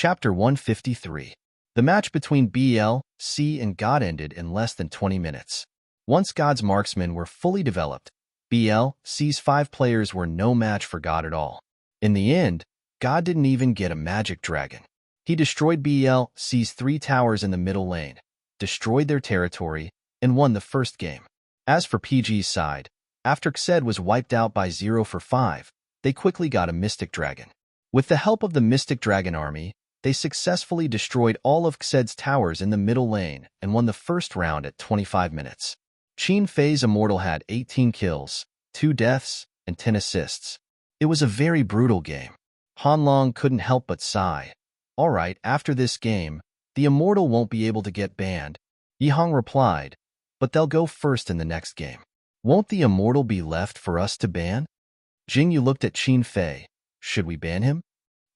Chapter 153. The match between BL, C, and God ended in less than 20 minutes. Once God's marksmen were fully developed, BL, C's 5 players were no match for God at all. In the end, God didn't even get a magic dragon. He destroyed BL, C's 3 towers in the middle lane, destroyed their territory, and won the first game. As for PG's side, after Xed was wiped out by 0 for 5, they quickly got a Mystic Dragon. With the help of the Mystic Dragon army, they successfully destroyed all of Xed's towers in the middle lane and won the first round at 25 minutes. Qin Fei's Immortal had 18 kills, 2 deaths, and 10 assists. It was a very brutal game. Han Long couldn't help but sigh. Alright, after this game, the Immortal won't be able to get banned. Yihong replied, but they'll go first in the next game. Won't the Immortal be left for us to ban? Jingyu looked at Qin Fei. Should we ban him?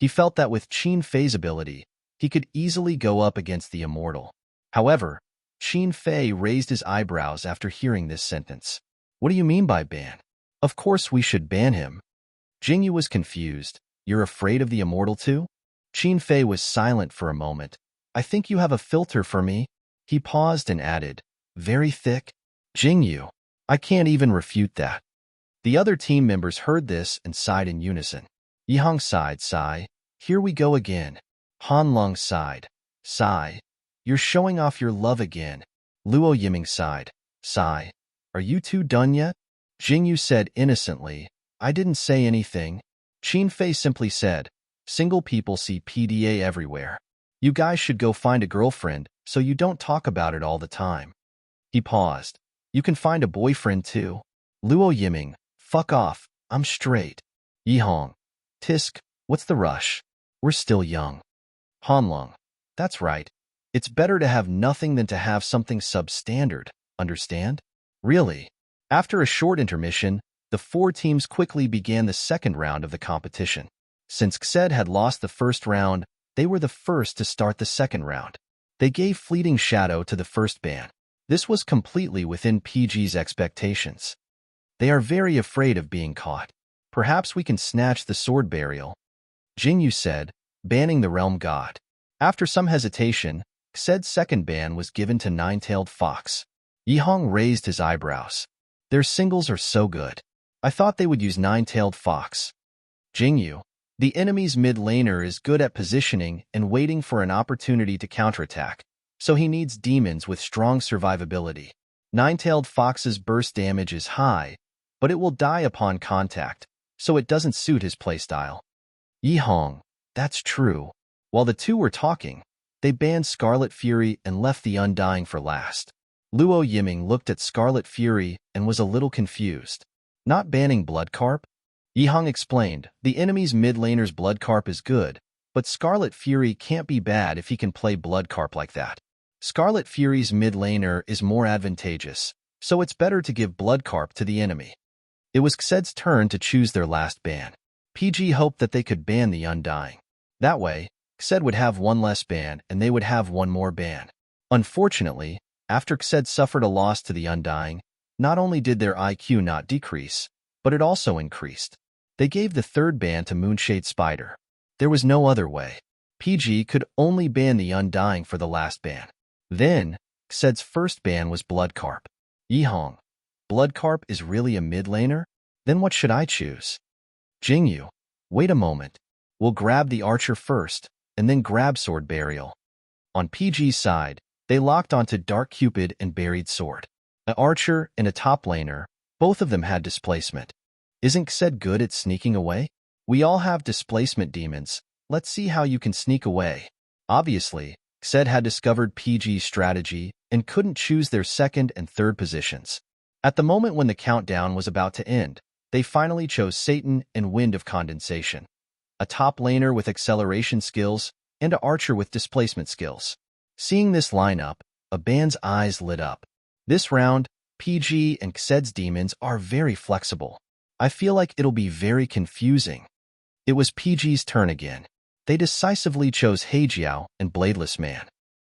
He felt that with Qin Fei's ability, he could easily go up against the Immortal. However, Qin Fei raised his eyebrows after hearing this sentence. What do you mean by ban? Of course we should ban him. Jingyu was confused. You're afraid of the Immortal too? Qin Fei was silent for a moment. I think you have a filter for me. He paused and added, very thick. Jingyu, I can't even refute that. The other team members heard this and sighed in unison. Yihong sighed, sigh. Here we go again. Han Long sighed, sigh. You're showing off your love again. Luo Yiming sighed, sigh. Are you two done yet? Jingyu said innocently, I didn't say anything. Qin Fei simply said, single people see PDA everywhere. You guys should go find a girlfriend so you don't talk about it all the time. He paused. You can find a boyfriend too. Luo Yiming, fuck off, I'm straight. Yihong, tisk, what's the rush? We're still young. Han Long, that's right. It's better to have nothing than to have something substandard, understand? Really? After a short intermission, the 4 teams quickly began the second round of the competition. Since Xed had lost the first round, they were the first to start the second round. They gave Fleeting Shadow to the first ban. This was completely within PG's expectations. They are very afraid of being caught. Perhaps we can snatch the sword burial. Jingyu said, banning the Realm God. After some hesitation, Xed's second ban was given to Nine-Tailed Fox. Yihong raised his eyebrows. Their singles are so good. I thought they would use Nine-Tailed Fox. Jingyu, the enemy's mid laner is good at positioning and waiting for an opportunity to counterattack, so he needs demons with strong survivability. Nine-Tailed Fox's burst damage is high, but it will die upon contact, so it doesn't suit his playstyle. Yihong, that's true. While the two were talking, they banned Scarlet Fury and left the Undying for last. Luo Yiming looked at Scarlet Fury and was a little confused. Not banning Bloodcarp? Yihong explained, the enemy's mid laner's Bloodcarp is good, but Scarlet Fury can't be bad if he can play Bloodcarp like that. Scarlet Fury's mid laner is more advantageous, so it's better to give Bloodcarp to the enemy. It was Xed's turn to choose their last ban. PG hoped that they could ban the Undying. That way, Xed would have one less ban and they would have one more ban. Unfortunately, after Xed suffered a loss to the Undying, not only did their IQ not decrease, but it also increased. They gave the third ban to Moonshade Spider. There was no other way. PG could only ban the Undying for the last ban. Then, Xed's first ban was Bloodcarp. Yihong, Bloodcarp is really a mid laner? Then what should I choose? Jingyu, wait a moment. We'll grab the Archer first, and then grab Sword Burial. On PG's side, they locked onto Dark Cupid and Buried Sword. An Archer and a top laner, both of them had displacement. Isn't Xed good at sneaking away? We all have displacement demons. Let's see how you can sneak away. Obviously, Xed had discovered PG's strategy and couldn't choose their second and third positions. At the moment when the countdown was about to end, they finally chose Satan and Wind of Condensation, a top laner with acceleration skills and an archer with displacement skills. Seeing this lineup, Aban's eyes lit up. This round, PG and Xed's demons are very flexible. I feel like it'll be very confusing. It was PG's turn again. They decisively chose Heijiao and Bladeless Man.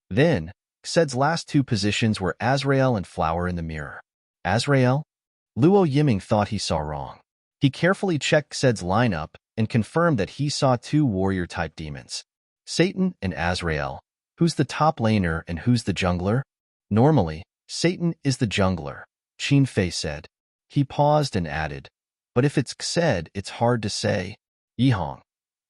Then, Xed's last 2 positions were Azrael and Flower in the Mirror. Azrael? Luo Yiming thought he saw wrong. He carefully checked Xed's lineup and confirmed that he saw 2 warrior-type demons. Satan and Azrael. Who's the top laner and who's the jungler? Normally, Satan is the jungler, Qin Fei said. He paused and added, but if it's said, it's hard to say. Yihong.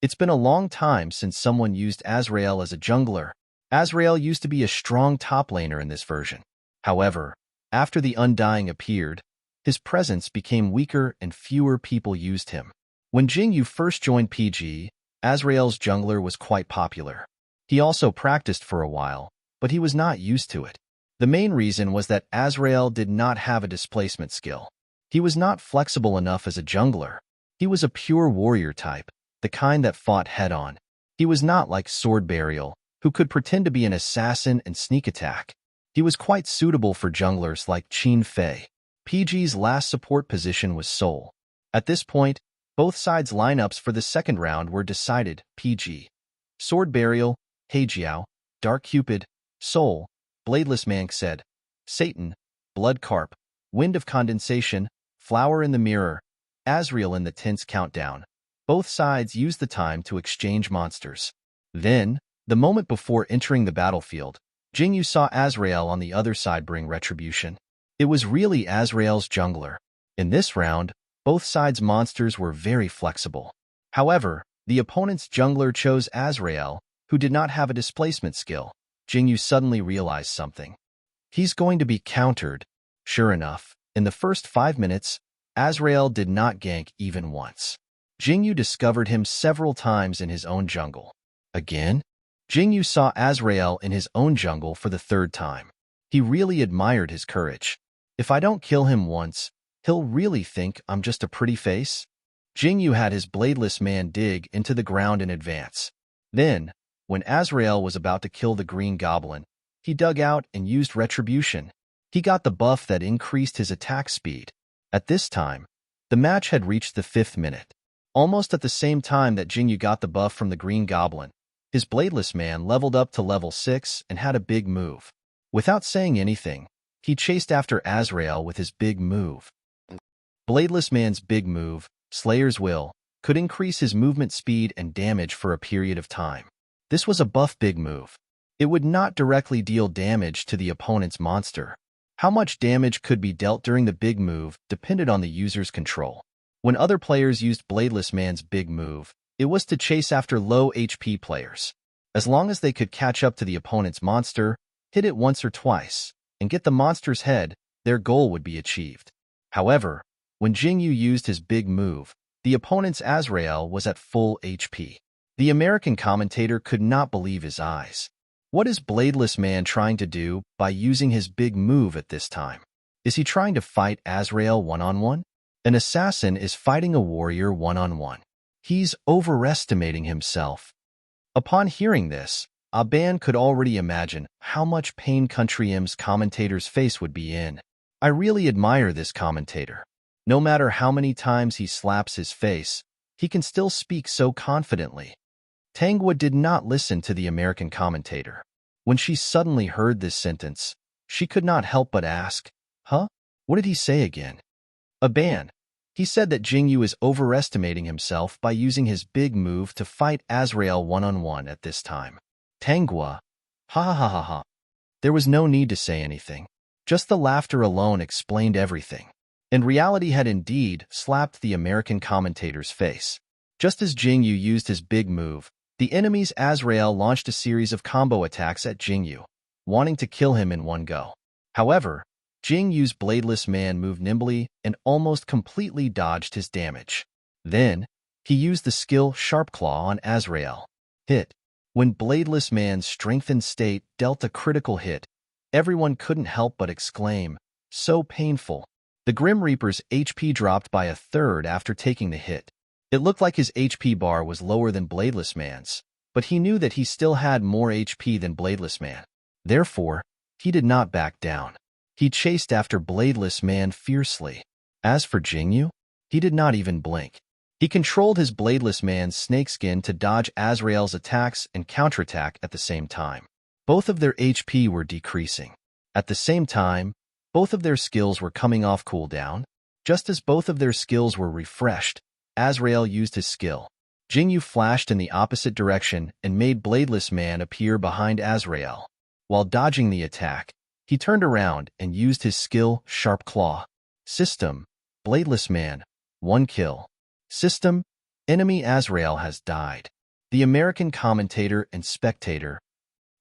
It's been a long time since someone used Azrael as a jungler. Azrael used to be a strong top laner in this version. However, after the Undying appeared, his presence became weaker and fewer people used him. When Jingyu first joined PG, Azrael's jungler was quite popular. He also practiced for a while, but he was not used to it. The main reason was that Azrael did not have a displacement skill. He was not flexible enough as a jungler. He was a pure warrior type, the kind that fought head-on. He was not like Sword Burial, who could pretend to be an assassin and sneak attack. He was quite suitable for junglers like Qin Fei. PG's last support position was Soul. At this point, both sides' lineups for the second round were decided. PG. Sword Burial, Heijiao, Dark Cupid, Soul, Bladeless Mank said, Satan, Blood Carp, Wind of Condensation, Flower in the Mirror, Azrael in the tense countdown. Both sides used the time to exchange monsters. Then, the moment before entering the battlefield, Jingyu saw Azrael on the other side bring retribution. It was really Azrael's jungler. In this round, both sides' monsters were very flexible. However, the opponent's jungler chose Azrael, who did not have a displacement skill. Jingyu suddenly realized something. He's going to be countered. Sure enough, in the first 5 minutes, Azrael did not gank even once. Jingyu discovered him several times in his own jungle. Again, Jingyu saw Azrael in his own jungle for the 3rd time. He really admired his courage. If I don't kill him once, he'll really think I'm just a pretty face? Jingyu had his Bladeless Man dig into the ground in advance. Then, when Azrael was about to kill the Green Goblin, he dug out and used Retribution. He got the buff that increased his attack speed. At this time, the match had reached the 5th minute. Almost at the same time that Jingyu got the buff from the Green Goblin, his Bladeless Man leveled up to level 6 and had a big move. Without saying anything, he chased after Azrael with his big move. Bladeless Man's big move, Slayer's Will, could increase his movement speed and damage for a period of time. This was a buff big move. It would not directly deal damage to the opponent's monster. How much damage could be dealt during the big move depended on the user's control. When other players used Bladeless Man's big move, it was to chase after low HP players. As long as they could catch up to the opponent's monster, hit it once or twice, and get the monster's head, their goal would be achieved. However, when Jingyu used his big move, the opponent's Azrael was at full HP. The American commentator could not believe his eyes. What is Bladeless Man trying to do by using his big move at this time? Is he trying to fight Azrael one-on-one? An assassin is fighting a warrior one-on-one. He's overestimating himself. Upon hearing this, Aban could already imagine how much pain Country M's commentator's face would be in. I really admire this commentator. No matter how many times he slaps his face, he can still speak so confidently. Tangwa did not listen to the American commentator. When she suddenly heard this sentence, she could not help but ask, Huh? What did he say again? Aban. He said that Jingyu is overestimating himself by using his big move to fight Azrael one-on-one at this time. Tangwa. Ha ha ha ha ha. There was no need to say anything. Just the laughter alone explained everything. And reality had indeed slapped the American commentator's face. Just as Jingyu used his big move, the enemy's Azrael launched a series of combo attacks at Jingyu, wanting to kill him in one go. However, Jingyu's Bladeless Man moved nimbly and almost completely dodged his damage. Then, he used the skill Sharp Claw on Azrael. Hit. When Bladeless Man's strengthened state dealt a critical hit, everyone couldn't help but exclaim, so painful. The Grim Reaper's HP dropped by 1/3 after taking the hit. It looked like his HP bar was lower than Bladeless Man's, but he knew that he still had more HP than Bladeless Man. Therefore, he did not back down. He chased after Bladeless Man fiercely. As for Jingyu, he did not even blink. He controlled his Bladeless Man's snakeskin to dodge Azrael's attacks and counterattack at the same time. Both of their HP were decreasing. At the same time, both of their skills were coming off cooldown. Just as both of their skills were refreshed, Azrael used his skill. Jingyu flashed in the opposite direction and made Bladeless Man appear behind Azrael. While dodging the attack, he turned around and used his skill Sharp Claw. System: Bladeless Man, 1 kill. System: Enemy Azrael has died. The American commentator and spectator.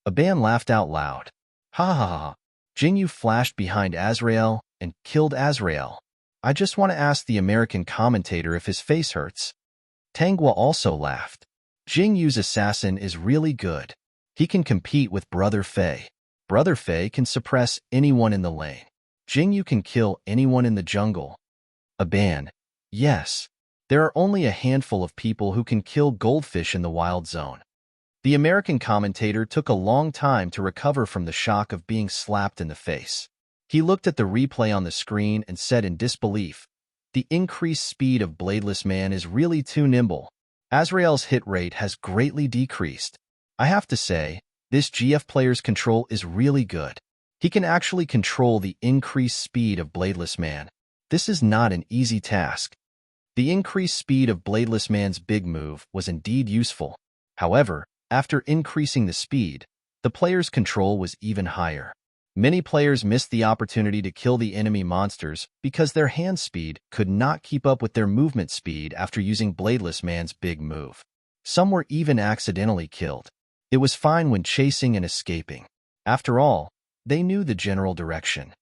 Aban laughed out loud. Ha ha ha. Jingyu flashed behind Azrael and killed Azrael. I just want to ask the American commentator if his face hurts. Tanghua also laughed. Jingyu's assassin is really good. He can compete with Brother Fei. Brother Fei can suppress anyone in the lane. Jingyu can kill anyone in the jungle. Aban: yes. There are only a handful of people who can kill goldfish in the wild zone. The American commentator took a long time to recover from the shock of being slapped in the face. He looked at the replay on the screen and said in disbelief, the increased speed of Bladeless Man is really too nimble. Azrael's hit rate has greatly decreased. I have to say, this GF player's control is really good. He can actually control the increased speed of Bladeless Man. This is not an easy task. The increased speed of Bladeless Man's big move was indeed useful. However, after increasing the speed, the player's control was even higher. Many players missed the opportunity to kill the enemy monsters because their hand speed could not keep up with their movement speed after using Bladeless Man's big move. Some were even accidentally killed. It was fine when chasing and escaping. After all, they knew the general direction.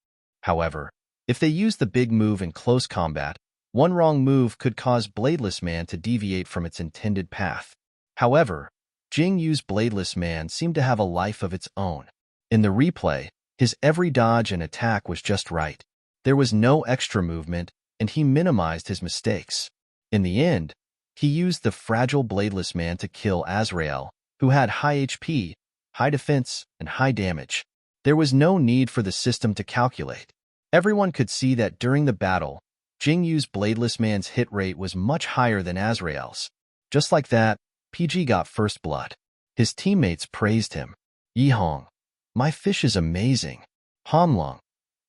However, if they used the big move in close combat, one wrong move could cause Bladeless Man to deviate from its intended path. However, Jingyu's Bladeless Man seemed to have a life of its own. In the replay, his every dodge and attack was just right. There was no extra movement, and he minimized his mistakes. In the end, he used the fragile Bladeless Man to kill Azrael, who had high HP, high defense, and high damage. There was no need for the system to calculate. Everyone could see that during the battle, Jingyu's Bladeless Man's hit rate was much higher than Azrael's. Just like that, PG got first blood. His teammates praised him. Yihong: my fish is amazing. Hanlong: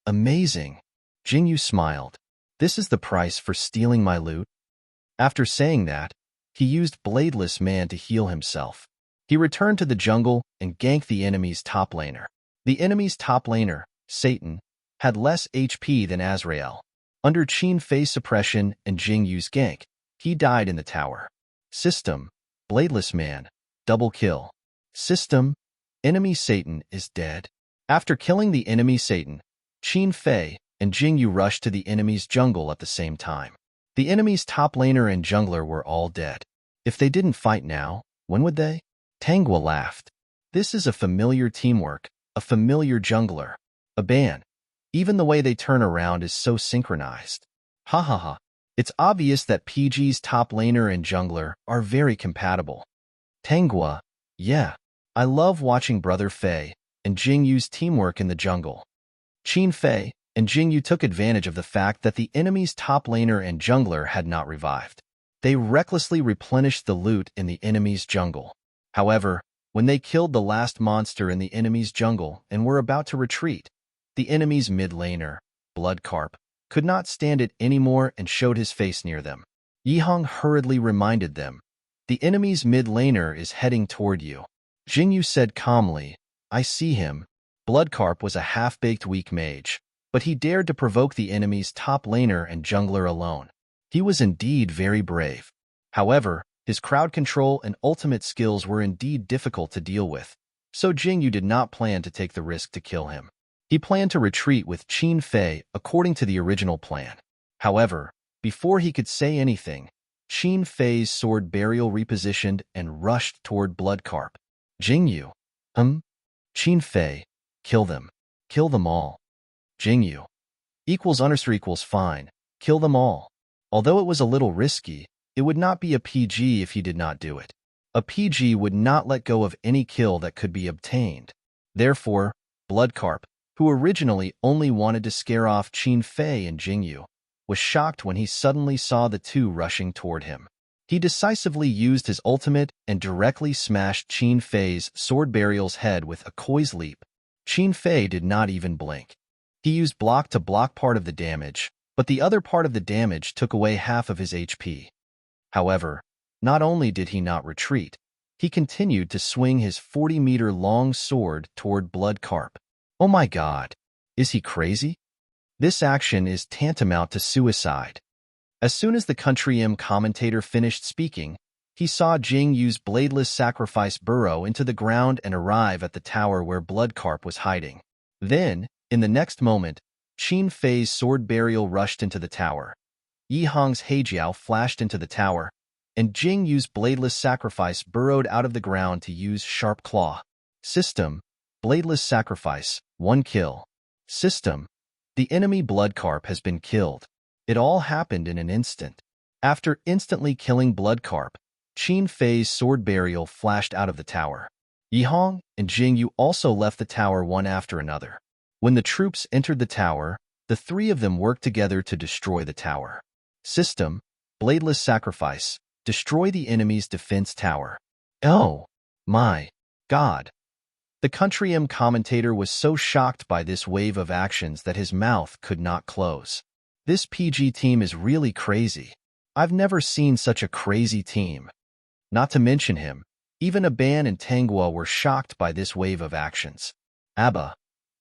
amazing. Jingyu smiled. This is the price for stealing my loot? After saying that, he used Bladeless Man to heal himself. He returned to the jungle and ganked the enemy's top laner. The enemy's top laner, Satan, had less HP than Azrael. Under Qin Fei's suppression and Jingyu's gank, he died in the tower. System: Bladeless Man, double kill. System: enemy Satan is dead. After killing the enemy Satan, Qin Fei and Jingyu rushed to the enemy's jungle at the same time. The enemy's top laner and jungler were all dead. If they didn't fight now, when would they? Tanghua laughed. This is a familiar teamwork, a familiar jungler. Aban: even the way they turn around is so synchronized. Ha ha ha. It's obvious that PG's top laner and jungler are very compatible. Tanghua: yeah. I love watching Brother Fei and Jingyu's teamwork in the jungle. Qin Fei and Jingyu took advantage of the fact that the enemy's top laner and jungler had not revived. They recklessly replenished the loot in the enemy's jungle. However, when they killed the last monster in the enemy's jungle and were about to retreat, the enemy's mid laner, Bloodcarp, could not stand it anymore and showed his face near them. Yihong hurriedly reminded them, the enemy's mid laner is heading toward you. Jingyu said calmly, I see him. Bloodcarp was a half-baked weak mage, but he dared to provoke the enemy's top laner and jungler alone. He was indeed very brave. However, his crowd control and ultimate skills were indeed difficult to deal with, so Jingyu did not plan to take the risk to kill him. He planned to retreat with Qin Fei according to the original plan. However, before he could say anything, Qin Fei's sword burial repositioned and rushed toward Bloodcarp. Jingyu: Qin Fei, kill them. Kill them all. Jingyu: == fine. Kill them all. Although it was a little risky, it would not be a PG if he did not do it. A PG would not let go of any kill that could be obtained. Therefore, Bloodcarp, who originally only wanted to scare off Qin Fei and Jingyu, was shocked when he suddenly saw the two rushing toward him. He decisively used his ultimate and directly smashed Qin Fei's sword burial's head with a Koi's leap. Qin Fei did not even blink. He used block to block part of the damage, but the other part of the damage took away half of his HP. However, Not only did he not retreat, he continued to swing his 40-meter-long sword toward Bloodcarp. Oh my God! Is he crazy? This action is tantamount to suicide. As soon as the Country M commentator finished speaking, he saw Jing use Bladeless Sacrifice burrow into the ground and arrive at the tower where Bloodcarp was hiding. Then, in the next moment, Qin Fei's sword burial rushed into the tower. Yi Hong's Heijiao flashed into the tower, and Jing used Bladeless Sacrifice burrowed out of the ground to use Sharp Claw. System: Bladeless Sacrifice, 1 kill. System: the enemy Bloodcarp has been killed. It all happened in an instant. After instantly killing Bloodcarp, Qin Fei's sword burial flashed out of the tower. Yi Hong and Jing Yu also left the tower one after another. When the troops entered the tower, the three of them worked together to destroy the tower. System: Bladeless Sacrifice, destroy the enemy's defense tower. Oh my God! The Country M commentator was so shocked by this wave of actions that his mouth could not close. This PG team is really crazy. I've never seen such a crazy team. Not to mention him, even Aban and Tanghua were shocked by this wave of actions. Abba,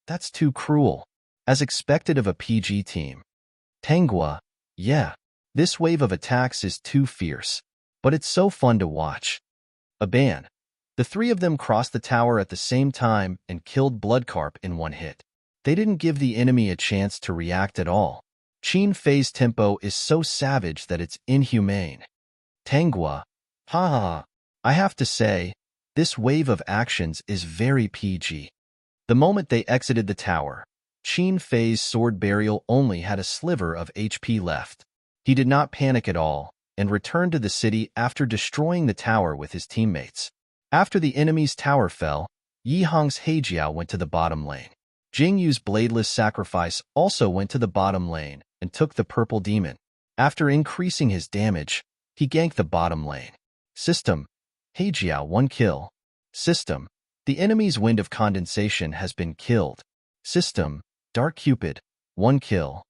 that's too cruel. As expected of a PG team. Tanghua, yeah, this wave of attacks is too fierce, but it's so fun to watch. Aban, the three of them crossed the tower at the same time and killed Bloodcarp in one hit. They didn't give the enemy a chance to react at all. Qin Fei's tempo is so savage that it's inhumane. Tanghua, I have to say, this wave of actions is very PG. The moment they exited the tower, Qin Fei's sword burial only had a sliver of HP left. He did not panic at all and returned to the city after destroying the tower with his teammates. After the enemy's tower fell, Yi Hong's Heijiao went to the bottom lane. Jing Yu's Bladeless Sacrifice also went to the bottom lane and took the purple demon. After increasing his damage, he ganked the bottom lane. System: Heijiao 1 kill. System: the enemy's Wind of Condensation has been killed. System: Dark Cupid 1 kill.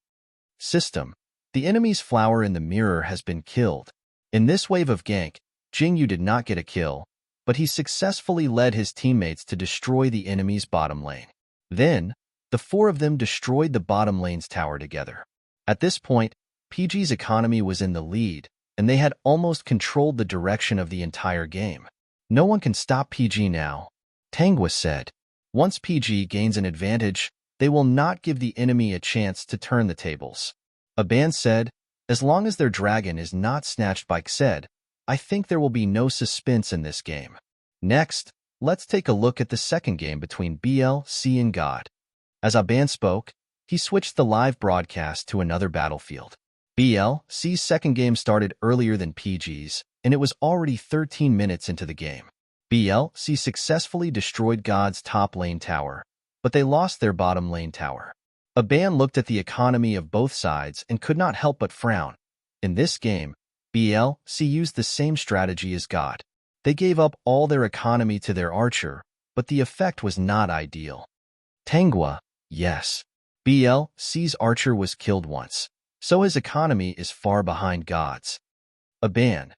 System: the enemy's Flower in the Mirror has been killed. In this wave of gank, Jing Yu did not get a kill, but he successfully led his teammates to destroy the enemy's bottom lane. Then, the four of them destroyed the bottom lane's tower together. At this point, PG's economy was in the lead, and they had almost controlled the direction of the entire game. No one can stop PG now, Tanghua said. Once PG gains an advantage, they will not give the enemy a chance to turn the tables. Aban said, as long as their dragon is not snatched by Xed, I think there will be no suspense in this game. Next, let's take a look at the second game between BL, C and God. As Aban spoke, he switched the live broadcast to another battlefield. BL, C's second game started earlier than PG's, and it was already 13 minutes into the game. BL, C successfully destroyed God's top lane tower, but they lost their bottom lane tower. Aban looked at the economy of both sides and could not help but frown. In this game, BL, C used the same strategy as God. They gave up all their economy to their archer, but the effect was not ideal. Tanghua, yes. BL, C's archer was killed once, so his economy is far behind God's. Aban,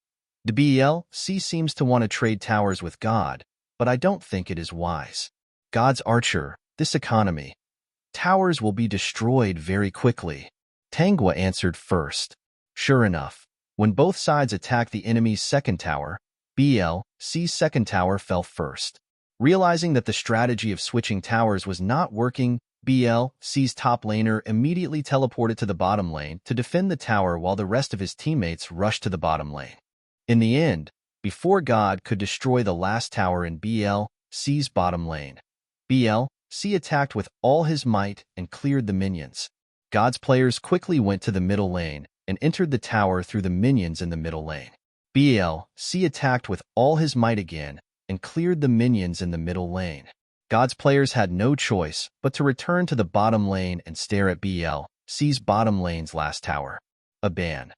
the BL, C seems to want to trade towers with God, but I don't think it is wise. God's archer, this economy. Towers will be destroyed very quickly. Tanghua answered first. Sure enough, when both sides attacked the enemy's second tower, BL, C's second tower fell first. Realizing that the strategy of switching towers was not working, BL, C's top laner immediately teleported to the bottom lane to defend the tower while the rest of his teammates rushed to the bottom lane. In the end, before God could destroy the last tower in BL, C's bottom lane, BL, C attacked with all his might and cleared the minions. God's players quickly went to the middle lane and entered the tower through the minions in the middle lane. BL, C attacked with all his might again and cleared the minions in the middle lane. God's players had no choice but to return to the bottom lane and stare at BL, C's bottom lane's last tower. Aban.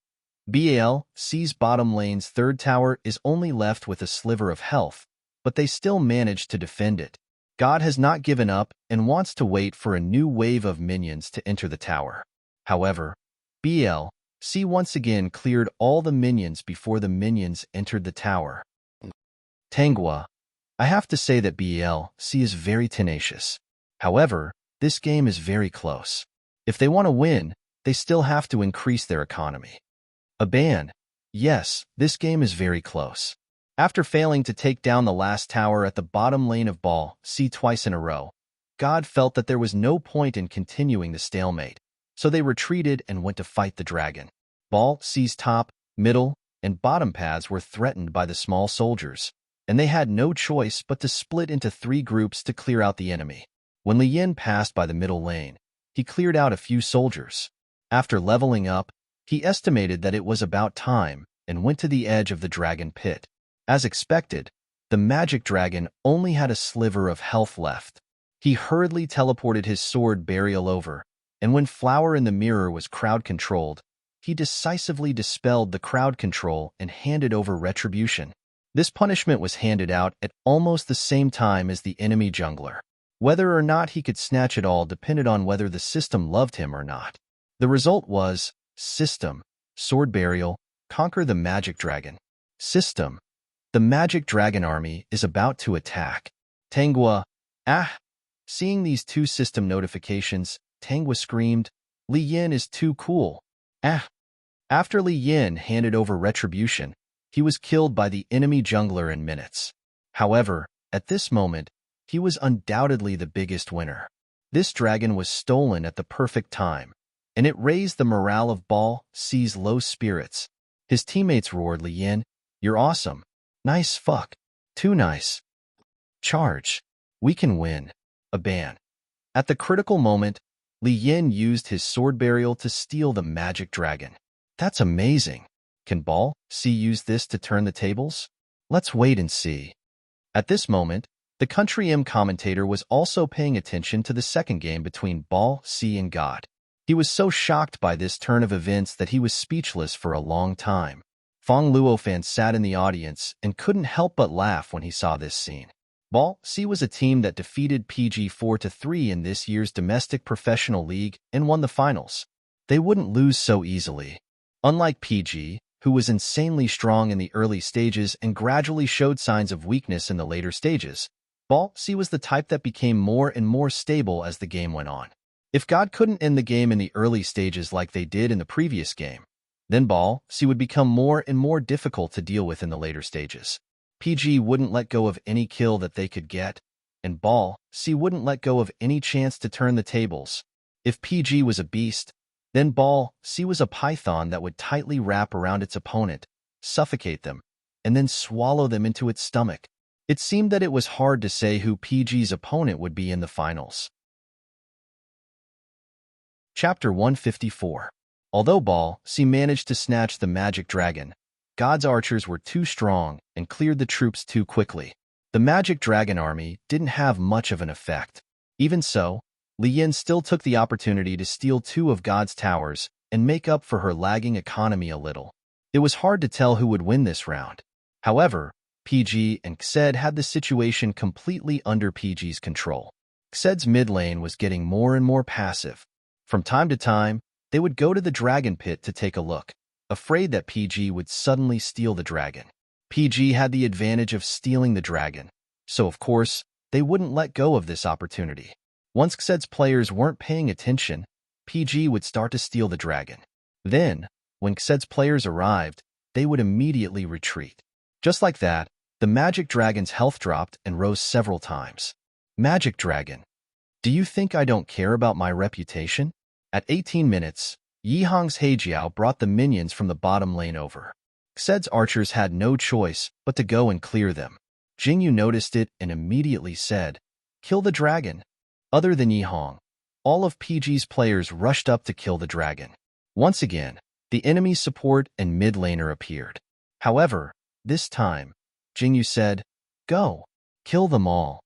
BL, C's bottom lane's third tower is only left with a sliver of health, but they still managed to defend it. God has not given up and wants to wait for a new wave of minions to enter the tower. However, BL, C once again cleared all the minions before the minions entered the tower. Tangua, I have to say that C is very tenacious. However, this game is very close. If they want to win, they still have to increase their economy. Aban, yes, this game is very close. After failing to take down the last tower at the bottom lane of C twice in a row, God felt that there was no point in continuing the stalemate, so they retreated and went to fight the dragon. C's top, middle, and bottom paths were threatened by the small soldiers, and they had no choice but to split into 3 groups to clear out the enemy. When Li Yin passed by the middle lane, he cleared out a few soldiers. After leveling up, he estimated that it was about time and went to the edge of the dragon pit. As expected, the magic dragon only had a sliver of health left. He hurriedly teleported his sword burial over, and when Flower in the Mirror was crowd-controlled, he decisively dispelled the crowd control and handed over retribution. This punishment was handed out at almost the same time as the enemy jungler. Whether or not he could snatch it all depended on whether the system loved him or not. The result was, System, Sword Burial, conquer the Magic Dragon. System, the Magic Dragon army is about to attack. Tangua, ah! Seeing these 2 system notifications, Tangua screamed, Li Yin is too cool. Ah! After Li Yin handed over retribution, he was killed by the enemy jungler in minutes. However, at this moment, he was undoubtedly the biggest winner. This dragon was stolen at the perfect time, and it raised the morale of C's low spirits. His teammates roared, Li Yin, you're awesome. Nice fuck. Too nice. Charge. We can win. Aban. At the critical moment, Li Yin used his sword burial to steal the magic dragon. That's amazing. Can C use this to turn the tables? Let's wait and see. At this moment, the Country M commentator was also paying attention to the second game between C and God. He was so shocked by this turn of events that he was speechless for a long time. Fong Luofan sat in the audience and couldn't help but laugh when he saw this scene. C was a team that defeated PG 4-3 in this year's domestic professional league and won the finals. They wouldn't lose so easily. Unlike PG, who was insanely strong in the early stages and gradually showed signs of weakness in the later stages, C was the type that became more and more stable as the game went on. If God couldn't end the game in the early stages like they did in the previous game, then C would become more and more difficult to deal with in the later stages. PG wouldn't let go of any kill that they could get, and C wouldn't let go of any chance to turn the tables. If PG was a beast, then C was a python that would tightly wrap around its opponent, suffocate them, and then swallow them into its stomach. It seemed that it was hard to say who PG's opponent would be in the finals. Chapter 154. Although C managed to snatch the magic dragon, God's archers were too strong and cleared the troops too quickly. The magic dragon army didn't have much of an effect. Even so, Li Yin still took the opportunity to steal 2 of God's towers and make up for her lagging economy a little. It was hard to tell who would win this round. However, PG and Xed had the situation completely under PG's control. Xed's mid lane was getting more and more passive. From time to time, they would go to the dragon pit to take a look, afraid that PG would suddenly steal the dragon. PG had the advantage of stealing the dragon, so of course, they wouldn't let go of this opportunity. Once Xed's players weren't paying attention, PG would start to steal the dragon. Then, when Xed's players arrived, they would immediately retreat. Just like that, the magic dragon's health dropped and rose several times. Magic dragon, do you think I don't care about my reputation? At 18 minutes, Yihang's Heijiao brought the minions from the bottom lane over. Xed's archers had no choice but to go and clear them. Jingyu noticed it and immediately said, "Kill the dragon." Other than Yihang, all of PG's players rushed up to kill the dragon. Once again, the enemy's support and mid laner appeared. However, this time, Jingyu said, "Go, kill them all."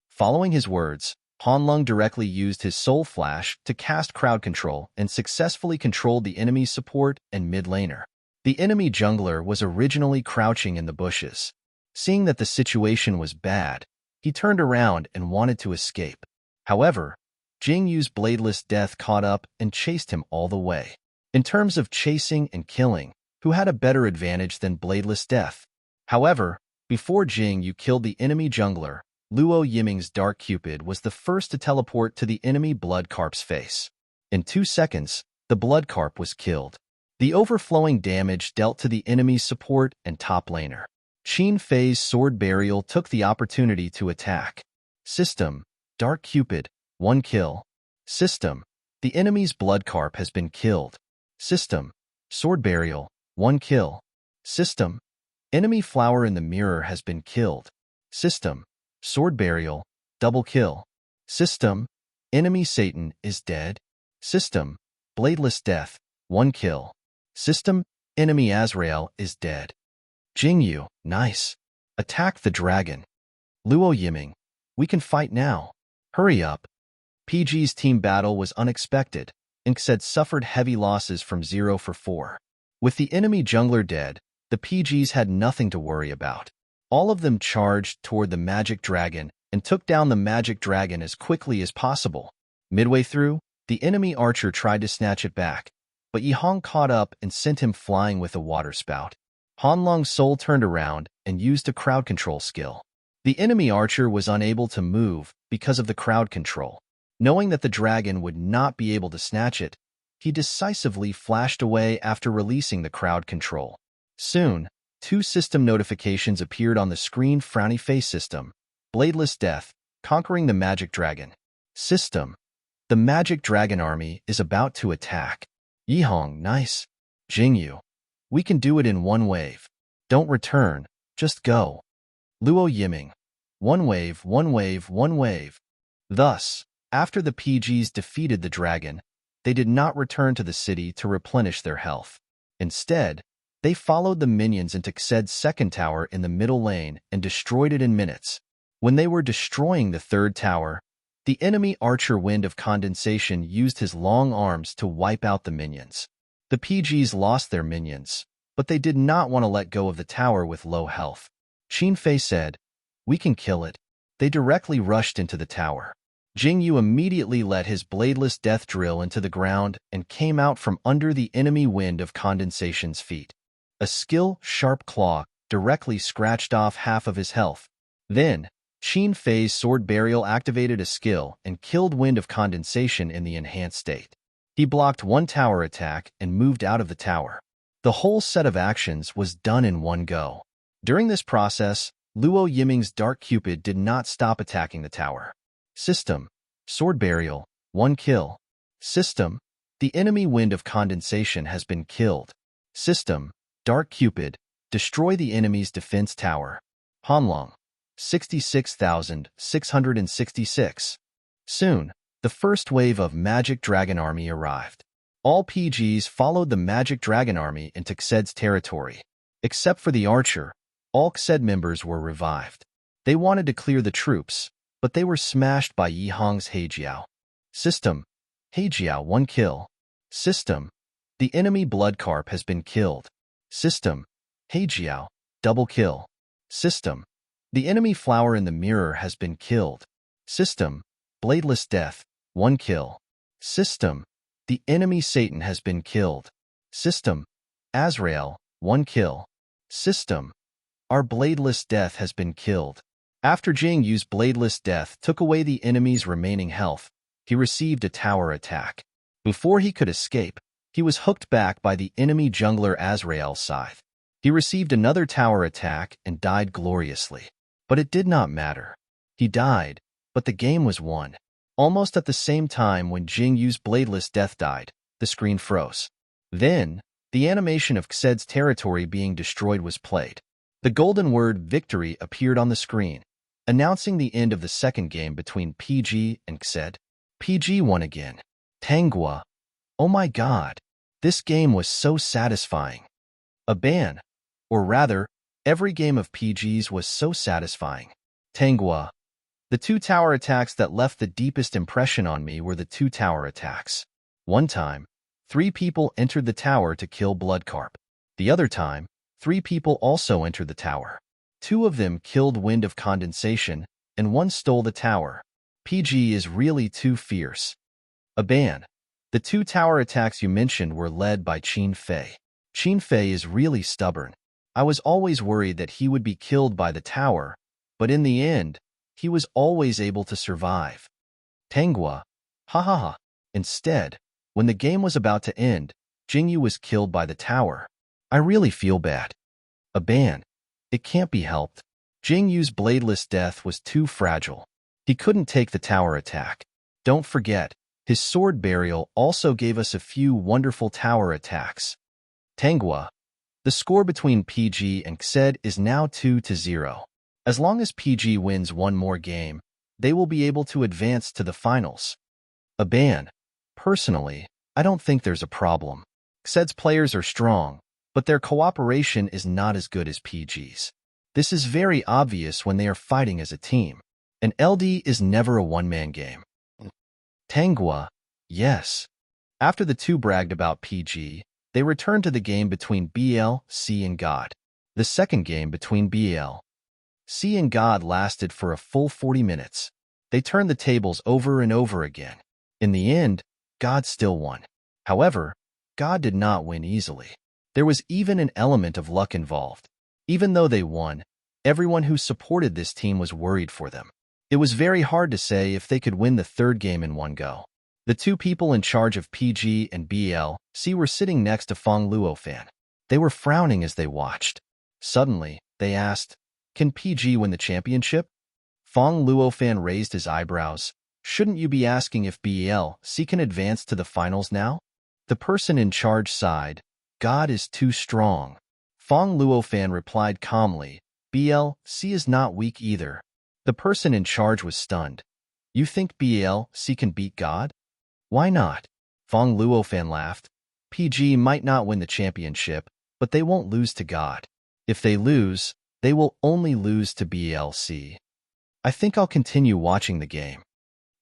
Following his words, Hanlong directly used his Soul Flash to cast crowd control and successfully controlled the enemy's support and mid laner. The enemy jungler was originally crouching in the bushes. Seeing that the situation was bad, he turned around and wanted to escape. However, Jingyu's bladeless death caught up and chased him all the way. In terms of chasing and killing, who had a better advantage than Bladeless Death? However, before Jing Yu killed the enemy jungler, Luo Yiming's Dark Cupid was the first to teleport to the enemy Blood Carp's face. In 2 seconds, the Blood Carp was killed. The overflowing damage dealt to the enemy's support and top laner. Qin Fei's Sword Burial took the opportunity to attack. System: Dark Cupid, 1 kill. System: the enemy's Blood Carp has been killed. System: Sword Burial, 1 kill. System: enemy Flower in the Mirror has been killed. System: Sword Burial, double kill. System: enemy Satan is dead. System: Bladeless Death, 1 kill. System: enemy Azrael is dead. Jing Yu, nice. Attack the dragon. Luo Yiming, we can fight now. Hurry up. PG's team battle was unexpected. Inksaid suffered heavy losses from 0 for 4. With the enemy jungler dead, the PGs had nothing to worry about. All of them charged toward the magic dragon and took down the magic dragon as quickly as possible. Midway through, the enemy archer tried to snatch it back, but Yihong caught up and sent him flying with a water spout. Hanlong's soul turned around and used a crowd control skill. The enemy archer was unable to move because of the crowd control. Knowing that the dragon would not be able to snatch it, he decisively flashed away after releasing the crowd control. Soon, 2 system notifications appeared on the screen. Frowny Face System: Bladeless Death, conquering the magic dragon. System: the magic dragon army is about to attack. Yihong, nice. Jing Yu, we can do it in 1 wave. Don't return, just go. Luo Yiming, 1 wave, 1 wave, 1 wave. Thus, after the PGs defeated the dragon, they did not return to the city to replenish their health. Instead, they followed the minions into Xed's second tower in the middle lane and destroyed it in minutes. When they were destroying the 3rd tower, the enemy archer Wind of Condensation used his long arms to wipe out the minions. The PGs lost their minions, but they did not want to let go of the tower with low health. Qin Fei said, "We can kill it." They directly rushed into the tower. Jing Yu immediately let his Bladeless Death drill into the ground and came out from under the enemy Wind of Condensation's feet. A skill, Sharp Claw, directly scratched off half of his health. Then, Qin Fei's Sword Burial activated a skill and killed Wind of Condensation in the enhanced state. He blocked 1 tower attack and moved out of the tower. The whole set of actions was done in 1 go. During this process, Luo Yiming's Dark Cupid did not stop attacking the tower. System: Sword Burial, 1 kill. System: the enemy Wind of Condensation has been killed. System: Dark Cupid, destroy the enemy's defense tower. Hanlong, 66,666. Soon, the first wave of Magic Dragon Army arrived. All PGs followed the Magic Dragon Army into Xed's territory. Except for the archer, all Xed members were revived. They wanted to clear the troops, but they were smashed by Yihong's Heijiao. System: Heijiao, 1 kill. System: the enemy Blood Carp has been killed. System: Heijiao, double kill. System: the enemy Flower in the Mirror has been killed. System: Bladeless Death, 1 kill. System: the enemy Satan has been killed. System: Azrael, 1 kill. System: our Bladeless Death has been killed. After Jing Yu's Bladeless Death took away the enemy's remaining health, he received a tower attack. Before he could escape, he was hooked back by the enemy jungler Azrael's scythe. He received another tower attack and died gloriously. But it did not matter. He died, but the game was won. Almost at the same time when Jing Yu's Bladeless Death died, the screen froze. Then, the animation of Xed's territory being destroyed was played. The golden word victory appeared on the screen, announcing the end of the second game between PG and Xed. PG won again. Tanghua. Oh my god. This game was so satisfying. A ban. Or rather, every game of PG's was so satisfying. Tanghua. The 2 tower attacks that left the deepest impression on me were the 2 tower attacks. One time, 3 people entered the tower to kill Bloodcarp. The other time, 3 people also entered the tower. 2 of them killed Wind of Condensation, and 1 stole the tower. PG is really too fierce. A ban. The The two tower attacks you mentioned were led by Qin Fei. Qin Fei is really stubborn. I was always worried that he would be killed by the tower, but in the end, he was always able to survive. Tenghua, ha ha ha. Instead, when the game was about to end, Jingyu was killed by the tower. I really feel bad. A ban. It can't be helped. Jingyu's bladeless death was too fragile. He couldn't take the tower attack. Don't forget, his sword burial also gave us a few wonderful tower attacks. Tenghua. The score between PG and Xed is now 2-0. As long as PG wins one more game, they will be able to advance to the finals. A ban. Personally, I don't think there's a problem. Xed's players are strong, but their cooperation is not as good as PG's. This is very obvious when they are fighting as a team. An LD is never a one-man game. Tenghua, yes. After the two bragged about PG, they returned to the game between BL, C and God. The second game between BL, C and God lasted for a full 40 minutes. They turned the tables over and over again. In the end, God still won. However, God did not win easily. There was even an element of luck involved. Even though they won, everyone who supported this team was worried for them. It was very hard to say if they could win the third game in one go. The two people in charge of PG and BL/C were sitting next to Fong Luofan. They were frowning as they watched. Suddenly, they asked, "Can PG win the championship?" Fong Luofan raised his eyebrows. "Shouldn't you be asking if BL/C can advance to the finals now?" The person in charge sighed. "God is too strong." Fong Luofan replied calmly, "BL/C is not weak either." The person in charge was stunned. "You think BL/C can beat God? Why not?" Fong Luofan laughed. "PG might not win the championship, but they won't lose to God. If they lose, they will only lose to BL/C. I think I'll continue watching the game."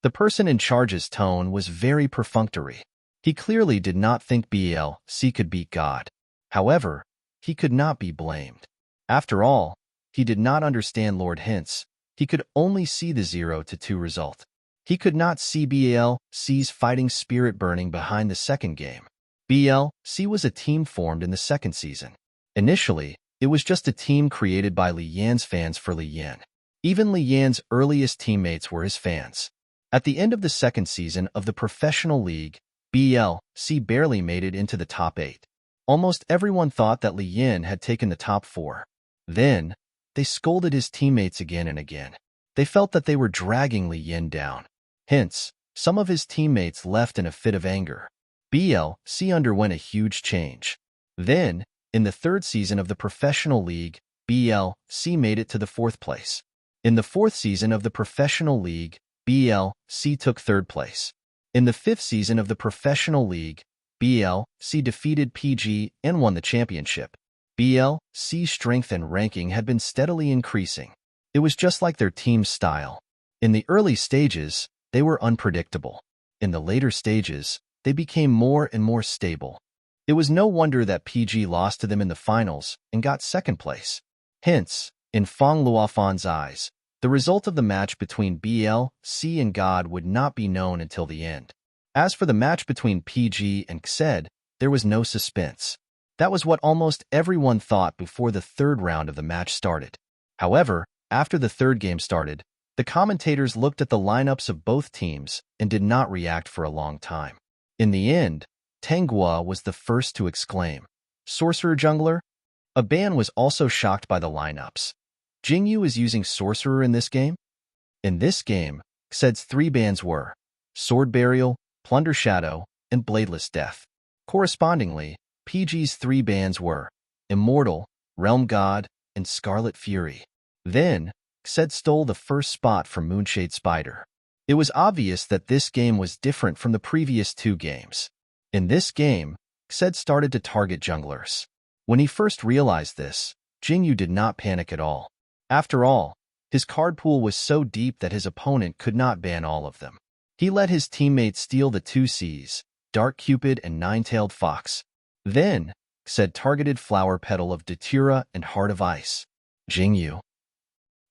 The person in charge's tone was very perfunctory. He clearly did not think BL/C could beat God. However, he could not be blamed. After all, he did not understand Lord Hintz. He could only see the 0-2 result. He could not see BL/C's fighting spirit burning behind the second game. BL/C was a team formed in the second season. Initially, it was just a team created by Li Yan's fans for Li Yan. Even Li Yan's earliest teammates were his fans. At the end of the second season of the professional league, BL/C barely made it into the top 8. Almost everyone thought that Li Yan had taken the top 4. Then, they scolded his teammates again and again. They felt that they were dragging Li Yan down. Hence, some of his teammates left in a fit of anger. BL/C underwent a huge change. Then, in the third season of the professional league, BL/C made it to the 4th place. In the 4th season of the professional league, BL/C took 3rd place. In the 5th season of the professional league, BL/C defeated PG and won the championship. BL/C's strength and ranking had been steadily increasing. It was just like their team's style. In the early stages, they were unpredictable. In the later stages, they became more and more stable. It was no wonder that PG lost to them in the finals and got 2nd place. Hence, in Fong Luofan's eyes, the result of the match between BL/C and God would not be known until the end. As for the match between PG and Xed, there was no suspense. That was what almost everyone thought before the third round of the match started. However, after the third game started, the commentators looked at the lineups of both teams and did not react for a long time. In the end, Tenghua was the first to exclaim, "Sorcerer Jungler?" Aban was also shocked by the lineups. Jingyu is using Sorcerer in this game? In this game, Xed's 3 bans were Sword Burial, Plunder Shadow, and Bladeless Death. Correspondingly, PG's 3 bans were Immortal, Realm God, and Scarlet Fury. Then, Xed stole the first spot from Moonshade Spider. It was obvious that this game was different from the previous 2 games. In this game, Xed started to target junglers. When he first realized this, Jingyu did not panic at all. After all, his card pool was so deep that his opponent could not ban all of them. He let his teammates steal the 2 Cs, Dark Cupid and Nine-Tailed Fox. Then, Xed targeted Flower Petal of Datura and Heart of Ice. Jingyu.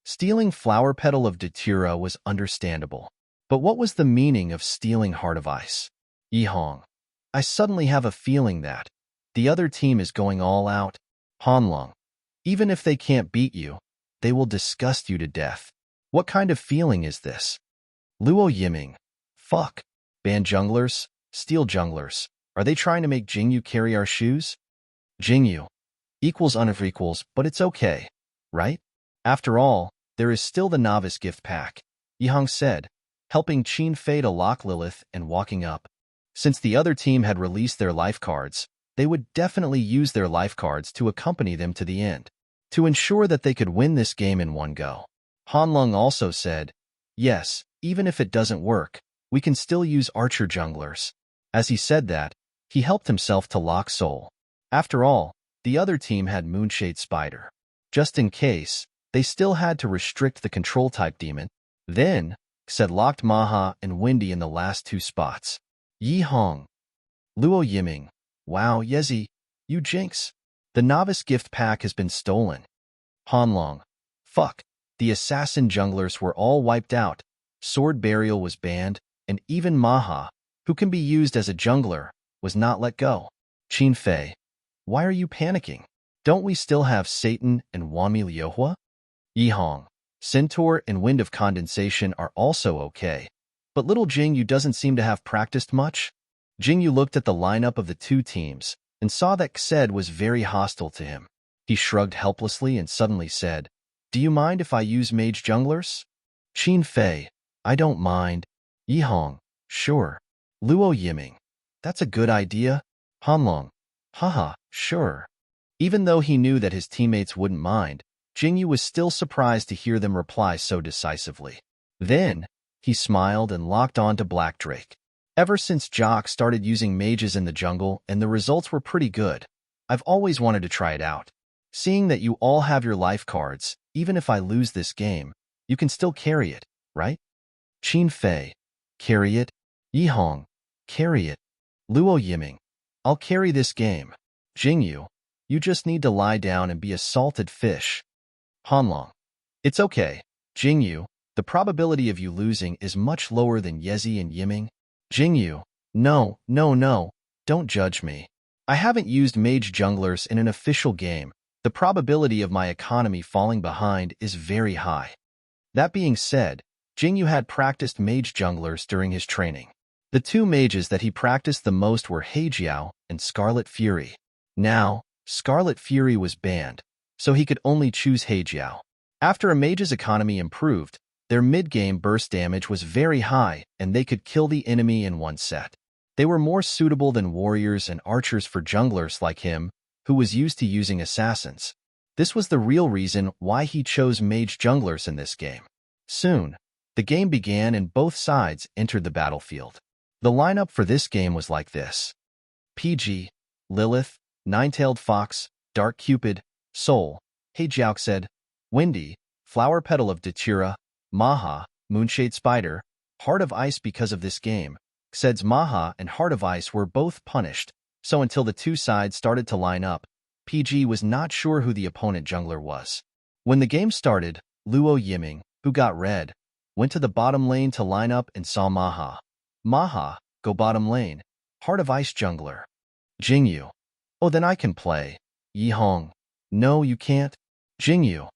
Stealing Flower Petal of Datura was understandable. But what was the meaning of stealing Heart of Ice? Yihong. I suddenly have a feeling that the other team is going all out. Hanlong. Even if they can't beat you, they will disgust you to death. What kind of feeling is this? Luo Yiming. Fuck. Ban junglers? Steal junglers. Are they trying to make Jingyu carry our shoes? Jingyu. Equals unequals, but it's okay, right? After all, there is still the novice gift pack, Yihang said, helping Qin Fei to lock Lilith and walking up. Since the other team had released their life cards, they would definitely use their life cards to accompany them to the end, to ensure that they could win this game in one go. Hanlong also said, yes, even if it doesn't work, we can still use archer junglers. As he said that, he helped himself to lock Soul. After all, the other team had Moonshade Spider. Just in case, they still had to restrict the control-type demon. Then, said locked Maha and Windy in the last two spots. Yi Hong. Luo Yiming. Wow, Yezi, you jinx. The novice gift pack has been stolen. Hanlong. Fuck. The assassin junglers were all wiped out. Sword burial was banned, and even Maha, who can be used as a jungler, was not let go. Qin Fei. Why are you panicking? Don't we still have Satan and Wami Liuhua? Yi Hong. Centaur and Wind of Condensation are also okay, but little Jingyu doesn't seem to have practiced much. Jingyu looked at the lineup of the two teams and saw that Xed was very hostile to him. He shrugged helplessly and suddenly said, do you mind if I use mage junglers? Qin Fei. I don't mind. Yi Hong. Sure. Luo Yiming. That's a good idea. Hanlong. Haha, sure. Even though he knew that his teammates wouldn't mind, Jingyu was still surprised to hear them reply so decisively. Then, he smiled and locked on to Black Drake. Ever since Jock started using mages in the jungle and the results were pretty good, I've always wanted to try it out. Seeing that you all have your life cards, even if I lose this game, you can still carry it, right? Qin Fei. Carry it? Yi Hong. Carry it. Luo Yiming. I'll carry this game. Jingyu. You just need to lie down and be a salted fish. Hanlong. It's okay, Jingyu. The probability of you losing is much lower than Yezi and Yiming. Jingyu. No, don't judge me. I haven't used mage junglers in an official game. The probability of my economy falling behind is very high. That being said, Jingyu had practiced mage junglers during his training. The two mages that he practiced the most were Heijiao and Scarlet Fury. Now, Scarlet Fury was banned, so he could only choose Heijiao. After a mage's economy improved, their mid-game burst damage was very high and they could kill the enemy in one set. They were more suitable than warriors and archers for junglers like him, who was used to using assassins. This was the real reason why he chose mage junglers in this game. Soon, the game began and both sides entered the battlefield. The lineup for this game was like this. PG, Lilith, Nine-Tailed Fox, Dark Cupid, Soul, Heijiao said, Windy, Flower Petal of Datura, Maha, Moonshade Spider, Heart of Ice. Because of this game, Xed's Maha and Heart of Ice were both punished, so until the two sides started to line up, PG was not sure who the opponent jungler was. When the game started, Luo Yiming, who got red, went to the bottom lane to line up and saw Maha. Maha, go bottom lane. Heart of Ice jungler. Jingyu. Oh, then I can play. Yi Hong. No, you can't. Jingyu.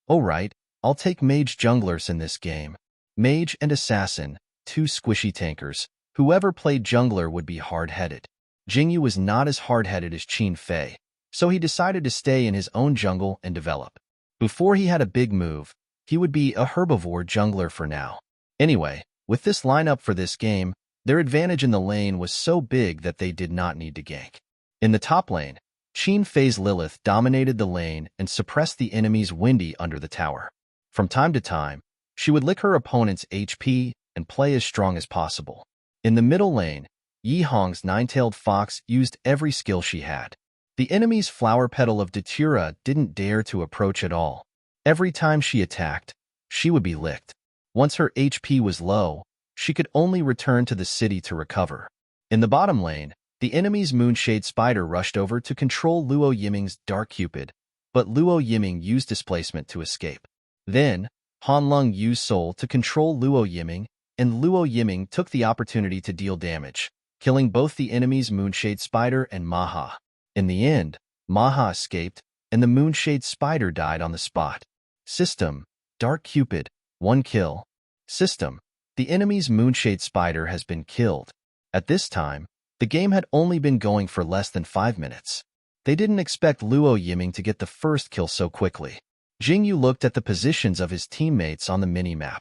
Oh, right. I'll take mage junglers in this game. Mage and assassin, two squishy tankers. Whoever played jungler would be hard-headed. Jingyu was not as hard-headed as Qin Fei, so he decided to stay in his own jungle and develop. Before he had a big move, he would be a herbivore jungler for now. Anyway, with this lineup for this game, their advantage in the lane was so big that they did not need to gank. In the top lane, Qin Fei's Lilith dominated the lane and suppressed the enemy's Windy under the tower. From time to time, she would lick her opponent's HP and play as strong as possible. In the middle lane, Yi Hong's Nine-Tailed Fox used every skill she had. The enemy's Flower Petal of Datura didn't dare to approach at all. Every time she attacked, she would be licked. Once her HP was low, she could only return to the city to recover. In the bottom lane, the enemy's Moonshade Spider rushed over to control Luo Yiming's Dark Cupid, but Luo Yiming used displacement to escape. Then, Hanlong used Soul to control Luo Yiming, and Luo Yiming took the opportunity to deal damage. killing both the enemy's Moonshade Spider and Maha. In the end, Maha escaped, and the Moonshade Spider died on the spot. System: Dark Cupid, 1 kill. System: the enemy's Moonshade Spider has been killed. At this time, the game had only been going for less than 5 minutes. They didn't expect Luo Yiming to get the first kill so quickly. Jingyu looked at the positions of his teammates on the minimap.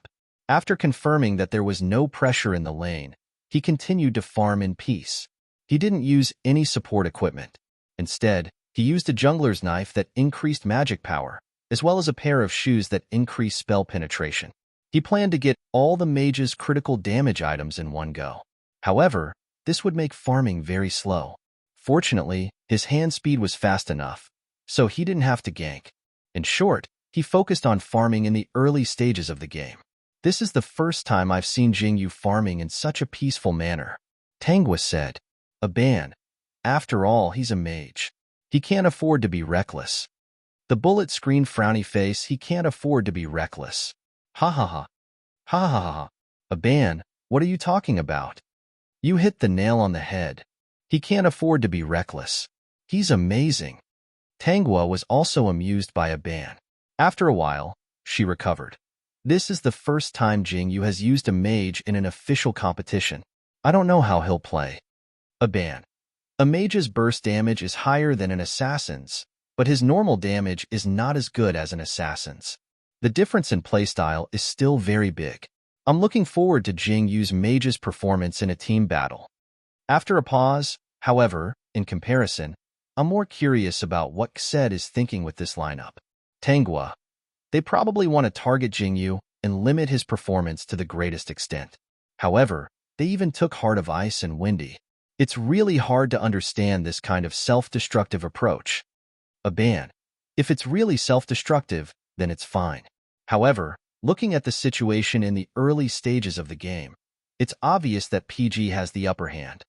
After confirming that there was no pressure in the lane, he continued to farm in peace. He didn't use any support equipment. Instead, he used a jungler's knife that increased magic power, as well as a pair of shoes that increased spell penetration. He planned to get all the mage's critical damage items in one go. However, this would make farming very slow. Fortunately, his hand speed was fast enough, so he didn't have to gank. In short, he focused on farming in the early stages of the game. This is the first time I've seen Jingyu farming in such a peaceful manner. Tangwa said. A ban. After all, he's a mage. He can't afford to be reckless. The bullet screened frowny face. He can't afford to be reckless. Ha ha ha. Ha ha ha. A ban? What are you talking about? You hit the nail on the head. He can't afford to be reckless. He's amazing. Tangwa was also amused by a ban. After a while, she recovered. This is the first time Jingyu has used a mage in an official competition. I don't know how he'll play. A ban. A mage's burst damage is higher than an assassin's, but his normal damage is not as good as an assassin's. The difference in playstyle is still very big. I'm looking forward to Jingyu's mage's performance in a team battle. After a pause, however, in comparison, I'm more curious about what Xed is thinking with this lineup. Tangwa. They probably want to target Jingyu and limit his performance to the greatest extent. However, they even took Heart of Ice and Windy. It's really hard to understand this kind of self-destructive approach. A ban. If it's really self-destructive, then it's fine. However, looking at the situation in the early stages of the game, it's obvious that PG has the upper hand.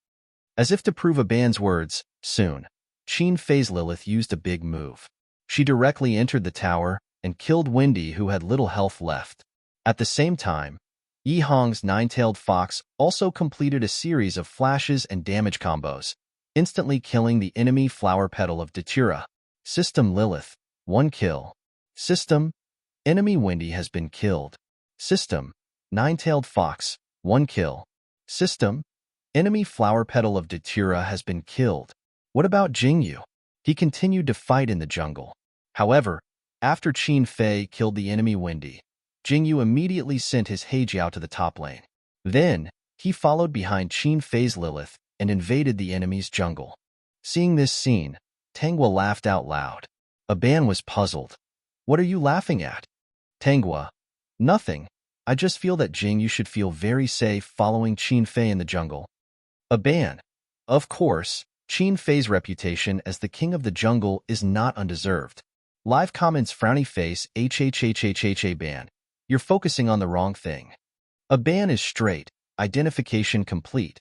As if to prove a ban's words, soon, Qin Fei's Lilith used a big move. She directly entered the tower and killed Windy, who had little health left. At the same time, Yi Hong's Nine-Tailed Fox also completed a series of flashes and damage combos, instantly killing the enemy Flower Petal of Datura. System: Lilith, 1 kill. System: enemy Windy has been killed. System: Nine-Tailed Fox, 1 kill. System: enemy Flower Petal of Datura has been killed. What about Jingyu? He continued to fight in the jungle. However, after Qin Fei killed the enemy Windy, Jingyu immediately sent his Heijiao to the top lane. Then, he followed behind Qin Fei's Lilith and invaded the enemy's jungle. Seeing this scene, Tangwa laughed out loud. Aban was puzzled. What are you laughing at? Tangwa. Nothing. I just feel that Jingyu should feel very safe following Qin Fei in the jungle. Aban. Of course, Qin Fei's reputation as the king of the jungle is not undeserved. Live comments frowny face HHHHH ban. You're focusing on the wrong thing. A ban is straight, identification complete.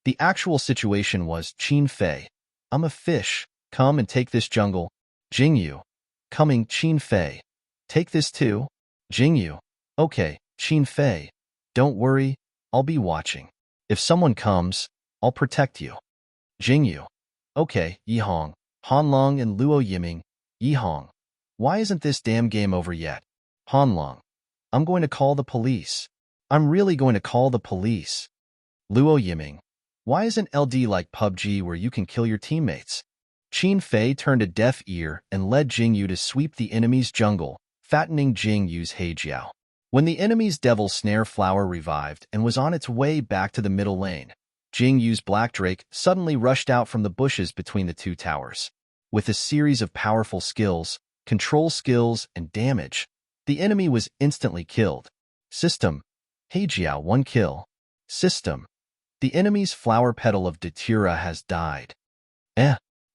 The actual situation was Qin Fei. I'm a fish. Come and take this jungle. Jingyu. Coming, Qin Fei. Take this too. Jingyu. Okay, Qin Fei. Don't worry, I'll be watching. If someone comes, I'll protect you. Jingyu. Okay, Yi Hong, Hanlong and Luo Yiming. Yi Hong. Why isn't this damn game over yet? Hanlong. I'm going to call the police. I'm really going to call the police. Luo Yiming. Why isn't LD like PUBG where you can kill your teammates? Qin Fei turned a deaf ear and led Jingyu to sweep the enemy's jungle, fattening Jingyu's Heijiao. When the enemy's Devil Snare Flower revived and was on its way back to the middle lane, Jingyu's Black Drake suddenly rushed out from the bushes between the two towers. With a series of powerful skills, control skills, and damage, the enemy was instantly killed. System: Heijiao 1 kill. System: the enemy's Flower Petal of Datura has died.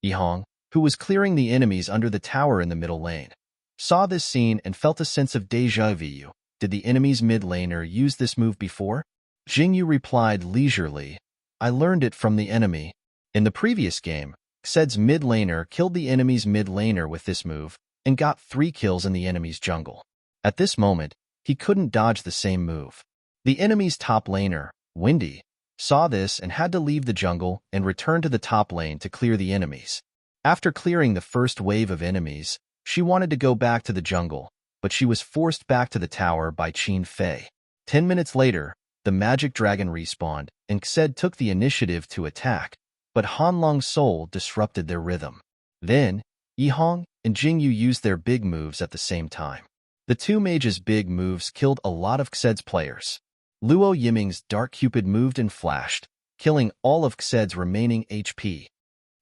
Yi Hong, who was clearing the enemies under the tower in the middle lane, saw this scene and felt a sense of déjà vu. Did the enemy's mid laner use this move before? Jingyu replied leisurely, I learned it from the enemy. In the previous game, Xed's mid laner killed the enemy's mid laner with this move and got 3 kills in the enemy's jungle. At this moment, he couldn't dodge the same move. The enemy's top laner, Windy, saw this and had to leave the jungle and return to the top lane to clear the enemies. After clearing the first wave of enemies, she wanted to go back to the jungle, but she was forced back to the tower by Qin Fei. 10 minutes later, the magic dragon respawned, and Xed took the initiative to attack, but Hanlong's soul disrupted their rhythm. Then, Yihong and Jingyu used their big moves at the same time. The two mages' big moves killed a lot of Xed's players. Luo Yiming's Dark Cupid moved and flashed, killing all of Xed's remaining HP.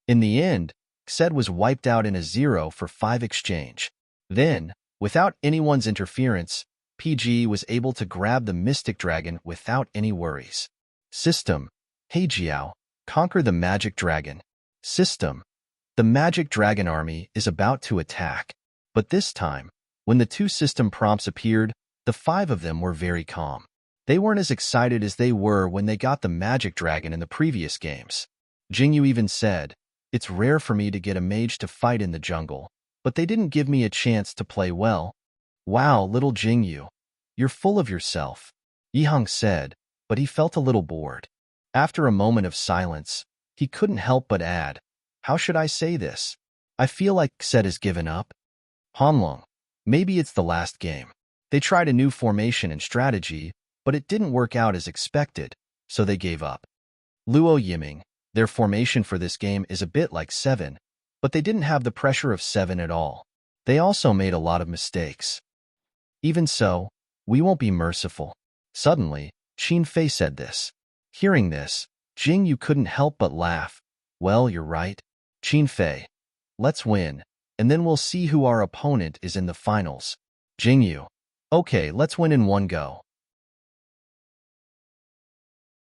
In the end, Xed was wiped out in a 0-for-5 exchange. Then, without anyone's interference, PG was able to grab the Mystic Dragon without any worries. System: Heijiao, conquer the Magic Dragon. System: the Magic Dragon army is about to attack. But this time, when the two system prompts appeared, the 5 of them were very calm. They weren't as excited as they were when they got the Magic Dragon in the previous games. Jingyu even said, "It's rare for me to get a mage to fight in the jungle, but they didn't give me a chance to play well." "Wow, little Jingyu, you're full of yourself," Yihang said, but he felt a little bored. After a moment of silence, he couldn't help but add, "How should I say this? I feel like Xed has given up." Hanlong, maybe it's the last game. They tried a new formation and strategy, but it didn't work out as expected, so they gave up. Luo Yiming, their formation for this game is a bit like 7, but they didn't have the pressure of 7 at all. They also made a lot of mistakes. "Even so, we won't be merciful." Suddenly, Qin Fei said this. Hearing this, Jingyu couldn't help but laugh. "Well, you're right. Qin Fei, let's win, and then we'll see who our opponent is in the finals." Jingyu, "Okay, let's win in one go."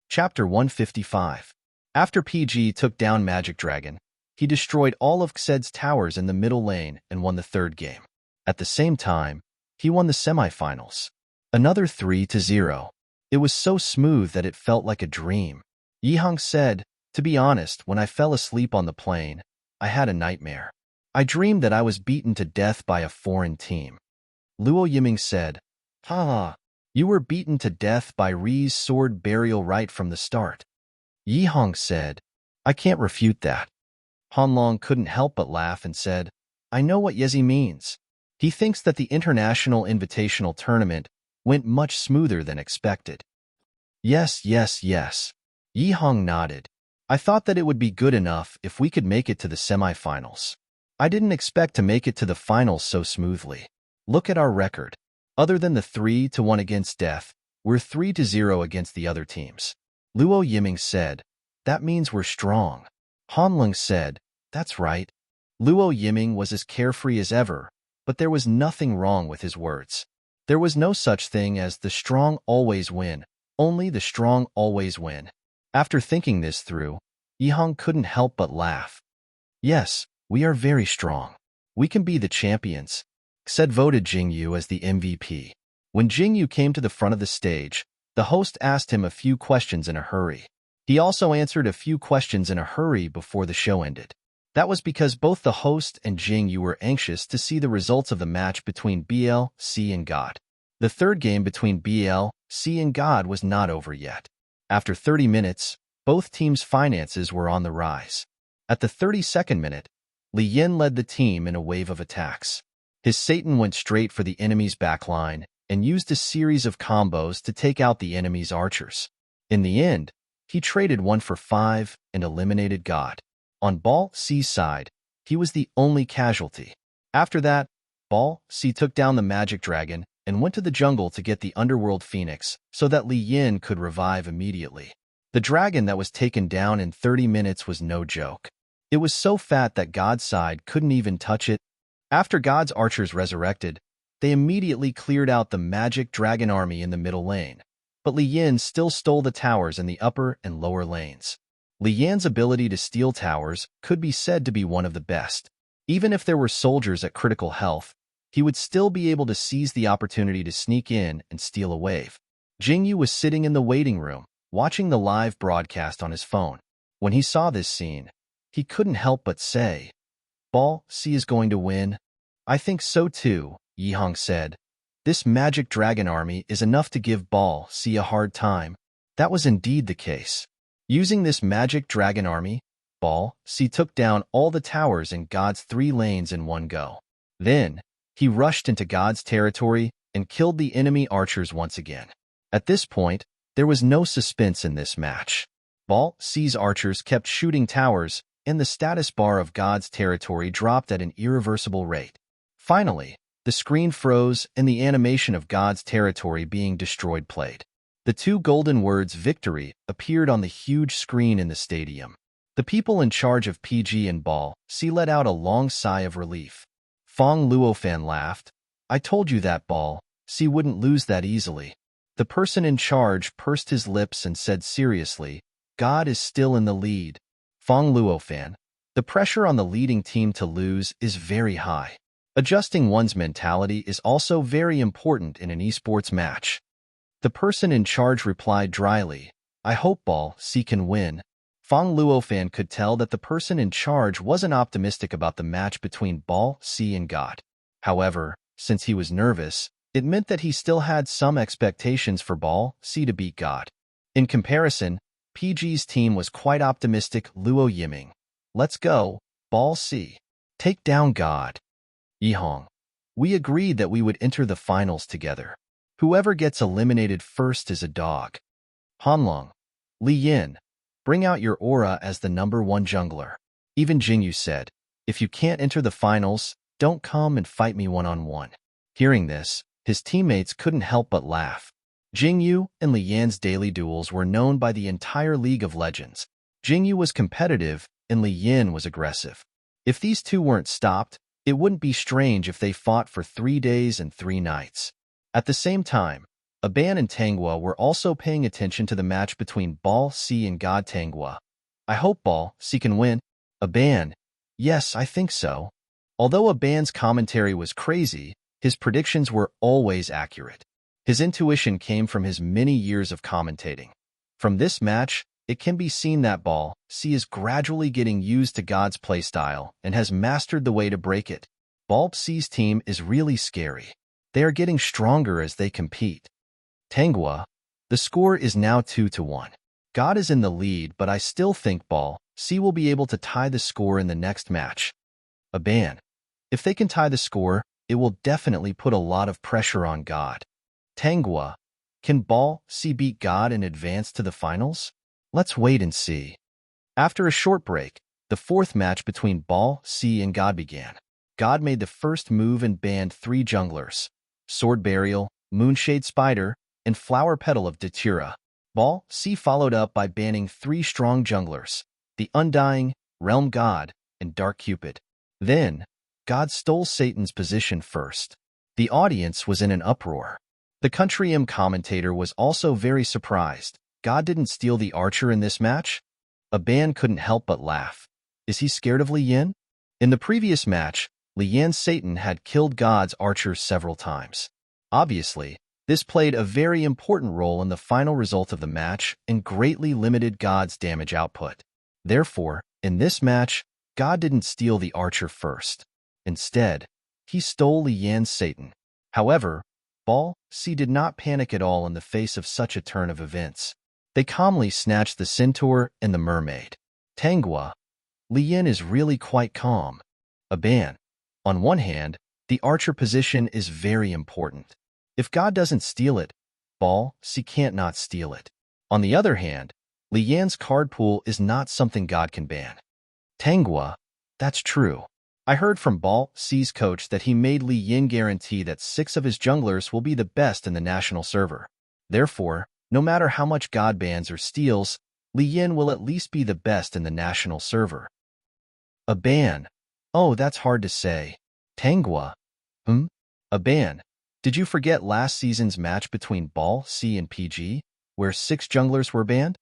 Chapter 155. After PG took down Magic Dragon, he destroyed all of Xed's towers in the middle lane and won the third game. At the same time, he won the semifinals. Another 3-0. It was so smooth that it felt like a dream. Yihang said, "To be honest, when I fell asleep on the plane, I had a nightmare. I dreamed that I was beaten to death by a foreign team." Luo Yiming said, "Ha, you were beaten to death by Ri's sword burial right from the start." Yihang said, "I can't refute that." Hanlong couldn't help but laugh and said, "I know what Yezi means. He thinks that the International Invitational Tournament went much smoother than expected." Yes. Yihang nodded. "I thought that it would be good enough if we could make it to the semifinals. I didn't expect to make it to the finals so smoothly. Look at our record. Other than the 3-1 against Death, we're 3-0 against the other teams." Luo Yiming said, "That means we're strong." Hanlong said, "That's right." Luo Yiming was as carefree as ever, but there was nothing wrong with his words. There was no such thing as the strong always win, only the strong always win. After thinking this through, Yihang couldn't help but laugh. "Yes, we are very strong. We can be the champions." Xed voted Jingyu as the MVP. When Jingyu came to the front of the stage, the host asked him a few questions in a hurry. He also answered a few questions in a hurry before the show ended. That was because both the host and Jingyu were anxious to see the results of the match between BL, C, and God. The third game between BL, C, and God was not over yet. After 30 minutes, both teams' finances were on the rise. At the 32nd minute, Li Yin led the team in a wave of attacks. His Satan went straight for the enemy's backline and used a series of combos to take out the enemy's archers. In the end, he traded 1-for-5 and eliminated God. On Ball C's side, he was the only casualty. After that, Ball C took down the Magic Dragon and went to the jungle to get the Underworld Phoenix so that Li Yin could revive immediately. The dragon that was taken down in 30 minutes was no joke. It was so fat that God's side couldn't even touch it. After God's archers resurrected, they immediately cleared out the Magic Dragon army in the middle lane, but Li Yin still stole the towers in the upper and lower lanes. Li Yin's ability to steal towers could be said to be one of the best. Even if there were soldiers at critical health, he would still be able to seize the opportunity to sneak in and steal a wave. Jingyu was sitting in the waiting room, watching the live broadcast on his phone. When he saw this scene, he couldn't help but say, "Ball C is going to win." "I think so too," Yihang said. "This Magic Dragon army is enough to give Ball C a hard time." That was indeed the case. Using this magic dragon army, Ball C took down all the towers in God's 3 lanes in one go. Then, he rushed into God's territory and killed the enemy archers once again. At this point, there was no suspense in this match. Ball C's archers kept shooting towers, and the status bar of God's territory dropped at an irreversible rate. Finally, the screen froze and the animation of God's territory being destroyed played. The 2 golden words "victory" appeared on the huge screen in the stadium. The people in charge of PG and Ball C let out a long sigh of relief. Fong Luofan laughed. "I told you that Ball C wouldn't lose that easily." The person in charge pursed his lips and said seriously, "God is still in the lead." Fong Luofan, the pressure on the leading team to lose is very high. Adjusting one's mentality is also very important in an esports match. The person in charge replied dryly, "I hope Ball C can win." Fong Luofan could tell that the person in charge wasn't optimistic about the match between Ball C and God. However, since he was nervous, it meant that he still had some expectations for Ball C to beat God. In comparison, PG's team was quite optimistic. Luo Yiming. "Let's go, Ball C. Take down God." Yihong. "We agreed that we would enter the finals together. Whoever gets eliminated first is a dog." Hanlong. "Li Yin. Bring out your aura as the #1 jungler." Even Jingyu said, "If you can't enter the finals, don't come and fight me one-on-one." Hearing this, his teammates couldn't help but laugh. Jingyu and Li Yan's daily duels were known by the entire League of Legends. Jingyu was competitive and Li Yan was aggressive. If these two weren't stopped, it wouldn't be strange if they fought for 3 days and 3 nights. At the same time, Aban and Tanghua were also paying attention to the match between Ball C and God Tanghua. "I hope Ball C can win." Aban. "Yes, I think so." Although Aban's commentary was crazy, his predictions were always accurate. His intuition came from his many years of commentating. From this match, it can be seen that Ball C is gradually getting used to God's playstyle and has mastered the way to break it. Ball C's team is really scary. They are getting stronger as they compete. Tanghua. The score is now 2-1. God is in the lead, but I still think Ball C will be able to tie the score in the next match. Aban. If they can tie the score, it will definitely put a lot of pressure on God. Tanghua. Can Ball C beat God and advance to the finals? Let's wait and see. After a short break, the 4th match between Ball C and God began. God made the first move and banned 3 junglers: Sword Burial, Moonshade Spider, and Flower Petal of Datura. Ball C followed up by banning 3 strong junglers: the Undying, Realm God, and Dark Cupid. Then, God stole Satan's position first. The audience was in an uproar. The Country M commentator was also very surprised. God didn't steal the archer in this match? Aban couldn't help but laugh. Is he scared of Li Yan? In the previous match, Li Yan's Satan had killed God's archer several times. Obviously, this played a very important role in the final result of the match and greatly limited God's damage output. Therefore, in this match, God didn't steal the archer first. Instead, he stole Li Yan's Satan. However, Ball C did not panic at all in the face of such a turn of events. They calmly snatched the centaur and the mermaid. Tanghua. Li Yan is really quite calm. Aban. On one hand, the archer position is very important. If God doesn't steal it, Ball C can't not steal it. On the other hand, Li Yan's card pool is not something God can ban. Tanghua. That's true. I heard from Ball C's coach that he made Li Yan guarantee that 6 of his junglers will be the best in the national server. Therefore, no matter how much God bans or steals, Li Yan will at least be the best in the national server. Aban. Oh, that's hard to say. Tanghua. Aban. Did you forget last season's match between Ball C and PG, where 6 junglers were banned?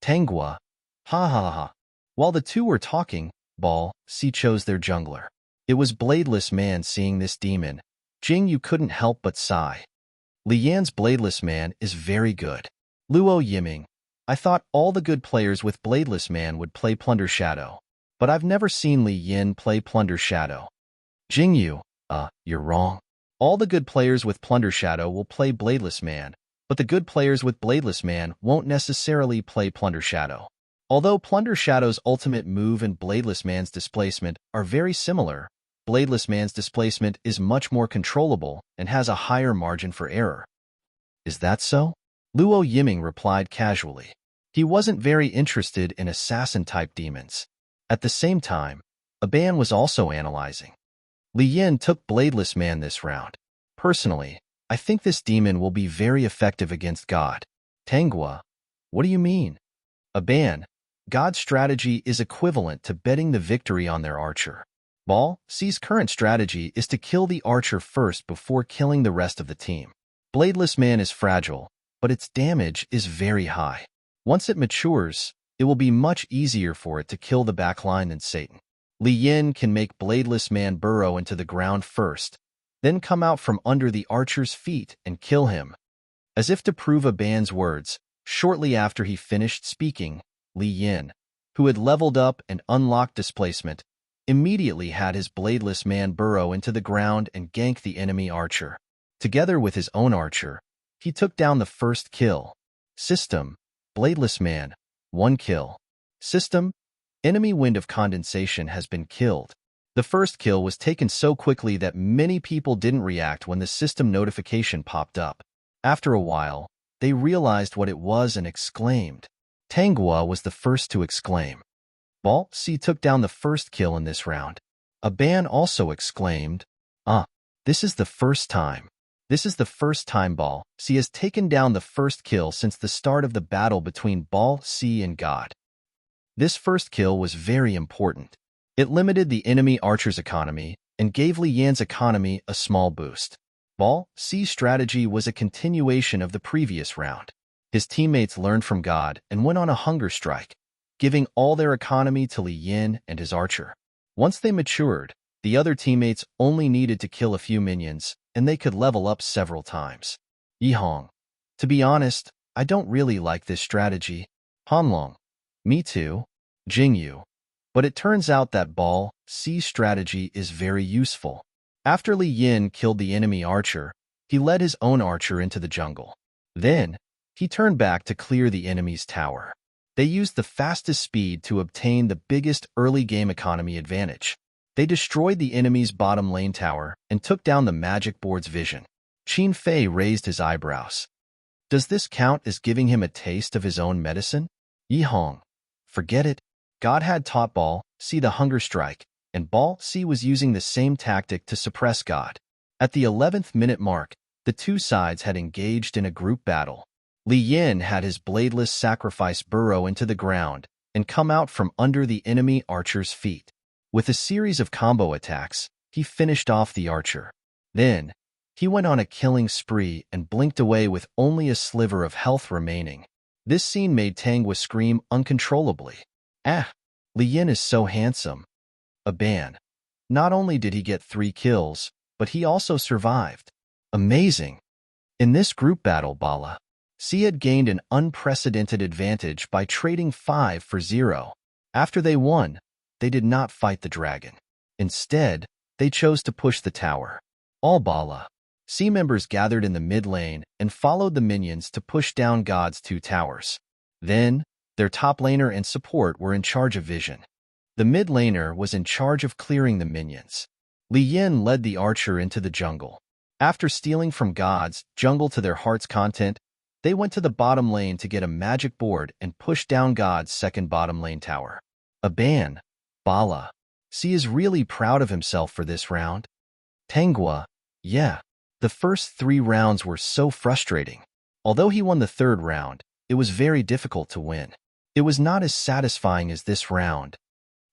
Tanghua. Ha ha ha. While the two were talking, Ball C chose their jungler. It was Bladeless Man. Seeing this demon, Jingyu couldn't help but sigh. Li Yan's Bladeless Man is very good. Luo Yiming. I thought all the good players with Bladeless Man would play Plunder Shadow, but I've never seen Li Yan play Plunder Shadow. Jingyu. You're wrong. All the good players with Plunder Shadow will play Bladeless Man, but the good players with Bladeless Man won't necessarily play Plunder Shadow. Although Plunder Shadow's ultimate move and Bladeless Man's displacement are very similar, Bladeless Man's displacement is much more controllable and has a higher margin for error. Is that so? Luo Yiming replied casually. He wasn't very interested in assassin-type demons. At the same time, Aban was also analyzing. Li Yin took Bladeless Man this round. Personally, I think this demon will be very effective against God. Tanghua, what do you mean? Aban, God's strategy is equivalent to betting the victory on their archer. Ball C's current strategy is to kill the archer first before killing the rest of the team. Bladeless Man is fragile, but its damage is very high. Once it matures, it will be much easier for it to kill the backline than Satan. Li Yin can make Bladeless Man burrow into the ground first, then come out from under the archer's feet and kill him. As if to prove Aban's words, shortly after he finished speaking, Li Yin, who had leveled up and unlocked displacement, immediately had his Bladeless Man burrow into the ground and gank the enemy archer. Together with his own archer, he took down the first kill. System, Bladeless Man, 1 kill. System, enemy Wind of Condensation has been killed. The first kill was taken so quickly that many people didn't react when the system notification popped up. After a while, they realized what it was and exclaimed. Tanghua was the first to exclaim. Ball C took down the first kill in this round. Aban also exclaimed, this is the first time. This is the first time Ball C has taken down the first kill since the start of the battle between Ball C and God. This first kill was very important. It limited the enemy archer's economy and gave Li Yan's economy a small boost. Ball C's strategy was a continuation of the previous round. His teammates learned from God and went on a hunger strike, giving all their economy to Li Yin and his archer. Once they matured, the other teammates only needed to kill a few minions, and they could level up several times. Yihong, to be honest, I don't really like this strategy. Hanlong, me too. Jingyu, but it turns out that Ball C's strategy is very useful. After Li Yin killed the enemy archer, he led his own archer into the jungle. Then, he turned back to clear the enemy's tower. They used the fastest speed to obtain the biggest early game economy advantage. They destroyed the enemy's bottom lane tower and took down the magic board's vision. Qin Fei raised his eyebrows. Does this count as giving him a taste of his own medicine? Yihong, forget it. God had taught Ball C the hunger strike, and Ball C was using the same tactic to suppress God. At the 11th minute mark, the two sides had engaged in a group battle. Li Yin had his Bladeless Sacrifice burrow into the ground and come out from under the enemy archer's feet. With a series of combo attacks, he finished off the archer. Then, he went on a killing spree and blinked away with only a sliver of health remaining. This scene made Tanghua scream uncontrollably. Li Yin is so handsome. Aban. Not only did he get 3 kills, but he also survived. Amazing. In this group battle, Bala C had gained an unprecedented advantage by trading 5 for 0. After they won, they did not fight the dragon. Instead, they chose to push the tower. All Bala C members gathered in the mid lane and followed the minions to push down God's 2 towers. Then, their top laner and support were in charge of vision. The mid laner was in charge of clearing the minions. Li Yin led the archer into the jungle. After stealing from God's jungle to their heart's content, they went to the bottom lane to get a magic board and push down God's second bottom lane tower. Aban, Bala C is really proud of himself for this round. Tanghua, yeah. The first 3 rounds were so frustrating. Although he won the 3rd round, it was very difficult to win. It was not as satisfying as this round.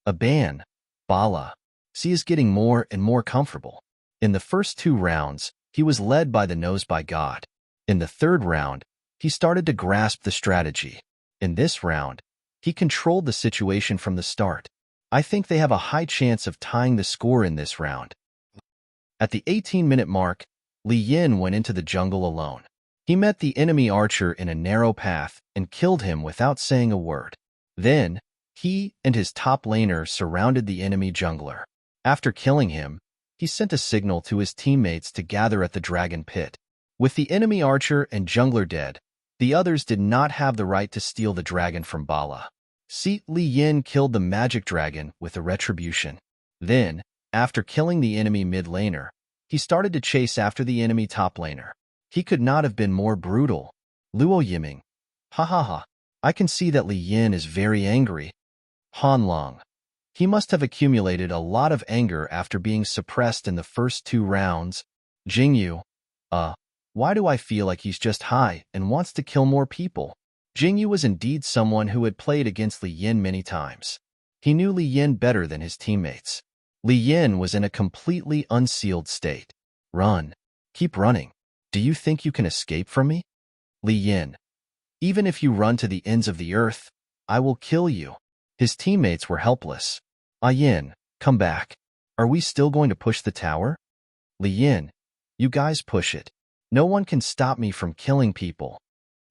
Aban, Bala C is getting more and more comfortable. In the first 2 rounds, he was led by the nose by God. In the 3rd round, he started to grasp the strategy. In this round, he controlled the situation from the start. I think they have a high chance of tying the score in this round. At the 18-minute mark, Li Yin went into the jungle alone. He met the enemy archer in a narrow path and killed him without saying a word. Then, he and his top laner surrounded the enemy jungler. After killing him, he sent a signal to his teammates to gather at the dragon pit. With the enemy archer and jungler dead, the others did not have the right to steal the dragon from Bala See, Li Yin killed the magic dragon with a retribution. Then, after killing the enemy mid-laner, he started to chase after the enemy top laner. He could not have been more brutal. Luo Yiming. Ha ha ha. I can see that Li Yin is very angry. Han Long. He must have accumulated a lot of anger after being suppressed in the first 2 rounds. Jingyu. Why do I feel like he's just high and wants to kill more people? Jingyu was indeed someone who had played against Li Yin many times. He knew Li Yin better than his teammates. Li Yin was in a completely unsealed state. Run. Keep running. Do you think you can escape from me? Li Yin. Even if you run to the ends of the earth, I will kill you. His teammates were helpless. Yin, come back. Are we still going to push the tower? Li Yin. You guys push it. No one can stop me from killing people.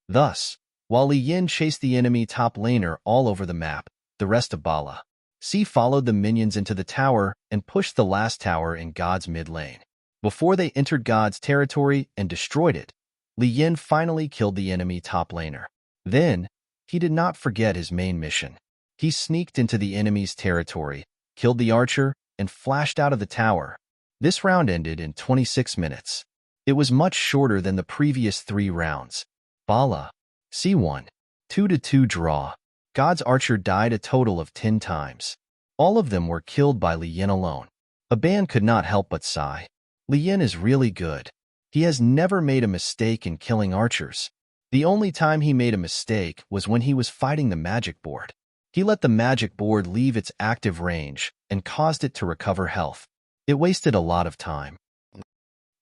Thus, while Li Yin chased the enemy top laner all over the map, the rest of Bala C followed the minions into the tower and pushed the last tower in God's mid lane. Before they entered God's territory and destroyed it, Li Yin finally killed the enemy top laner. Then, he did not forget his main mission. He sneaked into the enemy's territory, killed the archer, and flashed out of the tower. This round ended in 26 minutes. It was much shorter than the previous 3 rounds. Bala C won. 2-2 draw. God's archer died a total of 10 times. All of them were killed by Li Yin alone. A band could not help but sigh. Li Yin is really good. He has never made a mistake in killing archers. The only time he made a mistake was when he was fighting the magic board. He let the magic board leave its active range and caused it to recover health. It wasted a lot of time.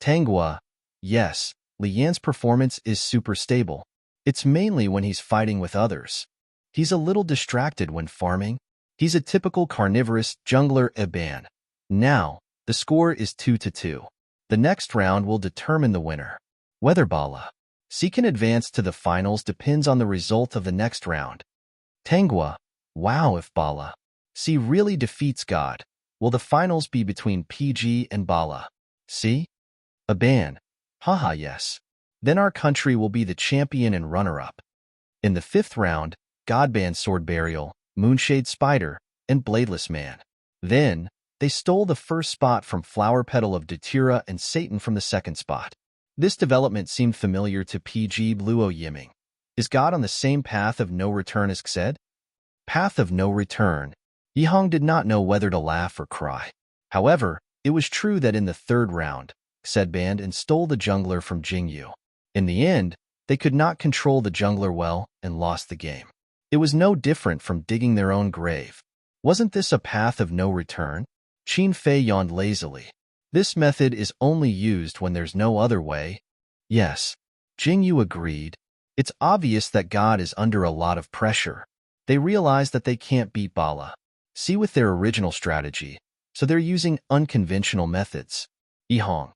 Tanghua. Yes, Li Yin's performance is super stable. It's mainly when he's fighting with others. He's a little distracted when farming. He's a typical carnivorous jungler Eban. Now, the score is 2-2. The next round will determine the winner. Whether Bala C can advance to the finals depends on the result of the next round. Tanghua. Wow, if Bala C really defeats God, will the finals be between PG and Bala C? Eban. Haha, yes. Then our country will be the champion and runner-up. In the 5th round, God banned Sword Burial, Moonshade Spider, and Bladeless Man. Then, they stole the first spot from Flower Petal of Datura and Satan from the 2nd spot. This development seemed familiar to PG Luo Yiming. Is God on the same path of no return as Xed? Path of no return. Yihong did not know whether to laugh or cry. However, it was true that in the 3rd round, Xed banned and stole the jungler from Jingyu. In the end, they could not control the jungler well and lost the game. It was no different from digging their own grave. Wasn't this a path of no return? Qin Fei yawned lazily. This method is only used when there's no other way. Yes. Jingyu agreed. It's obvious that God is under a lot of pressure. They realize that they can't beat Bala C with their original strategy, so they're using unconventional methods. Yihong.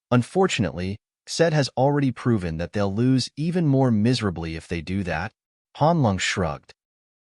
Unfortunately, Xed has already proven that they'll lose even more miserably if they do that. Hanlong shrugged.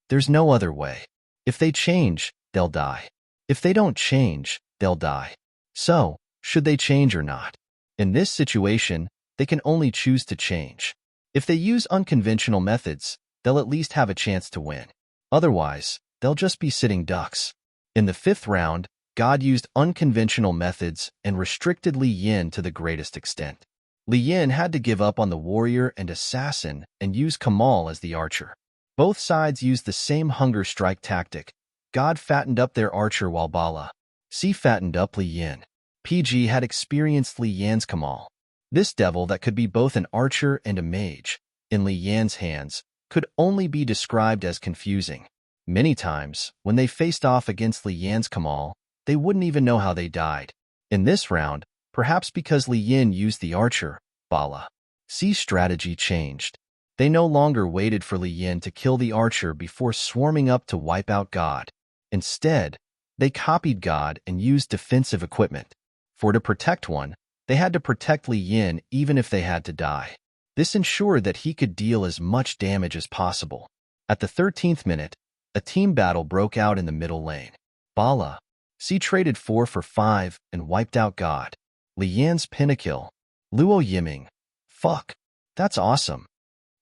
There's no other way. If they change, they'll die. If they don't change, they'll die. So, should they change or not? In this situation, they can only choose to change. If they use unconventional methods, they'll at least have a chance to win. Otherwise, they'll just be sitting ducks. In the 5th round, God used unconventional methods and restricted Li Yin to the greatest extent. Li Yin had to give up on the warrior and assassin and use Kamal as the archer. Both sides used the same hunger strike tactic. God fattened up their archer while Bala C fattened up Li Yin. PG had experienced Li Yan's Kamal. This devil that could be both an archer and a mage, in Li Yan's hands, could only be described as confusing. Many times, when they faced off against Li Yan's Kamal, they wouldn't even know how they died. In this round, perhaps because Li Yin used the archer, Bala C's strategy changed. They no longer waited for Li Yin to kill the archer before swarming up to wipe out God. Instead, they copied God and used defensive equipment. For to protect one, they had to protect Li Yin even if they had to die. This ensured that he could deal as much damage as possible. At the 13th minute, a team battle broke out in the middle lane. Bala C traded 4 for 5 and wiped out God. Li Yan's pentakill. Luo Yiming. Fuck. That's awesome.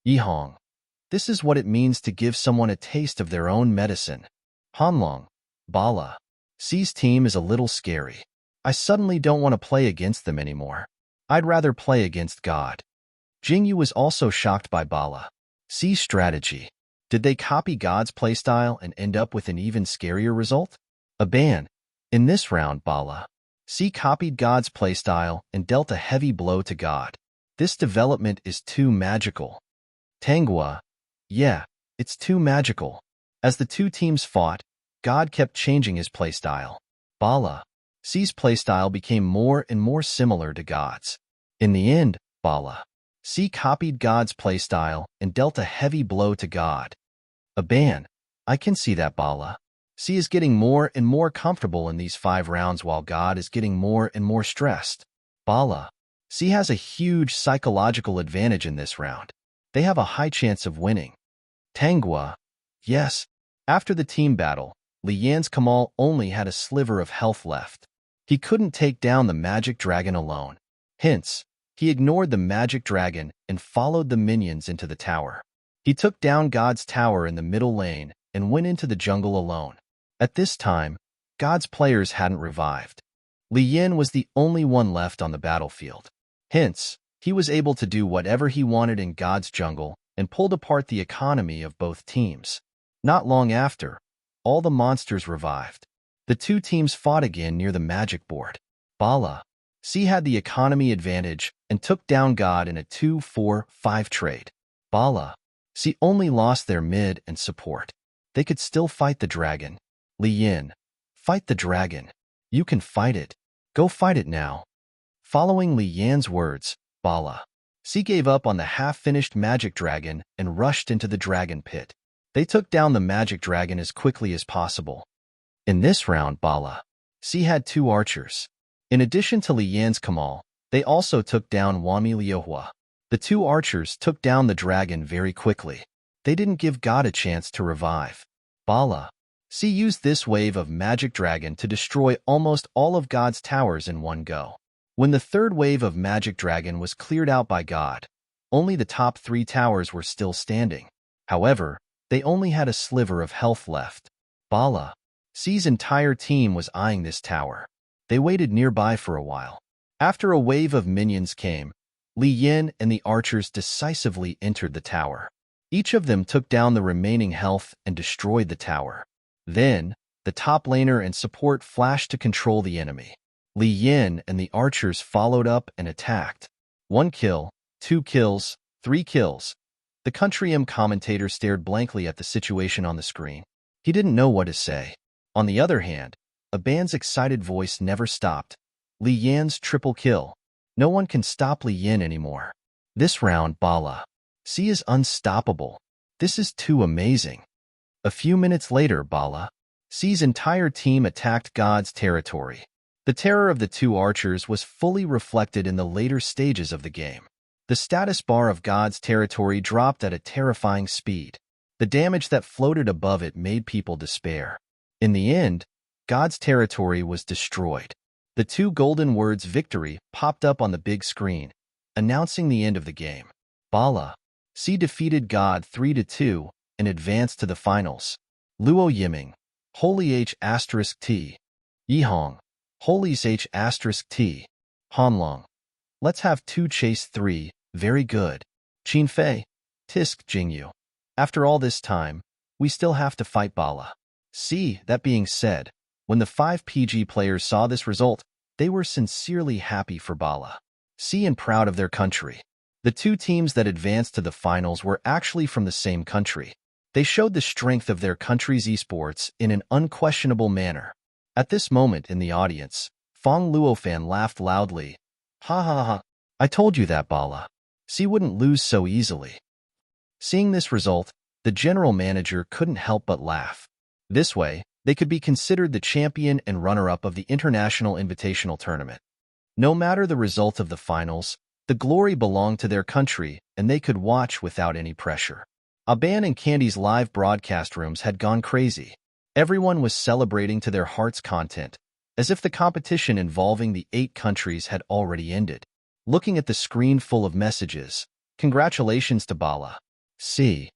Yihong. This is what it means to give someone a taste of their own medicine. Hanlong, Bala. C's team is a little scary. I suddenly don't want to play against them anymore. I'd rather play against God. Jingyu was also shocked by Bala. C's strategy. Did they copy God's playstyle and end up with an even scarier result? A ban. In this round, Bala. C copied God's playstyle and dealt a heavy blow to God. This development is too magical. Tanghua. Yeah, it's too magical. As the two teams fought, God kept changing his playstyle. Bala. C's playstyle became more and more similar to God's. In the end, Bala. C copied God's playstyle and dealt a heavy blow to God. A ban. I can see that, Bala. C is getting more and more comfortable in these 5 rounds while God is getting more and more stressed. Bala. C has a huge psychological advantage in this round. They have a high chance of winning. Tanghua. Yes. After the team battle, Li Yan's Kamal only had a sliver of health left. He couldn't take down the magic dragon alone. Hence, he ignored the magic dragon and followed the minions into the tower. He took down God's tower in the middle lane and went into the jungle alone. At this time, God's players hadn't revived. Li Yan was the only one left on the battlefield. Hence, he was able to do whatever he wanted in God's jungle and pulled apart the economy of both teams. Not long after, all the monsters revived. The two teams fought again near the magic board. Bala. C had the economy advantage and took down God in a 2-4-5 trade. Bala. C only lost their mid and support. They could still fight the dragon. Li Yan. Fight the dragon. You can fight it. Go fight it now. Following Li Yan's words, Bala. C gave up on the half-finished magic dragon and rushed into the dragon pit. They took down the magic dragon as quickly as possible. In this round, Bala. C had 2 archers. In addition to Li Yan's Kamal, they also took down Wami Liuhua. The 2 archers took down the dragon very quickly. They didn't give God a chance to revive. Bala. C used this wave of magic dragon to destroy almost all of God's towers in one go. When the 3rd wave of magic dragon was cleared out by God, only the top 3 towers were still standing. However, they only had a sliver of health left. Bala. C's entire team was eyeing this tower. They waited nearby for a while. After a wave of minions came, Li Yan and the archers decisively entered the tower. Each of them took down the remaining health and destroyed the tower. Then, the top laner and support flashed to control the enemy. Li Yan and the archers followed up and attacked. 1 kill, 2 kills, 3 kills. The Country M commentator stared blankly at the situation on the screen. He didn't know what to say. On the other hand, a band's excited voice never stopped. Li Yan's triple kill. No one can stop Li Yan anymore. This round, Bala. C is unstoppable. This is too amazing. A few minutes later, Bala. C's entire team attacked God's territory. The terror of the 2 archers was fully reflected in the later stages of the game. The status bar of God's territory dropped at a terrifying speed. The damage that floated above it made people despair. In the end, God's territory was destroyed. The 2 golden words victory popped up on the big screen, announcing the end of the game. Bala. C defeated God 3-2 and advanced to the finals. Luo Yiming. Holy H*T. Yihong. Holy H*T. Hanlong. Let's have 2 chase 3. Very good. Qinfei. Tisk Jingyu. After all this time, we still have to fight Bala. C. That being said, when the 5 PG players saw this result, they were sincerely happy for Bala. C and proud of their country. The 2 teams that advanced to the finals were actually from the same country. They showed the strength of their country's esports in an unquestionable manner. At this moment in the audience, Fong Luofan laughed loudly. Ha ha ha. I told you that, Bala. C wouldn't lose so easily. Seeing this result, the general manager couldn't help but laugh. This way, they could be considered the champion and runner-up of the International Invitational Tournament. No matter the result of the finals, the glory belonged to their country and they could watch without any pressure. Aban and Candy's live broadcast rooms had gone crazy. Everyone was celebrating to their heart's content, as if the competition involving the 8 countries had already ended. Looking at the screen full of messages, congratulations to Bala. C.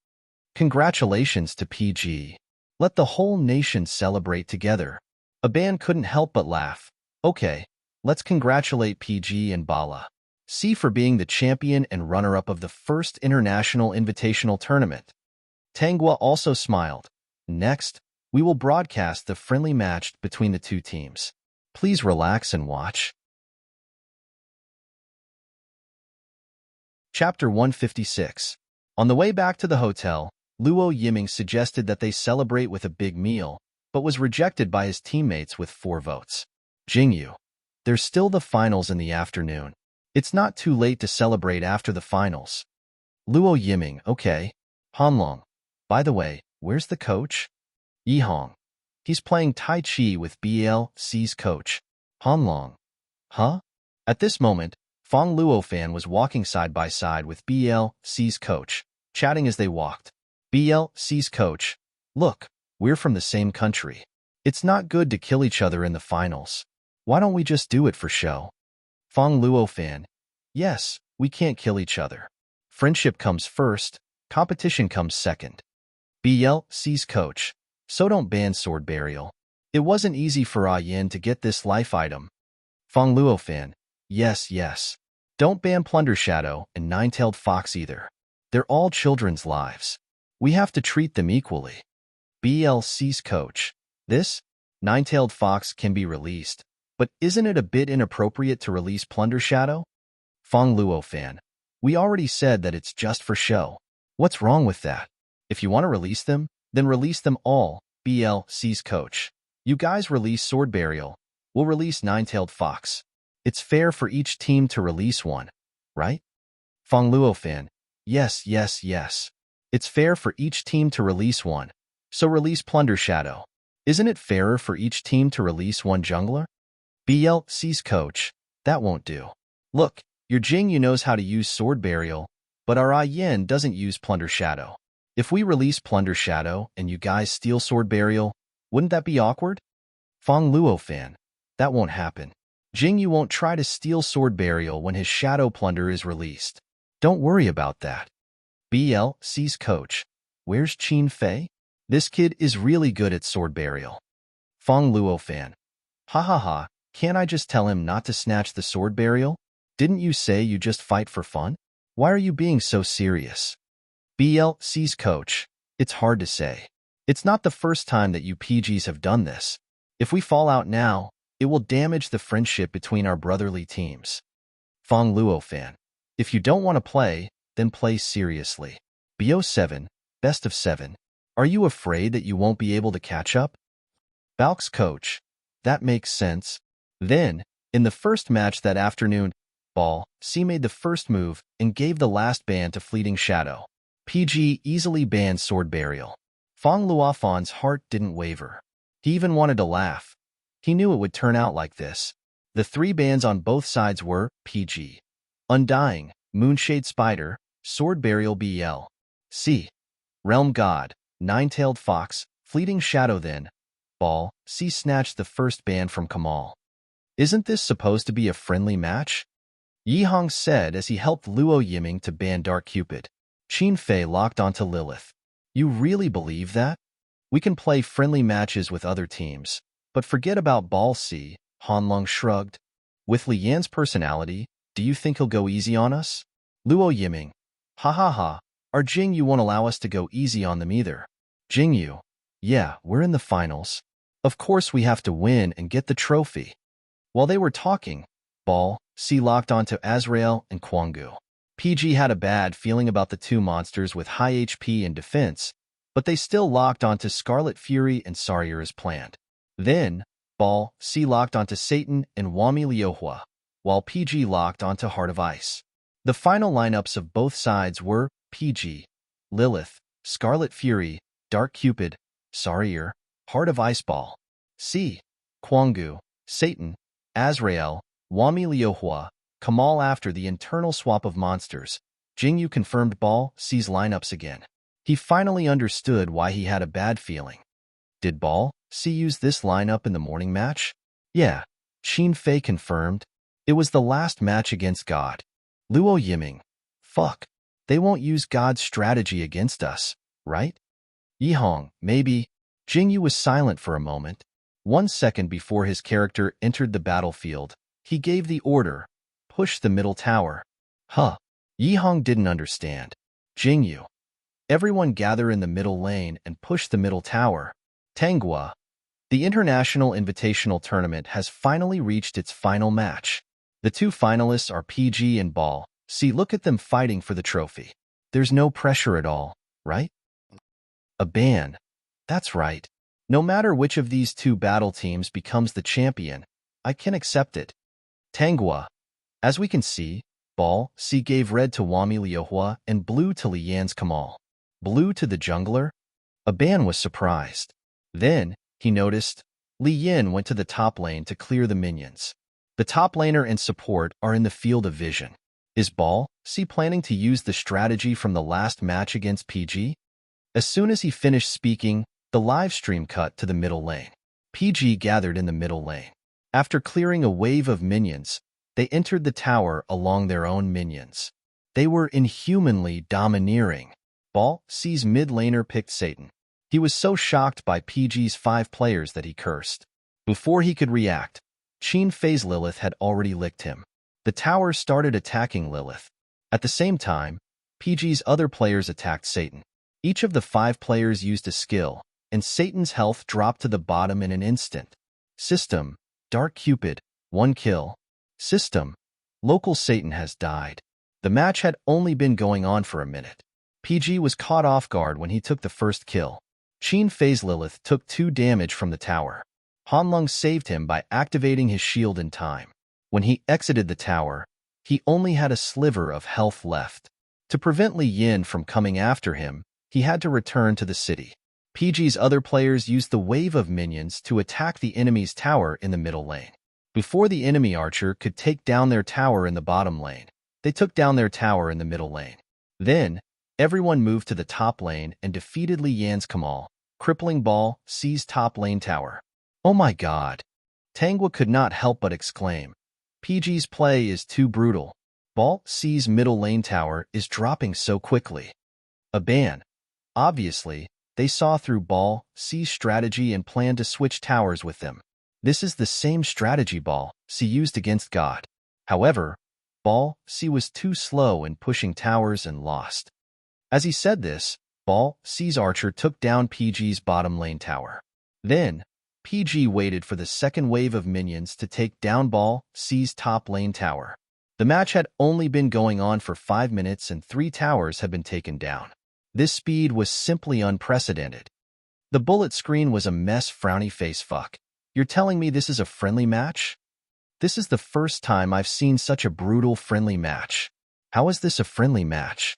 Congratulations to PG. Let the whole nation celebrate together. A band couldn't help but laugh. Okay, let's congratulate PG and Bala. C for being the champion and runner-up of the first International Invitational Tournament. Tangwa also smiled. Next, we will broadcast the friendly match between the two teams. Please relax and watch. Chapter 156. On the way back to the hotel, Luo Yiming suggested that they celebrate with a big meal, but was rejected by his teammates with 4 votes. Jingyu. There's still the finals in the afternoon. It's not too late to celebrate after the finals. Luo Yiming, okay. Hanlong. By the way, where's the coach? Yihong. He's playing Tai Chi with BLC's coach. Hanlong. Huh? At this moment, Fong Luofan was walking side by side with BLC's coach, chatting as they walked. BLC's coach. Look, we're from the same country. It's not good to kill each other in the finals. Why don't we just do it for show? Fong Luofan. Yes, we can't kill each other. Friendship comes first, competition comes second. BLC's coach. So don't ban sword burial. It wasn't easy for Ah Yin to get this life item. Fong Luofan. Yes. Don't ban Plunder Shadow and Nine-Tailed Fox either. They're all children's lives. We have to treat them equally. BLC's coach. This? Nine-Tailed Fox can be released, but isn't it a bit inappropriate to release Plunder Shadow? Fong Luofan. We already said that it's just for show. What's wrong with that? If you want to release them, then release them all. BLC's coach. You guys release Sword Burial. We'll release Nine-Tailed Fox. It's fair for each team to release one, right? Fong Luofan. Yes. It's fair for each team to release one. So release Plunder Shadow. Isn't it fairer for each team to release one jungler? BLC's coach. That won't do. Look, your Jingyu knows how to use Sword Burial, but our Ah Yin doesn't use Plunder Shadow. If we release Plunder Shadow and you guys steal Sword Burial, wouldn't that be awkward? Fong Luofan. That won't happen. Jingyu won't try to steal Sword Burial when his Shadow Plunder is released. Don't worry about that. BLC's coach. Where's Qin Fei? This kid is really good at Sword Burial. Fong Luofan. Ha. Can't I just tell him not to snatch the Sword Burial? Didn't you say you just fight for fun? Why are you being so serious? BLC's coach. It's hard to say. It's not the first time that you PGs have done this. If we fall out now, it will damage the friendship between our brotherly teams. Fong Luofan. If you don't want to play, then play seriously. BO7, best of 7. Are you afraid that you won't be able to catch up? Balk's coach. That makes sense. Then, in the first match that afternoon, Ball C made the first move and gave the last ban to Fleeting Shadow. PG easily banned Sword Burial. Fong Luofan's heart didn't waver. He even wanted to laugh. He knew it would turn out like this. The 3 bans on both sides were PG. Undying, Moonshade Spider, Sword Burial BL. C. Realm God, Nine-Tailed Fox, Fleeting Shadow. Then, Ball C snatched the first ban from Kamal. Isn't this supposed to be a friendly match? Yihong said as he helped Luo Yiming to ban Dark Cupid. Qin Fei locked onto Lilith. You really believe that? We can play friendly matches with other teams, but forget about Ball C, Hanlong shrugged. With Li Yan's personality, do you think he'll go easy on us? Luo Yiming. Ha. Our Jingyu won't allow us to go easy on them either. Jingyu. Yeah, we're in the finals. Of course we have to win and get the trophy. While they were talking, Ball C locked onto Azrael and Kwangu. PG had a bad feeling about the 2 monsters with high HP and defense, but they still locked onto Scarlet Fury and Sarier as planned. Then, Ball C locked onto Satan and Wami Liuhua, while PG locked onto Heart of Ice. The final lineups of both sides were PG, Lilith, Scarlet Fury, Dark Cupid, Sarier, Heart of Ice Ball, C, Kwangu, Satan, Azrael, Wami Liuhua, Kamal. After the internal swap of monsters, Jingyu confirmed Ball C's lineups again. He finally understood why he had a bad feeling. Did Ball C use this lineup in the morning match? Yeah, Qin Fei confirmed. It was the last match against God. Luo Yiming. Fuck. They won't use God's strategy against us. right? Yihong, maybe. Jingyu was silent for a moment. 1 second before his character entered the battlefield, he gave the order, push the middle tower. Huh. Yihong didn't understand. Jingyu. Everyone gather in the middle lane and push the middle tower. Tanghua. The International Invitational Tournament has finally reached its final match. The two finalists are PG and Ball. See, look at them fighting for the trophy. There's no pressure at all, right? A ban. That's right. No matter which of these two battle teams becomes the champion, I can accept it. Tanghua. As we can see, Ball, C gave red to Wami Liuhua and blue to Li Yan's Kamal. Blue to the jungler? Aban was surprised. Then, he noticed, Li Yan went to the top lane to clear the minions. The top laner and support are in the field of vision. Is Ball, C planning to use the strategy from the last match against PG? As soon as he finished speaking, the live stream cut to the middle lane. PG gathered in the middle lane. After clearing a wave of minions, they entered the tower along their own minions. They were inhumanly domineering. Ball, C's mid laner picked Satan. He was so shocked by PG's 5 players that he cursed. Before he could react, Qin Fei's Lilith had already licked him. The tower started attacking Lilith. At the same time, PG's other players attacked Satan. Each of the 5 players used a skill, and Satan's health dropped to the bottom in an instant. System, Dark Cupid, 1 kill. System, local Satan has died. The match had only been going on for a minute. PG was caught off guard when he took the first kill. Qin Fei's Lilith took 2 damage from the tower. Hanlong saved him by activating his shield in time. When he exited the tower, he only had a sliver of health left. To prevent Li Yin from coming after him, he had to return to the city. PG's other players used the wave of minions to attack the enemy's tower in the middle lane. Before the enemy archer could take down their tower in the bottom lane, they took down their tower in the middle lane. Then, everyone moved to the top lane and defeated Li Yan's Kamal, crippling Ball, C's top lane tower. Oh my god! Tanghua could not help but exclaim. PG's play is too brutal. Ball, C's middle lane tower is dropping so quickly. A ban. Obviously, they saw through Ball, C's strategy and planned to switch towers with them. This is the same strategy Ball, C used against God. However, Ball, C was too slow in pushing towers and lost. As he said this, Ball, C's archer took down PG's bottom lane tower. Then, PG waited for the second wave of minions to take down Ball, C's top lane tower. The match had only been going on for 5 minutes and 3 towers had been taken down. This speed was simply unprecedented. The bullet screen was a mess. Frowny face. Fuck. You're telling me this is a friendly match? This is the first time I've seen such a brutal friendly match. How is this a friendly match?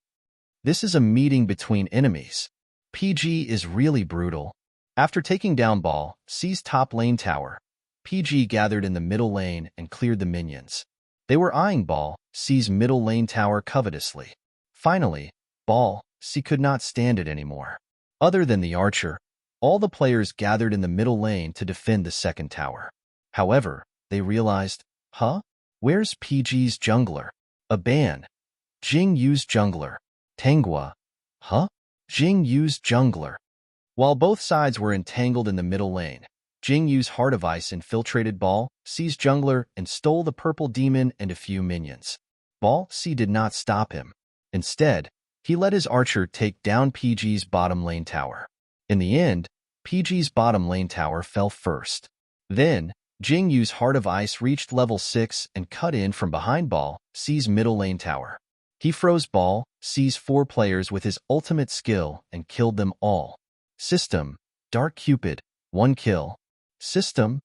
This is a meeting between enemies. PG is really brutal. After taking down Ball, C's top lane tower, PG gathered in the middle lane and cleared the minions. They were eyeing Ball, C's middle lane tower covetously. Finally, Ball, C could not stand it anymore. Other than the archer, all the players gathered in the middle lane to defend the second tower. However, they realized, where's PG's jungler? A ban. Jing Yu's jungler. Tanghua. Jing Yu's jungler. While both sides were entangled in the middle lane, Jing Yu's Heart of Ice infiltrated Ball, C's jungler and stole the purple demon and a few minions. Ball, C did not stop him. Instead, he let his archer take down PG's bottom lane tower. In the end, PG's bottom lane tower fell first. Then, Jing Yu's Heart of Ice reached level 6 and cut in from behind Ball, C's middle lane tower. He froze Ball, C's 4 players with his ultimate skill and killed them all. System, Dark Cupid, 1 kill. System,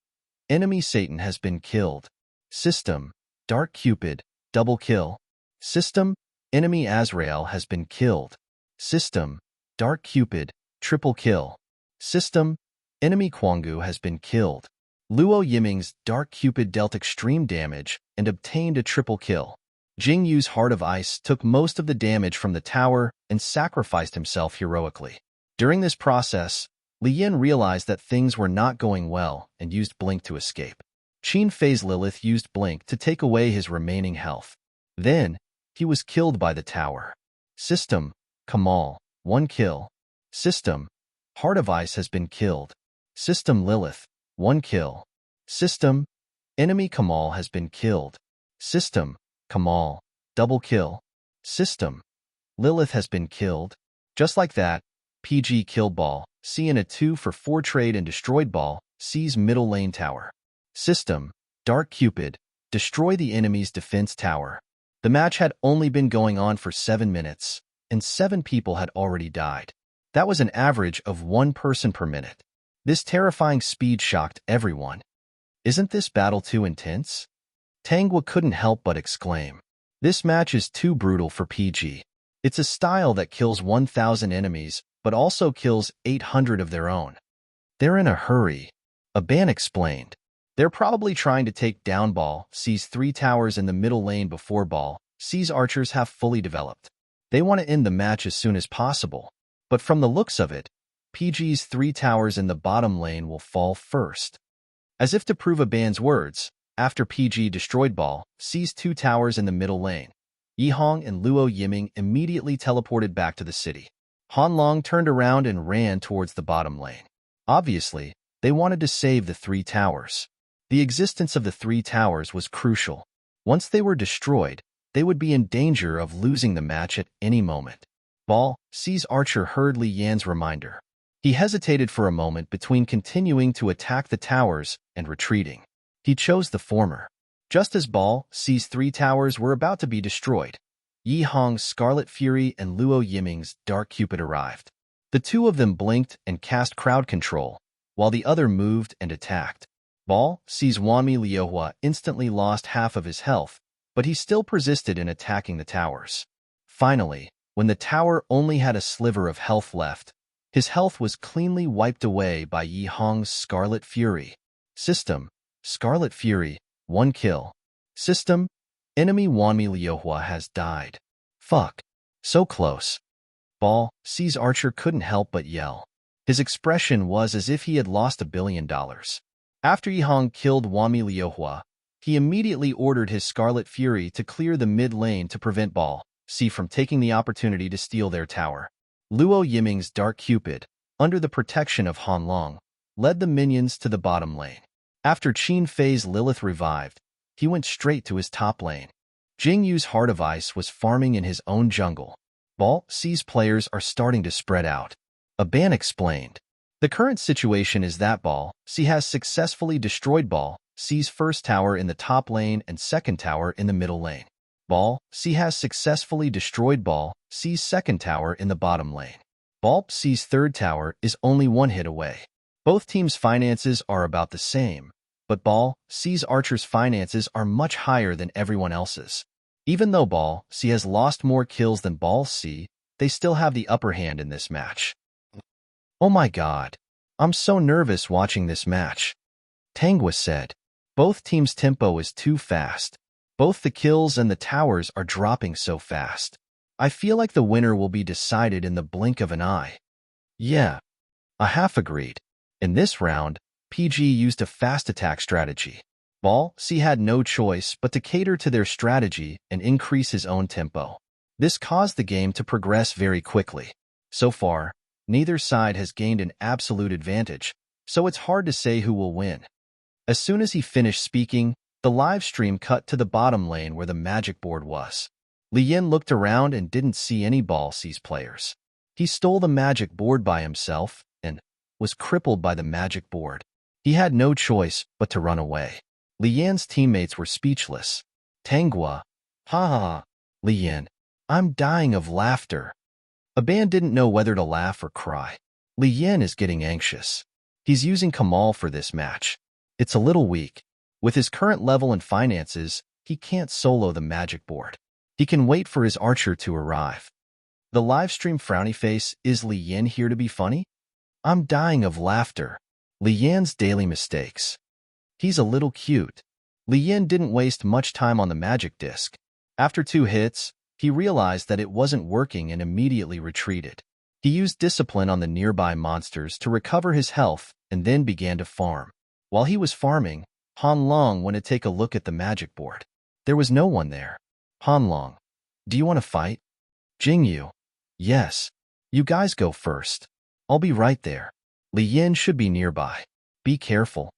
enemy Satan has been killed. System, Dark Cupid, double kill. System, enemy Azrael has been killed. System, Dark Cupid, triple kill. System, enemy Quangu has been killed. Luo Yiming's Dark Cupid dealt extreme damage and obtained a triple kill. Jing Yu's Heart of Ice took most of the damage from the tower and sacrificed himself heroically. During this process, Li Yin realized that things were not going well and used Blink to escape. Qin Fei's Lilith used Blink to take away his remaining health. Then, he was killed by the tower. System, Kamal, 1 kill. System, Heart of Ice has been killed. System Lilith, 1 kill. System, Enemy Kamal has been killed. System, Kamal, double kill. System, Lilith has been killed. Just like that, PG killed ball, C in a 2 for 4 trade and destroyed ball, C's middle lane tower. System, Dark Cupid, destroy the enemy's defense tower. The match had only been going on for 7 minutes, and 7 people had already died. That was an average of 1 person per minute. This terrifying speed shocked everyone. Isn't this battle too intense? Tangwa couldn't help but exclaim. This match is too brutal for PG. It's a style that kills 1,000 enemies, but also kills 800 of their own. They're in a hurry. Aban explained. They're probably trying to take down ball, C's 3 towers in the middle lane before ball, C's archers have fully developed. They want to end the match as soon as possible. But from the looks of it, PG's 3 towers in the bottom lane will fall first. As if to prove Aban's words, after PG destroyed ball, C's 2 towers in the middle lane, Yihong and Luo Yiming immediately teleported back to the city. Han Long turned around and ran towards the bottom lane. Obviously, they wanted to save the 3 towers. The existence of the 3 towers was crucial. Once they were destroyed, they would be in danger of losing the match at any moment. Ball, C's archer heard Li Yan's reminder. He hesitated for a moment between continuing to attack the towers and retreating. He chose the former. Just as Ball, C's 3 towers were about to be destroyed, Yi Hong's Scarlet Fury and Luo Yiming's Dark Cupid arrived. The 2 of them blinked and cast crowd control, while the other moved and attacked. Ball, C's Wanmi Liuhua instantly lost half of his health, but he still persisted in attacking the towers. Finally, when the tower only had a sliver of health left, his health was cleanly wiped away by Yi Hong's Scarlet Fury. System, Scarlet Fury, 1 kill. System, enemy Wanmi Liuhua has died. Fuck. So close. Ball, C's archer couldn't help but yell. His expression was as if he had lost $1 billion. After Yi Hong killed Wanmi Liuhua, he immediately ordered his Scarlet Fury to clear the mid lane to prevent Ball, C from taking the opportunity to steal their tower. Luo Yiming's Dark Cupid, under the protection of Han Long, led the minions to the bottom lane. After Qin Fei's Lilith revived, he went straight to his top lane. Jing Yu's Heart of Ice was farming in his own jungle. Ball, C's players are starting to spread out. Aban explained. The current situation is that Ball, C has successfully destroyed Ball, C's first tower in the top lane and second tower in the middle lane. Ball, C has successfully destroyed Ball, C's second tower in the bottom lane. Ball, C's third tower is only 1 hit away. Both teams' finances are about the same, but Ball, C's archers' finances are much higher than everyone else's. Even though Ball, C has lost more kills than Ball, C, they still have the upper hand in this match. Oh my god. I'm so nervous watching this match. Tangwa said. Both teams' tempo is too fast. Both the kills and the towers are dropping so fast. I feel like the winner will be decided in the blink of an eye. Yeah. I half agreed. In this round, PG used a fast attack strategy. Ball, C had no choice but to cater to their strategy and increase his own tempo. This caused the game to progress very quickly. So far, neither side has gained an absolute advantage, so it's hard to say who will win. As soon as he finished speaking, the live stream cut to the bottom lane where the magic board was. Li Yin looked around and didn't see any Ball C's players. He stole the magic board by himself and was crippled by the magic board. He had no choice but to run away. Li Yan's teammates were speechless. Tangwa. Ha ha. Li Yan. I'm dying of laughter. Aban didn't know whether to laugh or cry. Li Yan is getting anxious. He's using Kamal for this match. It's a little weak. With his current level and finances, he can't solo the magic board. He can wait for his archer to arrive. The livestream frowny face, is Li Yan here to be funny? I'm dying of laughter. Li Yan's daily mistakes. He's a little cute. Li Yan didn't waste much time on the magic disc. After 2 hits, he realized that it wasn't working and immediately retreated. He used discipline on the nearby monsters to recover his health and then began to farm. While he was farming, Han Long went to take a look at the magic board. There was no one there. Han Long. Do you want to fight? Jing Yu. Yes. You guys go first. I'll be right there. Li Yin should be nearby. Be careful.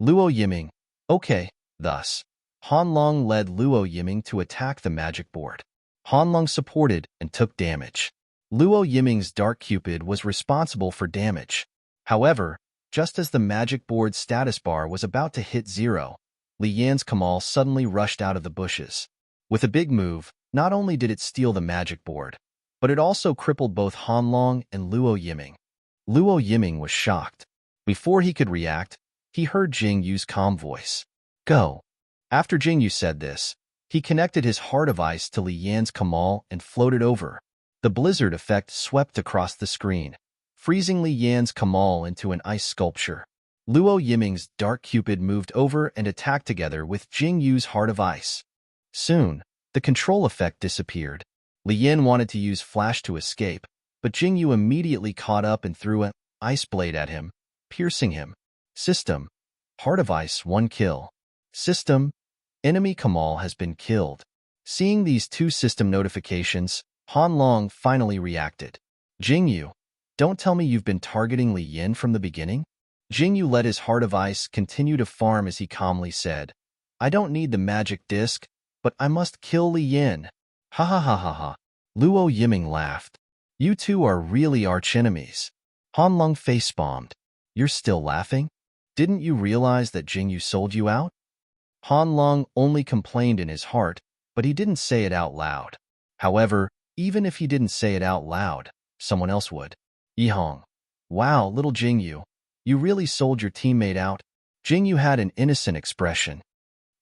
Luo Yiming. Okay, thus. Han Long led Luo Yiming to attack the magic board. Han Long supported and took damage. Luo Yiming's Dark Cupid was responsible for damage. However, just as the magic board's status bar was about to hit 0, Li Yan's Kamal suddenly rushed out of the bushes. With a big move, not only did it steal the magic board, but it also crippled both Han Long and Luo Yiming. Luo Yiming was shocked. Before he could react, he heard Jing Yu's calm voice. Go. After Jing Yu said this, he connected his heart of ice to Li Yan's Kamal and floated over. The blizzard effect swept across the screen, freezing Li Yan's Kamal into an ice sculpture. Luo Yiming's Dark Cupid moved over and attacked together with Jing Yu's Heart of Ice. Soon, the control effect disappeared. Li Yan wanted to use Flash to escape, but Jing Yu immediately caught up and threw an ice blade at him, piercing him. System. Heart of Ice 1 kill. System. Enemy Kamal has been killed. Seeing these two system notifications, Han Long finally reacted. Jing Yu, don't tell me you've been targeting Li Yin from the beginning? Jing Yu let his Heart of Ice continue to farm as he calmly said, I don't need the magic disc, but I must kill Li Yin. Ha ha ha ha ha. Luo Yiming laughed. You two are really archenemies. Han Long face-bombed. You're still laughing? Didn't you realize that Jing Yu sold you out? Han Long only complained in his heart, but he didn't say it out loud. However, even if he didn't say it out loud, someone else would. Yihong. Wow, little Jing Yu. You really sold your teammate out? Jing Yu had an innocent expression.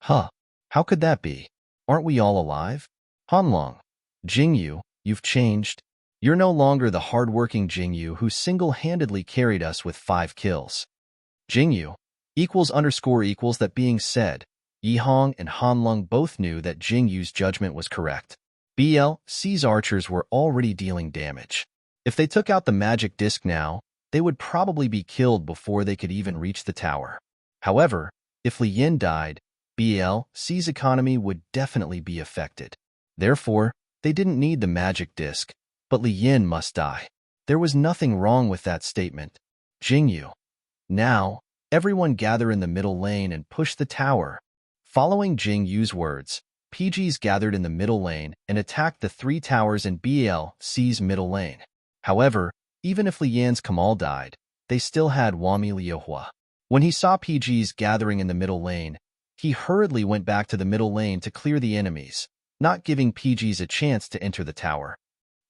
Huh. How could that be? Aren't we all alive? Han Long. Jing Yu, you've changed. You're no longer the hard-working Jing Yu who single-handedly carried us with 5 kills. Jing Yu. == That being said, Yihong and Han Long both knew that Jing Yu's judgment was correct. BLC's archers were already dealing damage. If they took out the magic disc now, they would probably be killed before they could even reach the tower. However, if Li Yin died, BLC's economy would definitely be affected. Therefore, they didn't need the magic disc, but Li Yin must die. There was nothing wrong with that statement. Jing Yu. Now, everyone gather in the middle lane and push the tower. Following Jing Yu's words, PGs gathered in the middle lane and attacked the 3 towers in BLC's middle lane. However, even if Li Yan's Kamal died, they still had Wami Liuhua. When he saw PGs gathering in the middle lane, he hurriedly went back to the middle lane to clear the enemies, not giving PGs a chance to enter the tower.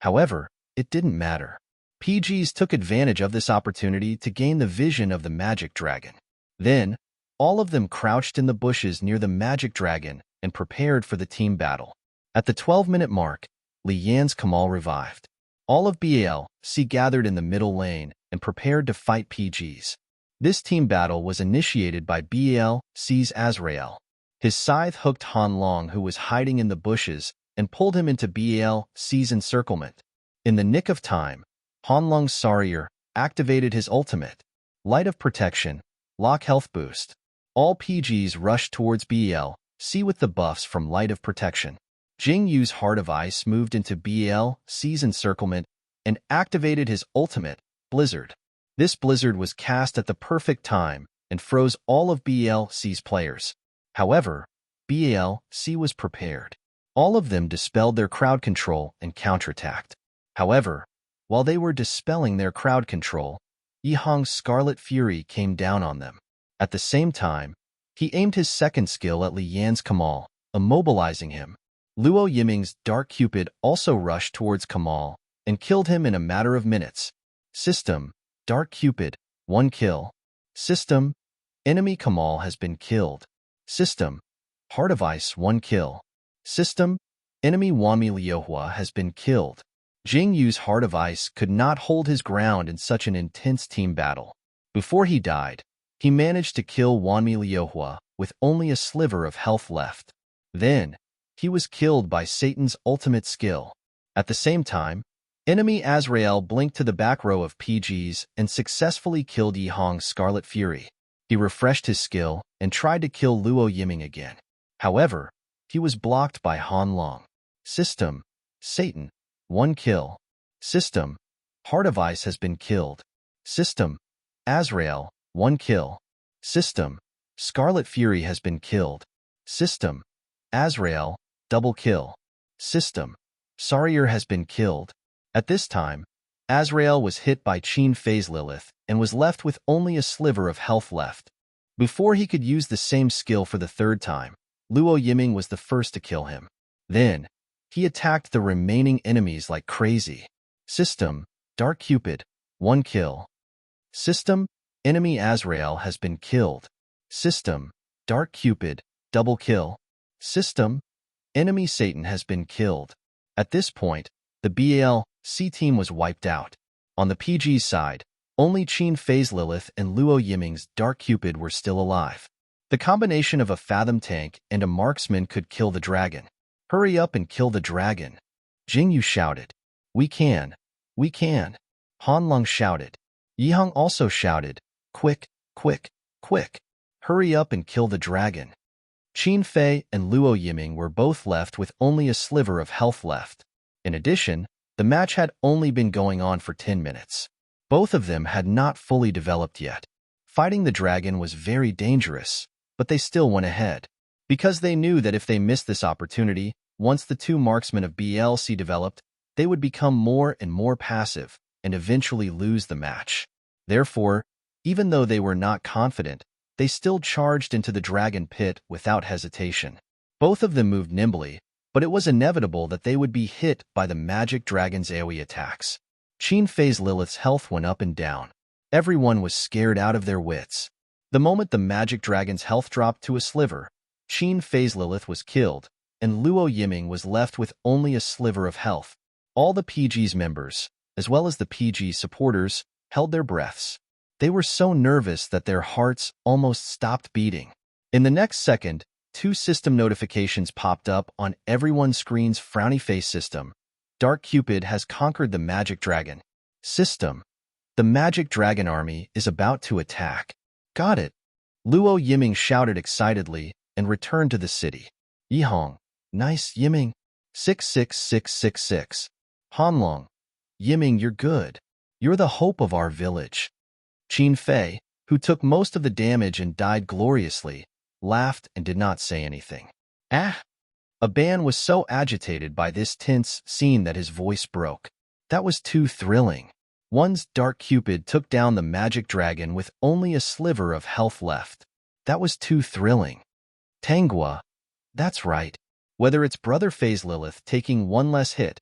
However, it didn't matter. PGs took advantage of this opportunity to gain the vision of the magic dragon. Then, all of them crouched in the bushes near the magic dragon and prepared for the team battle. At the 12-minute mark, Li Yan's Kamal revived. All of BLC gathered in the middle lane and prepared to fight PGs. This team battle was initiated by BLC's Azrael. His scythe hooked Han Long, who was hiding in the bushes, and pulled him into BLC's encirclement. In the nick of time, Han Long's Sarier activated his ultimate, Light of Protection, Lock Health Boost. All PGs rushed towards BLC with the buffs from Light of Protection. Jing Yu's Heart of Ice moved into BLC's encirclement and activated his ultimate, Blizzard. This blizzard was cast at the perfect time and froze all of BLC's players. However, BLC was prepared. All of them dispelled their crowd control and counterattacked. However, while they were dispelling their crowd control, Yihong's Scarlet Fury came down on them. At the same time, he aimed his second skill at Li Yan's Kamal, immobilizing him. Luo Yiming's Dark Cupid also rushed towards Kamal and killed him in a matter of minutes. System. Dark Cupid, 1 kill. System. Enemy Kamal has been killed. System. Heart of Ice 1 kill. System. Enemy Wami Liuhua has been killed. Jing Yu's Heart of Ice could not hold his ground in such an intense team battle. Before he died, he managed to kill Wami Liuhua with only a sliver of health left. Then, he was killed by Satan's ultimate skill. At the same time, enemy Azrael blinked to the back row of PGs and successfully killed Yihong's Scarlet Fury. He refreshed his skill and tried to kill Luo Yiming again. However, he was blocked by Han Long. System. Satan. 1 kill. System. Heart of Ice has been killed. System, Azrael, 1 kill. System, Scarlet Fury has been killed. System, Azrael, double kill. System, Sarier has been killed. At this time, Azrael was hit by Qin Fei's Lilith and was left with only a sliver of health left. Before he could use the same skill for the third time, Luo Yiming was the first to kill him. Then, he attacked the remaining enemies like crazy. System, Dark Cupid, 1 kill. System, enemy Azrael has been killed. System, Dark Cupid, double kill. System, enemy Satan has been killed. At this point, the BAL-C team was wiped out. On the PG side, only Qin Fei's Lilith and Luo Yiming's Dark Cupid were still alive. The combination of a Fathom tank and a marksman could kill the dragon. Hurry up and kill the dragon. Jingyu shouted. We can. We can. Hanlong shouted. Yihang also shouted. Quick, quick, quick. Hurry up and kill the dragon. Qin Fei and Luo Yiming were both left with only a sliver of health left. In addition, the match had only been going on for 10 minutes. Both of them had not fully developed yet. Fighting the dragon was very dangerous, but they still went ahead. Because they knew that if they missed this opportunity, once the two marksmen of BLC developed, they would become more and more passive and eventually lose the match. Therefore, even though they were not confident, they still charged into the dragon pit without hesitation. Both of them moved nimbly, but it was inevitable that they would be hit by the magic dragon's AoE attacks. Qin Fei's Lilith's health went up and down. Everyone was scared out of their wits. The moment the magic dragon's health dropped to a sliver, Qin Fei's Lilith was killed, and Luo Yiming was left with only a sliver of health. All the PG's members, as well as the PG supporters, held their breaths. They were so nervous that their hearts almost stopped beating. In the next second, 2 system notifications popped up on everyone's screen's frowny face system. Dark Cupid has conquered the magic dragon. System, the magic dragon army is about to attack. Got it. Luo Yiming shouted excitedly and returned to the city. Yihang, nice Yiming. 66666. Hanlong, Yiming, you're good. You're the hope of our village. Qin Fei, who took most of the damage and died gloriously, laughed and did not say anything. Ah! Aban was so agitated by this tense scene that his voice broke. That was too thrilling. One's Dark Cupid took down the magic dragon with only a sliver of health left. That was too thrilling. Tanghua, that's right. Whether it's Brother Fei's Lilith taking 1 less hit,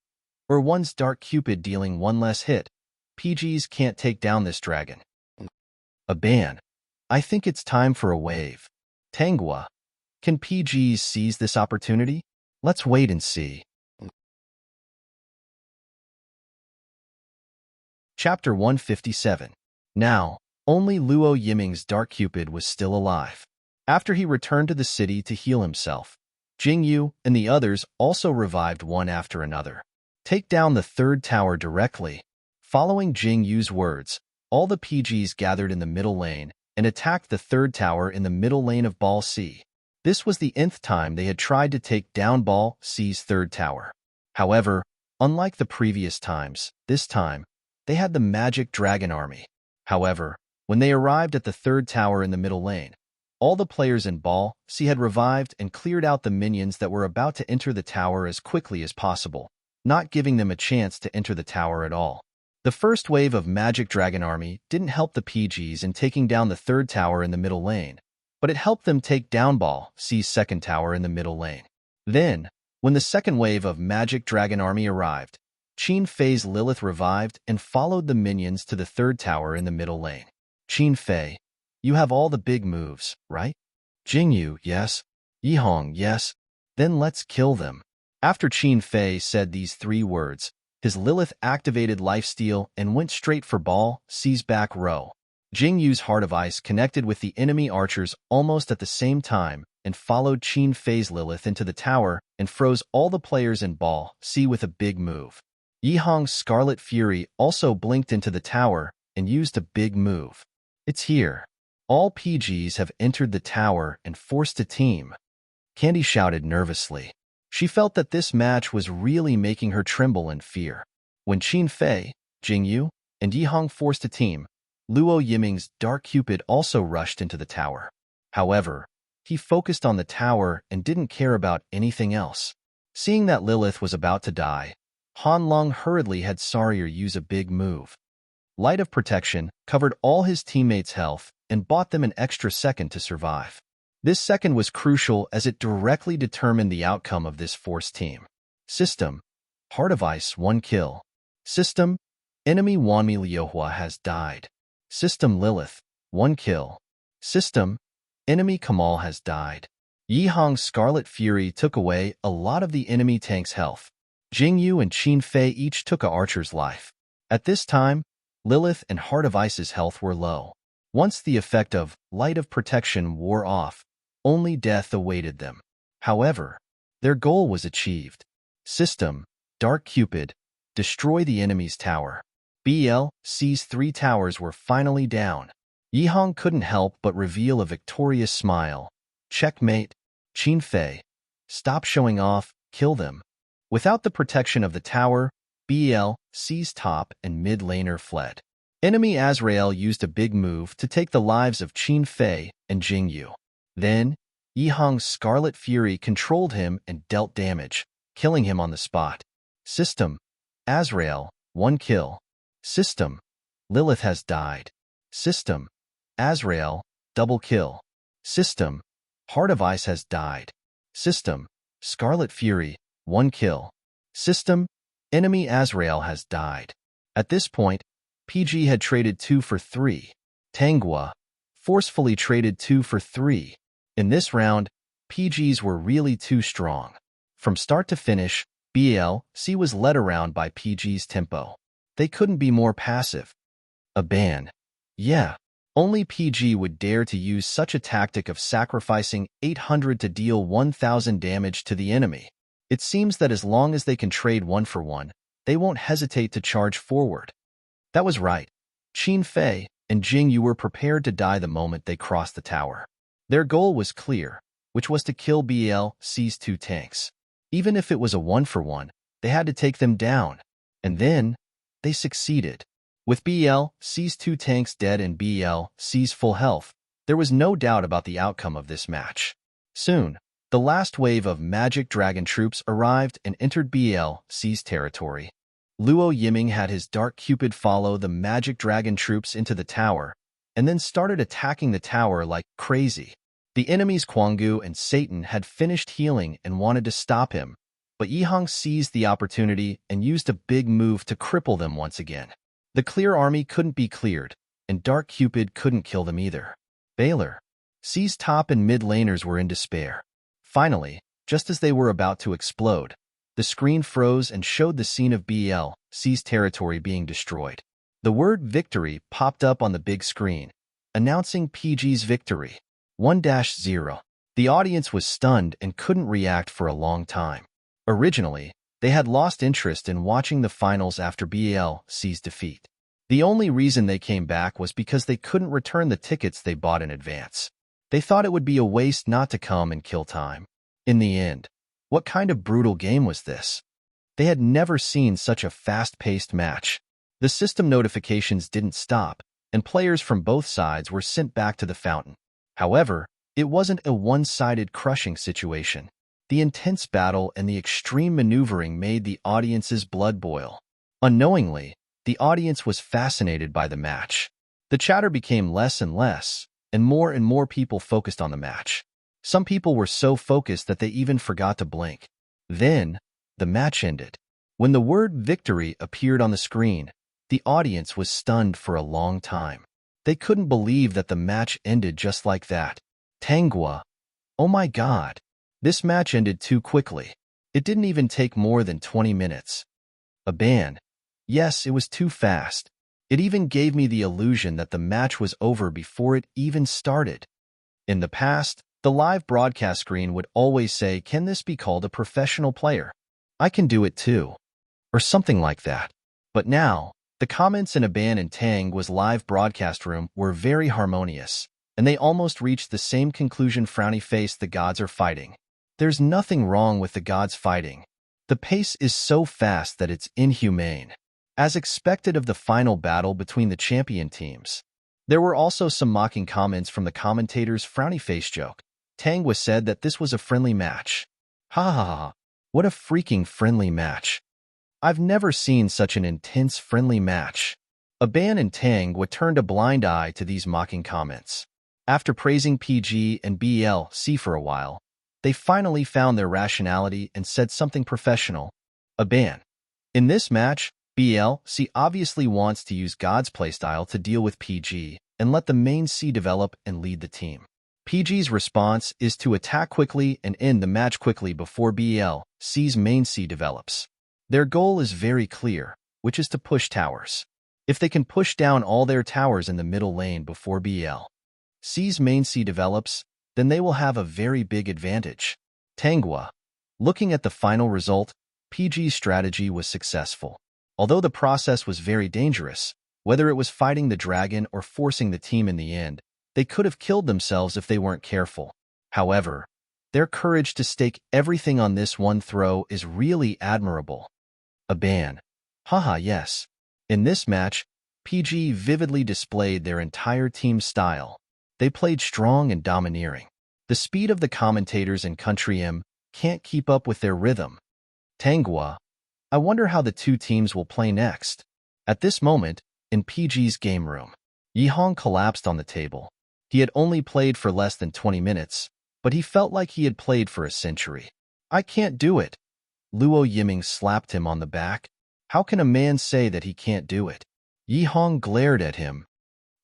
or one's Dark Cupid dealing 1 less hit, PGs can't take down this dragon. Aban, I think it's time for a wave. Tanghua, can PGs seize this opportunity? Let's wait and see. Chapter 157. Now, only Luo Yiming's Dark Cupid was still alive. After he returned to the city to heal himself, Jingyu and the others also revived one after another. Take down the 3rd tower directly. Following Jingyu's words, all the PGs gathered in the middle lane and attacked the 3rd tower in the middle lane of Ball C. This was the nth time they had tried to take down Ball C's 3rd tower. However, unlike the previous times, this time, they had the magic dragon army. However, when they arrived at the 3rd tower in the middle lane, all the players in Ball C had revived and cleared out the minions that were about to enter the tower as quickly as possible, not giving them a chance to enter the tower at all. The first wave of Magic Dragon Army didn't help the PGs in taking down the 3rd tower in the middle lane, but it helped them take down Ball C's 2nd tower in the middle lane. Then, when the second wave of Magic Dragon Army arrived, Qin Fei's Lilith revived and followed the minions to the 3rd tower in the middle lane. Qin Fei, you have all the big moves, right? Jingyu, yes. Yihang, yes. Then let's kill them. After Qin Fei said these 3 words, his Lilith activated lifesteal and went straight for Ball C's back row. Jingyu's Heart of Ice connected with the enemy archers almost at the same time and followed Qin Fei's Lilith into the tower and froze all the players in Ball C with a big move. Yihang's Scarlet Fury also blinked into the tower and used a big move. It's here. All PGs have entered the tower and forced a team. Candy shouted nervously. She felt that this match was really making her tremble in fear. When Qin Fei, Jingyu, and Yihang forced a team, Luo Yiming's Dark Cupid also rushed into the tower. However, he focused on the tower and didn't care about anything else. Seeing that Lilith was about to die, Han Long hurriedly had Sawyer use a big move. Light of Protection covered all his teammates' health and bought them an extra second to survive. This second was crucial as it directly determined the outcome of this force team. System: Heart of Ice 1 kill. System: Enemy Wanmi Liuhua has died. System: Lilith 1 kill. System: Enemy Kamal has died. Yihang's Scarlet Fury took away a lot of the enemy tank's health. Jingyu and Qin Fei each took a archer's life. At this time, Lilith and Heart of Ice's health were low. Once the effect of Light of Protection wore off, only death awaited them. However, their goal was achieved. System: Dark Cupid, destroy the enemy's tower. BLC's 3 towers were finally down. Yihang couldn't help but reveal a victorious smile. Checkmate. Qin Fei, stop showing off, kill them. Without the protection of the tower, BLC's top and mid laner fled. Enemy Azrael used a big move to take the lives of Qin Fei and Jingyu. Then, Yihang's Scarlet Fury controlled him and dealt damage, killing him on the spot. System: Azrael 1 kill. System: Lilith has died. System: Azrael double kill. System: Heart of Ice has died. System: Scarlet Fury 1 kill. System: Enemy Azrael has died. At this point, PG had traded 2 for 3. Tanghua forcefully traded 2 for 3. In this round, PGs were really too strong. From start to finish, BLC was led around by PG's tempo. They couldn't be more passive. A ban. Yeah, only PG would dare to use such a tactic of sacrificing 800 to deal 1000 damage to the enemy. It seems that as long as they can trade 1 for 1, they won't hesitate to charge forward. That was right. Qin Fei and Jingyu were prepared to die the moment they crossed the tower. Their goal was clear, which was to kill BLC's 2 tanks. Even if it was a 1 for 1, they had to take them down. And then, they succeeded. With BLC's 2 tanks dead and BLC's full health, there was no doubt about the outcome of this match. Soon, the last wave of Magic Dragon troops arrived and entered BLC's territory. Luo Yiming had his Dark Cupid follow the Magic Dragon troops into the tower, and then started attacking the tower like crazy. The enemies Quangu and Satan had finished healing and wanted to stop him, but Yihang seized the opportunity and used a big move to cripple them once again. The clear army couldn't be cleared, and Dark Cupid couldn't kill them either. Baylor C's top and mid laners were in despair. Finally, just as they were about to explode, the screen froze and showed the scene of BLC's territory being destroyed. The word victory popped up on the big screen, announcing PG's victory. 1-0. The audience was stunned and couldn't react for a long time. Originally, they had lost interest in watching the finals after BLC's defeat. The only reason they came back was because they couldn't return the tickets they bought in advance. They thought it would be a waste not to come and kill time. In the end, what kind of brutal game was this? They had never seen such a fast-paced match. The system notifications didn't stop, and players from both sides were sent back to the fountain. However, it wasn't a one-sided crushing situation. The intense battle and the extreme maneuvering made the audience's blood boil. Unknowingly, the audience was fascinated by the match. The chatter became less and less, and more people focused on the match. Some people were so focused that they even forgot to blink. Then, the match ended. When the word victory appeared on the screen, the audience was stunned for a long time. They couldn't believe that the match ended just like that. Tanghua. Oh my god. This match ended too quickly. It didn't even take more than 20 minutes. A ban. Yes, it was too fast. It even gave me the illusion that the match was over before it even started. In the past, the live broadcast screen would always say, "Can this be called a professional player? I can do it too." Or something like that. But now, the comments in Aban and Tanghua's live broadcast room were very harmonious, and they almost reached the same conclusion. Frowny face, the gods are fighting. There's nothing wrong with the gods fighting. The pace is so fast that it's inhumane. As expected of the final battle between the champion teams, There were also some mocking comments from the commentators' frowny face joke. Tangwa said that this was a friendly match. Ha ha ha ha. What a freaking friendly match. I've never seen such an intense friendly match. Aban and Tangwa turned a blind eye to these mocking comments. After praising PG and BLC for a while, they finally found their rationality and said something professional. Aban. In this match, BLC obviously wants to use God's playstyle to deal with PG and let the main C develop and lead the team. PG's response is to attack quickly and end the match quickly before BLC's main C develops. Their goal is very clear, which is to push towers. If they can push down all their towers in the middle lane before BLC's main C develops, then they will have a very big advantage. Tangwa. Looking at the final result, PG's strategy was successful. Although the process was very dangerous, whether it was fighting the dragon or forcing the team in the end, they could have killed themselves if they weren't careful. However, their courage to stake everything on this one throw is really admirable. Aban. Haha, yes. In this match, PG vividly displayed their entire team's style. They played strong and domineering. The speed of the commentators in Country M can't keep up with their rhythm. Tangwa. I wonder how the two teams will play next. At this moment, in PG's game room, Yihong collapsed on the table. He had only played for less than 20 minutes, but he felt like he had played for a century. I can't do it. Luo Yiming slapped him on the back. How can a man say that he can't do it? Yihong glared at him.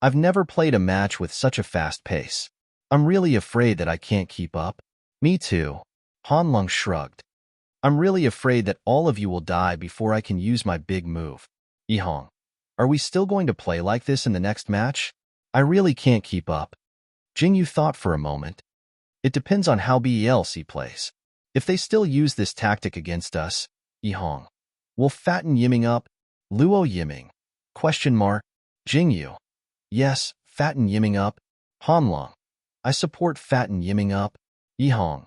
I've never played a match with such a fast pace. I'm really afraid that I can't keep up. Me too. Hanlong shrugged. I'm really afraid that all of you will die before I can use my big move. Yihong, are we still going to play like this in the next match? I really can't keep up. Jingyu thought for a moment. It depends on how BLC plays. If they still use this tactic against us, Yihong, will fatten Yiming up? Luo Yiming. Question mark. Jingyu. Yes, fatten Yiming up. Hanlong. I support fatten Yiming up. Yihong.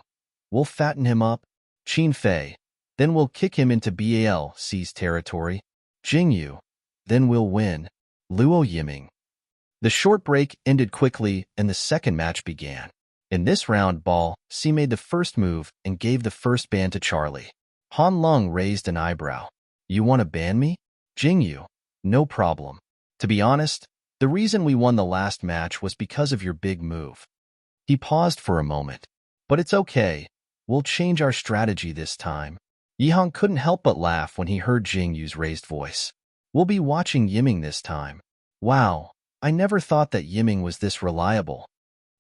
We'll fatten him up. Qin Fei. Then we'll kick him into BLC's territory. Jingyu. Then we'll win. Luo Yiming. The short break ended quickly and the second match began. In this round, Ball C made the first move and gave the first ban to Charlie. Han Lung raised an eyebrow. You want to ban me? Jingyu. No problem. To be honest, the reason we won the last match was because of your big move. He paused for a moment. But it's okay. We'll change our strategy this time. Yihong couldn't help but laugh when he heard Jingyu's raised voice. We'll be watching Yiming this time. Wow, I never thought that Yiming was this reliable.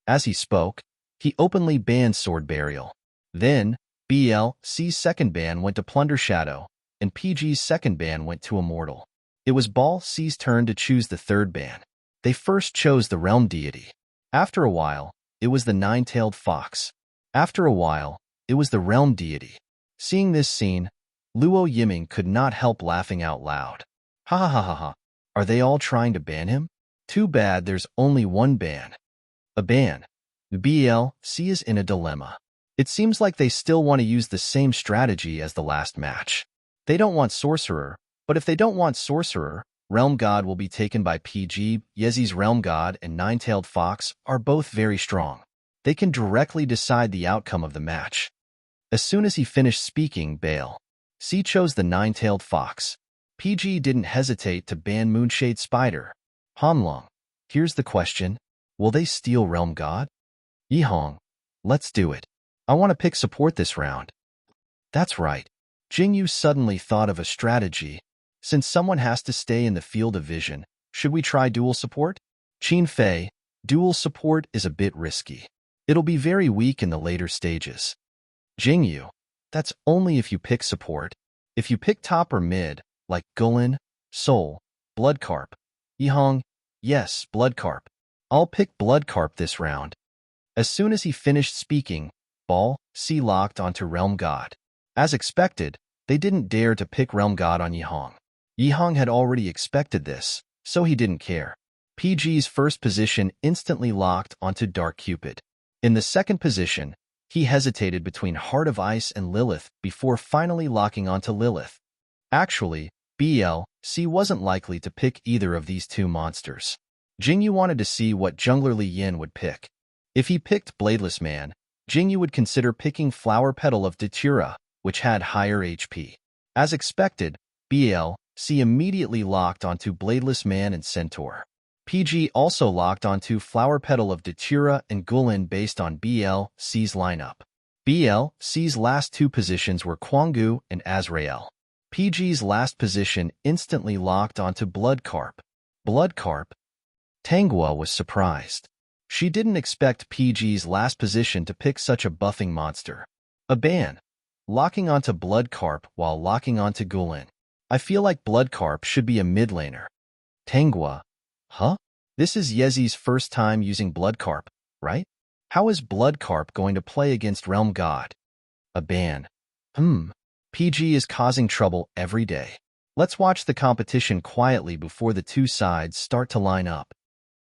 As he spoke, he openly banned Sword Burial. Then, BLC's second ban went to Plunder Shadow, and PG's second ban went to Immortal. It was Ball C's turn to choose the third ban. They first chose the Realm Deity. After a while, it was the Nine-Tailed Fox. After a while, it was the Realm Deity. Seeing this scene, Luo Yiming could not help laughing out loud. Ha ha ha ha ha. Are they all trying to ban him? Too bad there's only one ban. A ban. The BLC is in a dilemma. It seems like they still want to use the same strategy as the last match. They don't want Sorcerer, but if they don't want Sorcerer, Realm God will be taken by PG. Yezi's Realm God and Nine-Tailed Fox are both very strong. They can directly decide the outcome of the match. As soon as he finished speaking, Bale C chose the Nine-Tailed Fox. PG didn't hesitate to ban Moonshade Spider. Hanlong, here's the question. Will they steal Realm God? Yihong, let's do it. I want to pick support this round. That's right. Jingyu suddenly thought of a strategy. Since someone has to stay in the field of vision, should we try dual support? Qin Fei, dual support is a bit risky. It'll be very weak in the later stages. Jingyu, that's only if you pick support. If you pick top or mid, like Gulen, Soul, Bloodcarp. Yihong, yes, Bloodcarp. I'll pick Bloodcarp this round. As soon as he finished speaking, Ball C locked onto Realm God. As expected, they didn't dare to pick Realm God on Yihong. Yihong had already expected this, so he didn't care. PG's first position instantly locked onto Dark Cupid. In the second position, he hesitated between Heart of Ice and Lilith before finally locking onto Lilith. Actually, BLC wasn't likely to pick either of these two monsters. Jingyu wanted to see what jungler Li Yin would pick. If he picked Bladeless Man, Jingyu would consider picking Flower Petal of Datura, which had higher HP. As expected, BLC immediately locked onto Bladeless Man and Centaur. PG also locked onto Flower Petal of Datura and Gulin based on BLC's lineup. BLC's last two positions were Kwanggu and Azrael. PG's last position instantly locked onto Bloodcarp. Bloodcarp. Tangua was surprised. She didn't expect PG's last position to pick such a buffing monster. A ban. Locking onto Bloodcarp while locking onto Gulin. I feel like Bloodcarp should be a mid laner. Tangua. Huh? This is Yezi's first time using Bloodcarp, right? How is Bloodcarp going to play against Realm God? A ban. PG is causing trouble every day. Let's watch the competition quietly before the two sides start to line up.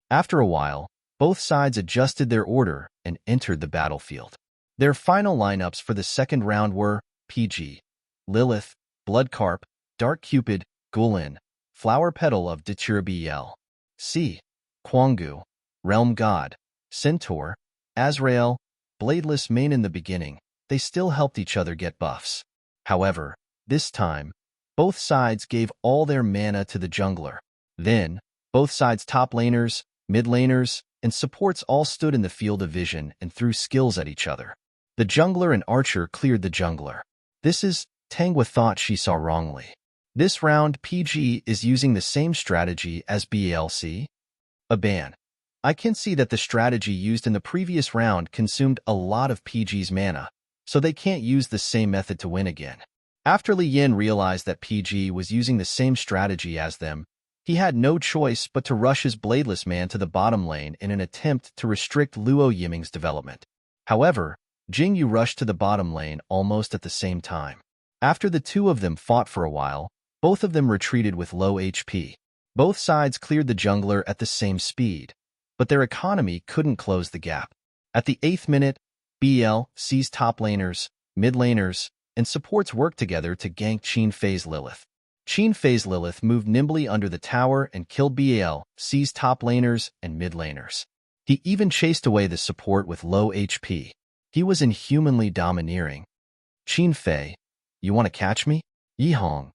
After a while, both sides adjusted their order and entered the battlefield. Their final lineups for the second round were PG, Lilith, Bloodcarp, Dark Cupid, Gulin, Flower Petal of Datura BL.C, Kwanggu, Realm God, Centaur, Azrael, Bladeless Main. In the beginning, they still helped each other get buffs. However, this time, both sides gave all their mana to the jungler. Then, both sides' top laners, mid laners, and supports all stood in the field of vision and threw skills at each other. The jungler and archer cleared the jungler. This is, Tangua thought she saw wrongly. This round, PG is using the same strategy as BLC. A ban. I can see that the strategy used in the previous round consumed a lot of PG's mana, so they can't use the same method to win again. After Li Yin realized that PG was using the same strategy as them, he had no choice but to rush his Bladeless Man to the bottom lane in an attempt to restrict Luo Yiming's development. However, Jingyu rushed to the bottom lane almost at the same time. After the two of them fought for a while, both of them retreated with low HP. Both sides cleared the jungler at the same speed, but their economy couldn't close the gap. At the 8th minute, BLC's top laners, mid laners, and supports worked together to gank Qin Fei's Lilith. Qin Fei's Lilith moved nimbly under the tower and killed BLC's top laners and mid laners. He even chased away the support with low HP. He was inhumanly domineering. Qin Fei, you want to catch me? Yihong,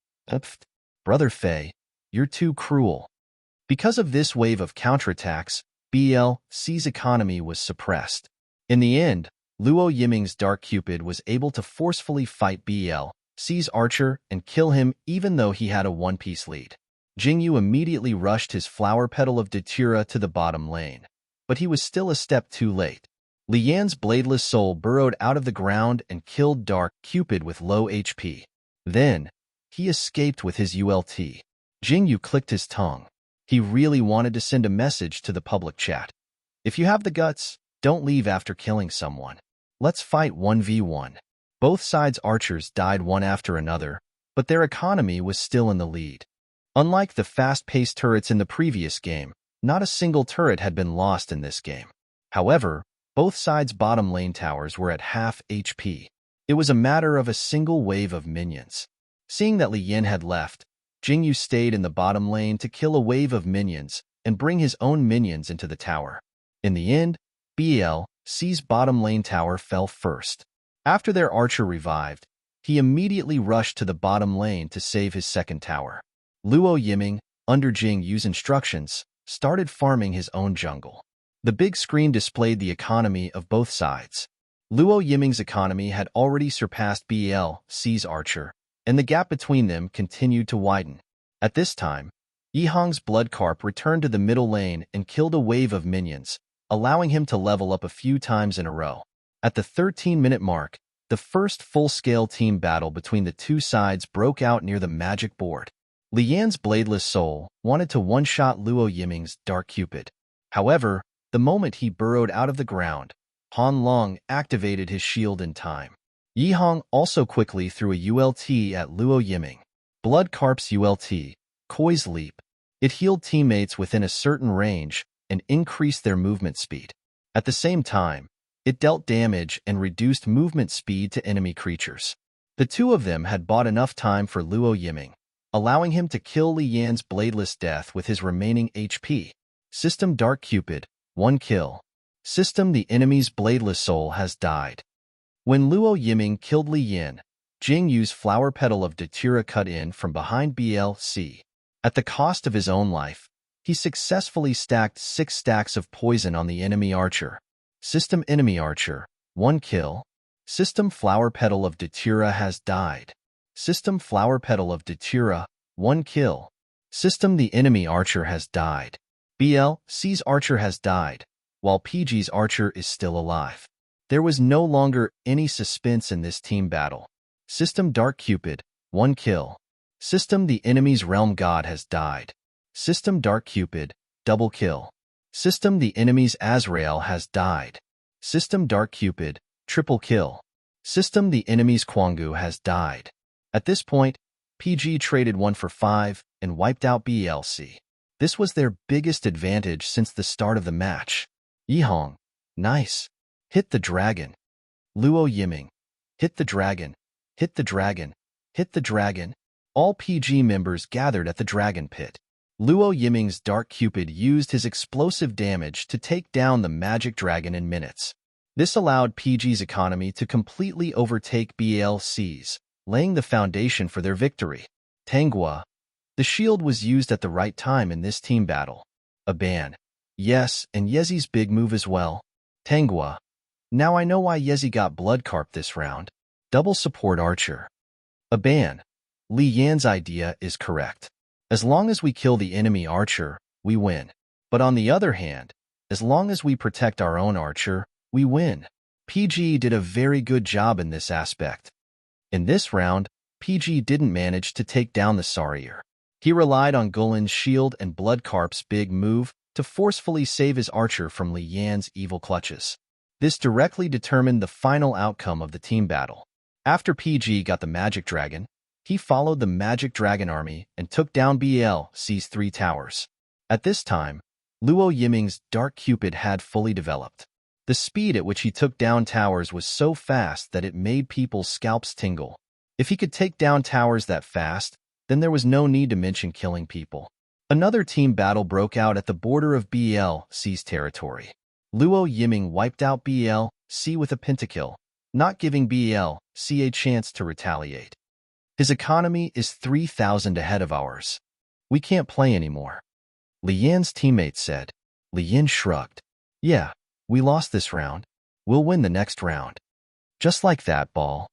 Brother Fei, you're too cruel. Because of this wave of counterattacks, BLC's economy was suppressed. In the end, Luo Yiming's Dark Cupid was able to forcefully fight BLC's archer and kill him even though he had a one-piece lead. Jingyu immediately rushed his Flower Petal of Datura to the bottom lane, but he was still a step too late. Li Yan's Bladeless Soul burrowed out of the ground and killed Dark Cupid with low HP. Then, he escaped with his ult. Jingyu clicked his tongue. He really wanted to send a message to the public chat. If you have the guts, don't leave after killing someone. Let's fight 1v1. Both sides' archers died one after another, but their economy was still in the lead. Unlike the fast-paced turrets in the previous game, not a single turret had been lost in this game. However, both sides' bottom lane towers were at half HP. It was a matter of a single wave of minions. Seeing that Li Yin had left, Jingyu stayed in the bottom lane to kill a wave of minions and bring his own minions into the tower. In the end, BLC's bottom lane tower fell first. After their archer revived, he immediately rushed to the bottom lane to save his second tower. Luo Yiming, under Jingyu's instructions, started farming his own jungle. The big screen displayed the economy of both sides. Luo Yiming's economy had already surpassed BLC's archer, and the gap between them continued to widen. At this time, Yihong's Bloodcarp returned to the middle lane and killed a wave of minions, allowing him to level up a few times in a row. At the 13-minute mark, the first full-scale team battle between the two sides broke out near the magic board. Li Yan's Bladeless Soul wanted to one-shot Luo Yiming's Dark Cupid. However, the moment he burrowed out of the ground, Han Long activated his shield in time. Yihong also quickly threw a ult at Luo Yiming. Bloodcarp's ult, Koi's Leap. It healed teammates within a certain range and increased their movement speed. At the same time, it dealt damage and reduced movement speed to enemy creatures. The two of them had bought enough time for Luo Yiming, allowing him to kill Li Yan's Bladeless Death with his remaining HP. System Dark Cupid, 1 kill. System The enemy's bladeless soul has died. When Luo Yiming killed Li Yin, Jing Yu's flower petal of Datura cut in from behind BLC. At the cost of his own life, he successfully stacked 6 stacks of poison on the enemy archer. System Enemy Archer, 1 kill. System Flower Petal of Datura has died. System Flower Petal of Datura, 1 kill. System The enemy archer has died. BLC's archer has died, while PG's archer is still alive. There was no longer any suspense in this team battle. System Dark Cupid, 1 kill. System The enemy's realm god has died. System Dark Cupid, double kill. System The enemy's Azrael has died. System Dark Cupid, triple kill. System The enemy's Quangu has died. At this point, PG traded 1 for 5 and wiped out BLC. This was their biggest advantage since the start of the match. Yihong, nice. Hit the dragon. Luo Yiming, hit the dragon. Hit the dragon. Hit the dragon. All PG members gathered at the dragon pit. Luo Yiming's Dark Cupid used his explosive damage to take down the magic dragon in minutes. This allowed PG's economy to completely overtake BLC's, laying the foundation for their victory. Tanghua. The shield was used at the right time in this team battle. A ban. Yes, and Yezi's big move as well. Tanghua. Now I know why Yezi got blood carp this round. Double support archer. A ban. Li Yan's idea is correct. As long as we kill the enemy archer, we win. But on the other hand, as long as we protect our own archer, we win. PG did a very good job in this aspect. In this round, PG didn't manage to take down the Sarier. He relied on Gulin's shield and Bloodcarp's big move to forcefully save his archer from Li Yan's evil clutches. This directly determined the final outcome of the team battle. After PG got the Magic Dragon, he followed the Magic Dragon army and took down BLC's 3 towers. At this time, Luo Yiming's Dark Cupid had fully developed. The speed at which he took down towers was so fast that it made people's scalps tingle. If he could take down towers that fast, then there was no need to mention killing people. Another team battle broke out at the border of BLC's territory. Luo Yiming wiped out BLC with a pentakill, not giving BLC a chance to retaliate. His economy is 3,000 ahead of ours. We can't play anymore. Li Yan's teammate said. Li Yan shrugged. Yeah, we lost this round. We'll win the next round. Just like that, Ball.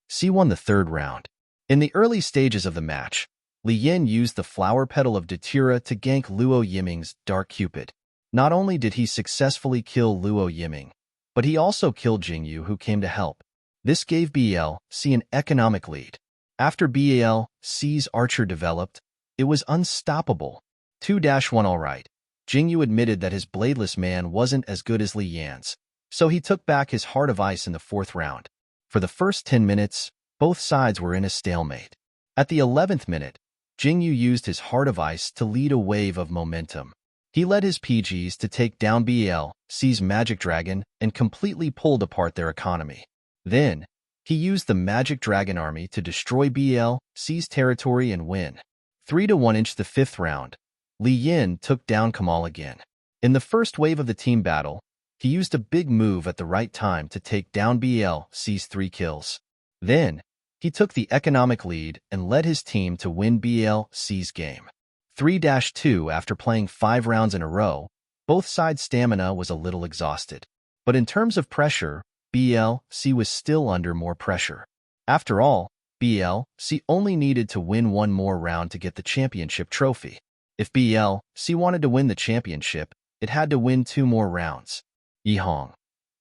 C won the 3rd round. In the early stages of the match, Li Yan used the flower petal of Datura to gank Luo Yiming's Dark Cupid. Not only did he successfully kill Luo Yiming, but he also killed Jingyu, who came to help. This gave BLC an economic lead. After BLC's archer developed, it was unstoppable. 2-1 Alright. Jingyu admitted that his bladeless man wasn't as good as Li Yan's, so he took back his Heart of Ice in the 4th round. For the first 10 minutes, both sides were in a stalemate. At the 11th minute, Jingyu used his Heart of Ice to lead a wave of momentum. He led his PGs to take down BLC's Magic Dragon and completely pulled apart their economy. Then, he used the Magic Dragon army to destroy BLC's territory and win. 3-1 in the 5th round. Li Yan took down Kamal again. In the first wave of the team battle, he used a big move at the right time to take down BLC's 3 kills. Then, he took the economic lead and led his team to win BLC's game. 3-2 After playing 5 rounds in a row, both sides' stamina was a little exhausted. But in terms of pressure, BLC was still under more pressure. After all, BLC only needed to win 1 more round to get the championship trophy. If BLC wanted to win the championship, it had to win 2 more rounds. Yihong.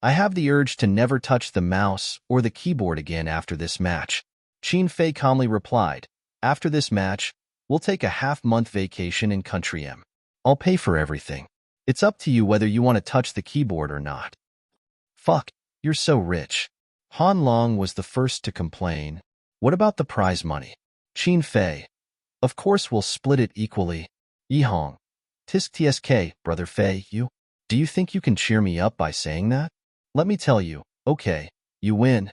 I have the urge to never touch the mouse or the keyboard again after this match. Qin Fei calmly replied, after this match, we'll take a half-month vacation in Country M. I'll pay for everything. It's up to you whether you want to touch the keyboard or not. Fuck, you're so rich. Han Long was the first to complain. What about the prize money? Qin Fei. Of course we'll split it equally. Yihong. Tisk tsk, brother Fei, you? Do you think you can cheer me up by saying that? Let me tell you, okay, you win.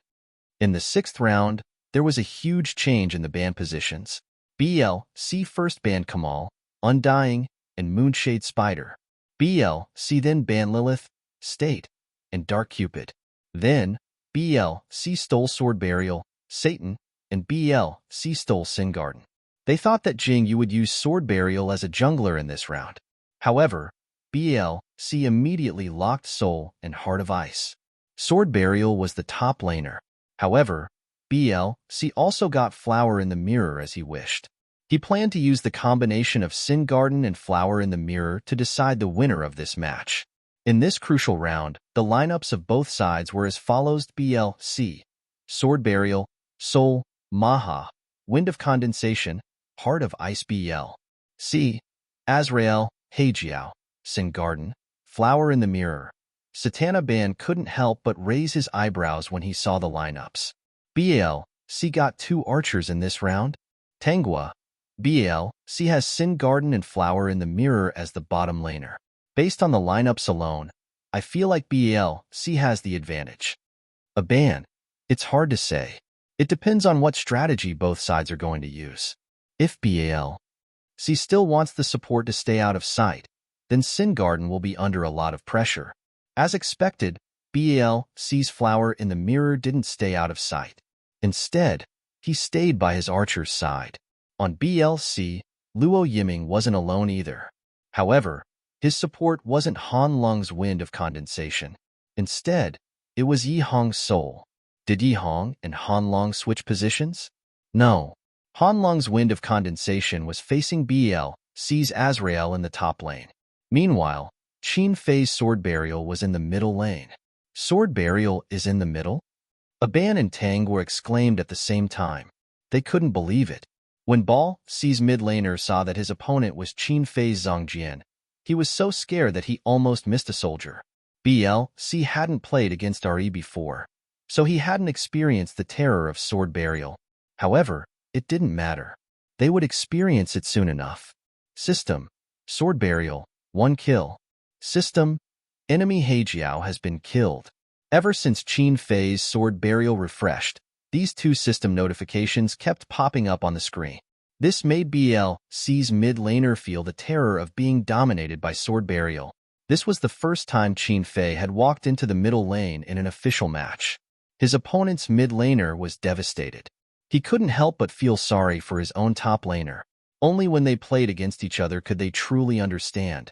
In the 6th round, there was a huge change in the ban positions. BLC first banned Kamal, Undying, and Moonshade Spider. BLC then banned Lilith, State, and Dark Cupid. Then, BLC stole Sword Burial, Satan, and BLC stole Sin Garden. They thought that Jingyu would use Sword Burial as a jungler in this round. However, BLC immediately locked Soul and Heart of Ice. Sword Burial was the top laner. However, BLC also got Flower in the Mirror as he wished. He planned to use the combination of Sin Garden and Flower in the Mirror to decide the winner of this match. In this crucial round, the lineups of both sides were as follows: BLC, Sword Burial, Soul, Maha, Wind of Condensation, Heart of Ice. BLC, Azrael, Heijiao, Sin Garden, Flower in the Mirror. Satana Ban couldn't help but raise his eyebrows when he saw the lineups. BLC got 2 archers in this round. Tangua, BLC has Sin Garden and Flower in the Mirror as the bottom laner. Based on the lineups alone, I feel like BLC has the advantage. A ban. It's hard to say. It depends on what strategy both sides are going to use. If BLC still wants the support to stay out of sight, then Sin Garden will be under a lot of pressure. As expected, BLC's Flower in the Mirror didn't stay out of sight. Instead, he stayed by his archer's side. On BLC, Luo Yiming wasn't alone either. However, his support wasn't Han Lung's Wind of Condensation. Instead, it was Yi Hong's Soul. Did Yi Hong and Han Lung switch positions? No. Han Lung's Wind of Condensation was facing BLC's Azrael in the top lane. Meanwhile, Qin Fei's Sword Burial was in the middle lane. Sword Burial is in the middle? Aban and Tang were exclaimed at the same time. They couldn't believe it. When BLC's mid laner saw that his opponent was Qin Fei's Zhongjian, he was so scared that he almost missed a soldier. BLC hadn't played against RE before, so he hadn't experienced the terror of Sword Burial. However, it didn't matter. They would experience it soon enough. System: Sword Burial, 1 kill. System: enemy Heijiao has been killed. Ever since Qin Fei's Sword Burial refreshed, these 2 system notifications kept popping up on the screen. This made BLC's mid laner feel the terror of being dominated by Sword Burial. This was the first time Qin Fei had walked into the middle lane in an official match. His opponent's mid laner was devastated. He couldn't help but feel sorry for his own top laner. Only when they played against each other could they truly understand.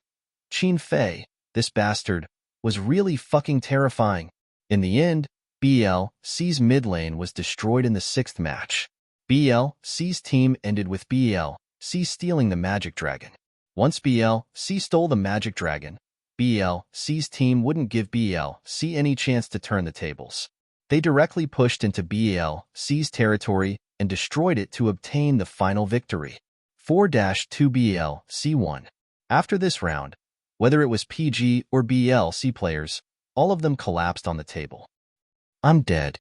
Qin Fei, this bastard, was really fucking terrifying. In the end, BLC's mid lane was destroyed in the 6th match. BLC's team ended with BLC stealing the Magic Dragon. Once BLC stole the Magic Dragon, BLC's team wouldn't give BLC any chance to turn the tables. They directly pushed into BLC's territory and destroyed it to obtain the final victory. 4-2 BLC won. After this round, whether it was PG or BLC players, all of them collapsed on the table. "I'm dead,"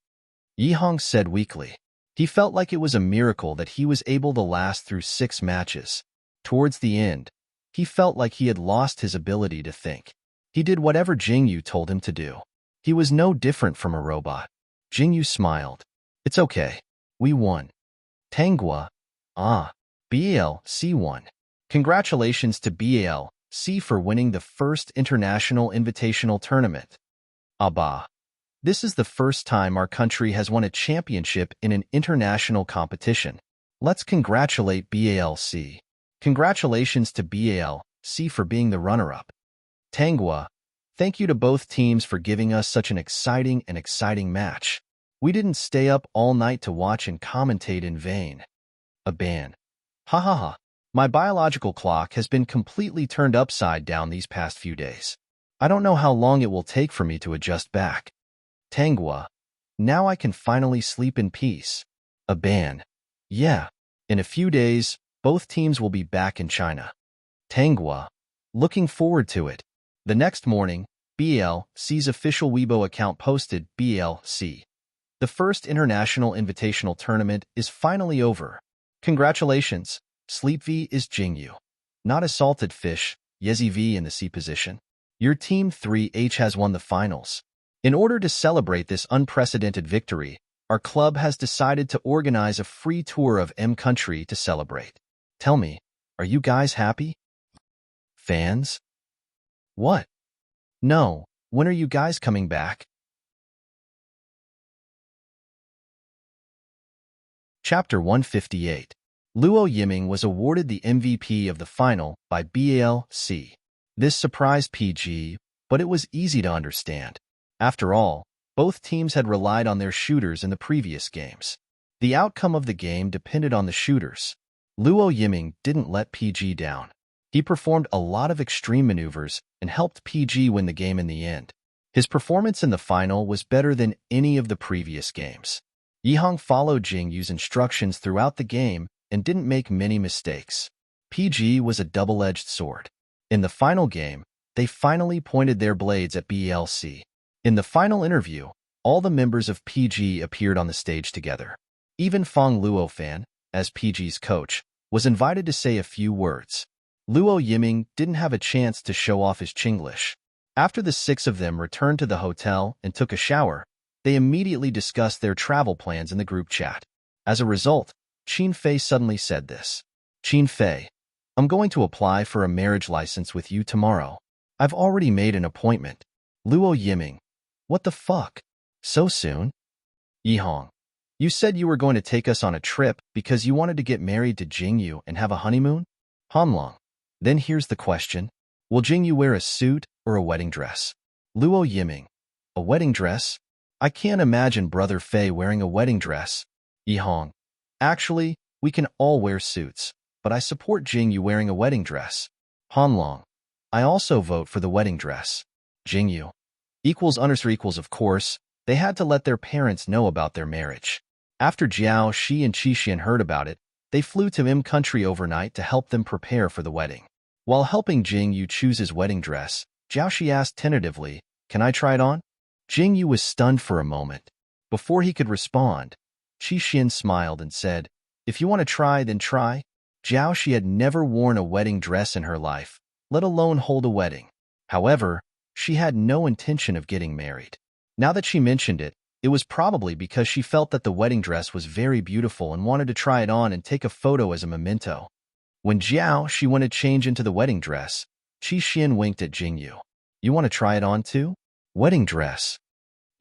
Yi Hong said weakly. He felt like it was a miracle that he was able to last through 6 matches. Towards the end, he felt like he had lost his ability to think. He did whatever Jingyu told him to do. He was no different from a robot. Jingyu smiled. "It's okay. We won." Tangua, BLC won. Congratulations to BLC for winning the first International Invitational Tournament. Abba. This is the first time our country has won a championship in an international competition. Let's congratulate BLC. Congratulations to BLC for being the runner-up. Tangua, thank you to both teams for giving us such an exciting match. We didn't stay up all night to watch and commentate in vain. Aban. Ha ha ha. My biological clock has been completely turned upside down these past few days. I don't know how long it will take for me to adjust back. Tangua, now I can finally sleep in peace. Aban, yeah, in a few days, both teams will be back in China. Tangua, looking forward to it. The next morning, BLC's official Weibo account posted BLC. The first International Invitational Tournament is finally over. Congratulations, Sleep V is Jingyu. Not a salted fish, Yezi V in the C position. Your Team 3H has won the finals. In order to celebrate this unprecedented victory, our club has decided to organize a free tour of M country to celebrate. Tell me, are you guys happy? Fans? What? No, when are you guys coming back? Chapter 158. Luo Yiming was awarded the MVP of the final by BALC. This surprised PG, but it was easy to understand. After all, both teams had relied on their shooters in the previous games. The outcome of the game depended on the shooters. Luo Yiming didn't let PG down. He performed a lot of extreme maneuvers and helped PG win the game in the end. His performance in the final was better than any of the previous games. Yihong followed Jingyu's instructions throughout the game and didn't make many mistakes. PG was a double-edged sword. In the final game, they finally pointed their blades at BLC. In the final interview, all the members of PG appeared on the stage together. Even Fang Luofan, as PG's coach, was invited to say a few words. Luo Yiming didn't have a chance to show off his Chinglish. After the 6 of them returned to the hotel and took a shower, they immediately discussed their travel plans in the group chat. As a result, Qin Fei suddenly said this. Qin Fei, I'm going to apply for a marriage license with you tomorrow. I've already made an appointment. Luo Yiming, what the fuck? So soon? Yihong, you said you were going to take us on a trip because you wanted to get married to Jingyu and have a honeymoon? Hanlong, then here's the question. Will Jingyu wear a suit or a wedding dress? Luo Yiming, a wedding dress? I can't imagine Brother Fei wearing a wedding dress. Yihong, actually, we can all wear suits, but I support Jingyu wearing a wedding dress. Hanlong, I also vote for the wedding dress. Jingyu, equals underscore equals of course, they had to let their parents know about their marriage. After Jiao Shi and Qixin heard about it, they flew to Im country overnight to help them prepare for the wedding. While helping Jingyu choose his wedding dress, Jiao Shi asked tentatively, can I try it on? Jingyu was stunned for a moment. Before he could respond, Qixin smiled and said, if you want to try, then try. Jiao Shi had never worn a wedding dress in her life, let alone hold a wedding. However, she had no intention of getting married. Now that she mentioned it, it was probably because she felt that the wedding dress was very beautiful and wanted to try it on and take a photo as a memento. When Jiao Shi went to change into the wedding dress, Qixin winked at Jingyu. You want to try it on too? Wedding dress.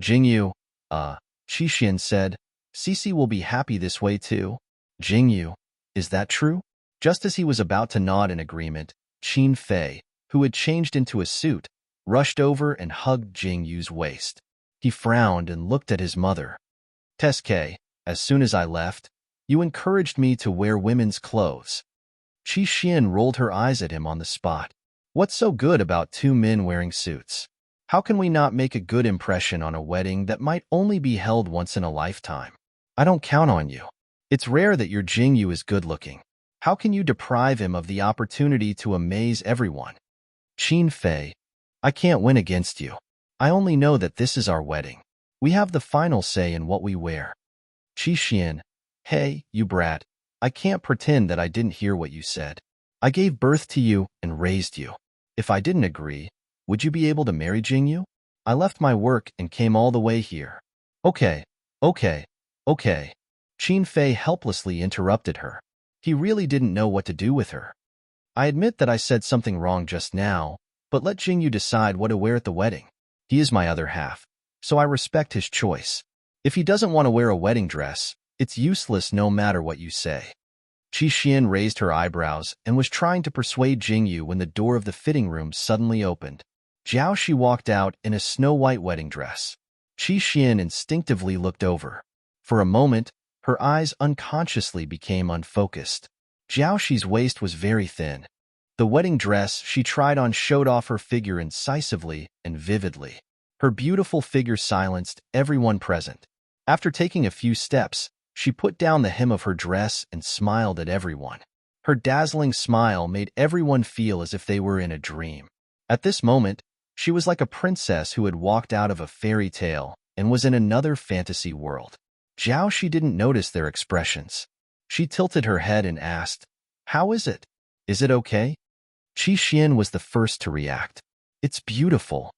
Jingyu, Qixin said, Cici will be happy this way too. Jingyu, is that true? Just as he was about to nod in agreement, Qin Fei, who had changed into a suit, rushed over and hugged Jingyu's waist. He frowned and looked at his mother. Teske, as soon as I left, you encouraged me to wear women's clothes. Qixin rolled her eyes at him on the spot. What's so good about 2 men wearing suits? How can we not make a good impression on a wedding that might only be held once in a lifetime? I don't count on you. It's rare that your Jingyu is good-looking. How can you deprive him of the opportunity to amaze everyone? Qin Fei, I can't win against you. I only know that this is our wedding. We have the final say in what we wear. Qixin, hey, you brat. I can't pretend that I didn't hear what you said. I gave birth to you and raised you. If I didn't agree, would you be able to marry Jingyu? I left my work and came all the way here. Okay. Qin Fei helplessly interrupted her. He really didn't know what to do with her. I admit that I said something wrong just now, but let Jingyu decide what to wear at the wedding. He is my other half, so I respect his choice. If he doesn't want to wear a wedding dress, it's useless no matter what you say. Qixin raised her eyebrows and was trying to persuade Jingyu when the door of the fitting room suddenly opened. Jiao Shi walked out in a snow-white wedding dress. Qixin instinctively looked over. For a moment, her eyes unconsciously became unfocused. Jiao Shi's waist was very thin. The wedding dress she tried on showed off her figure incisively and vividly. Her beautiful figure silenced everyone present. After taking a few steps, she put down the hem of her dress and smiled at everyone. Her dazzling smile made everyone feel as if they were in a dream. At this moment, she was like a princess who had walked out of a fairy tale and was in another fantasy world. Jiao Shi didn't notice their expressions. She tilted her head and asked, "How is it? Is it okay?" Qixin was the first to react. "It's beautiful."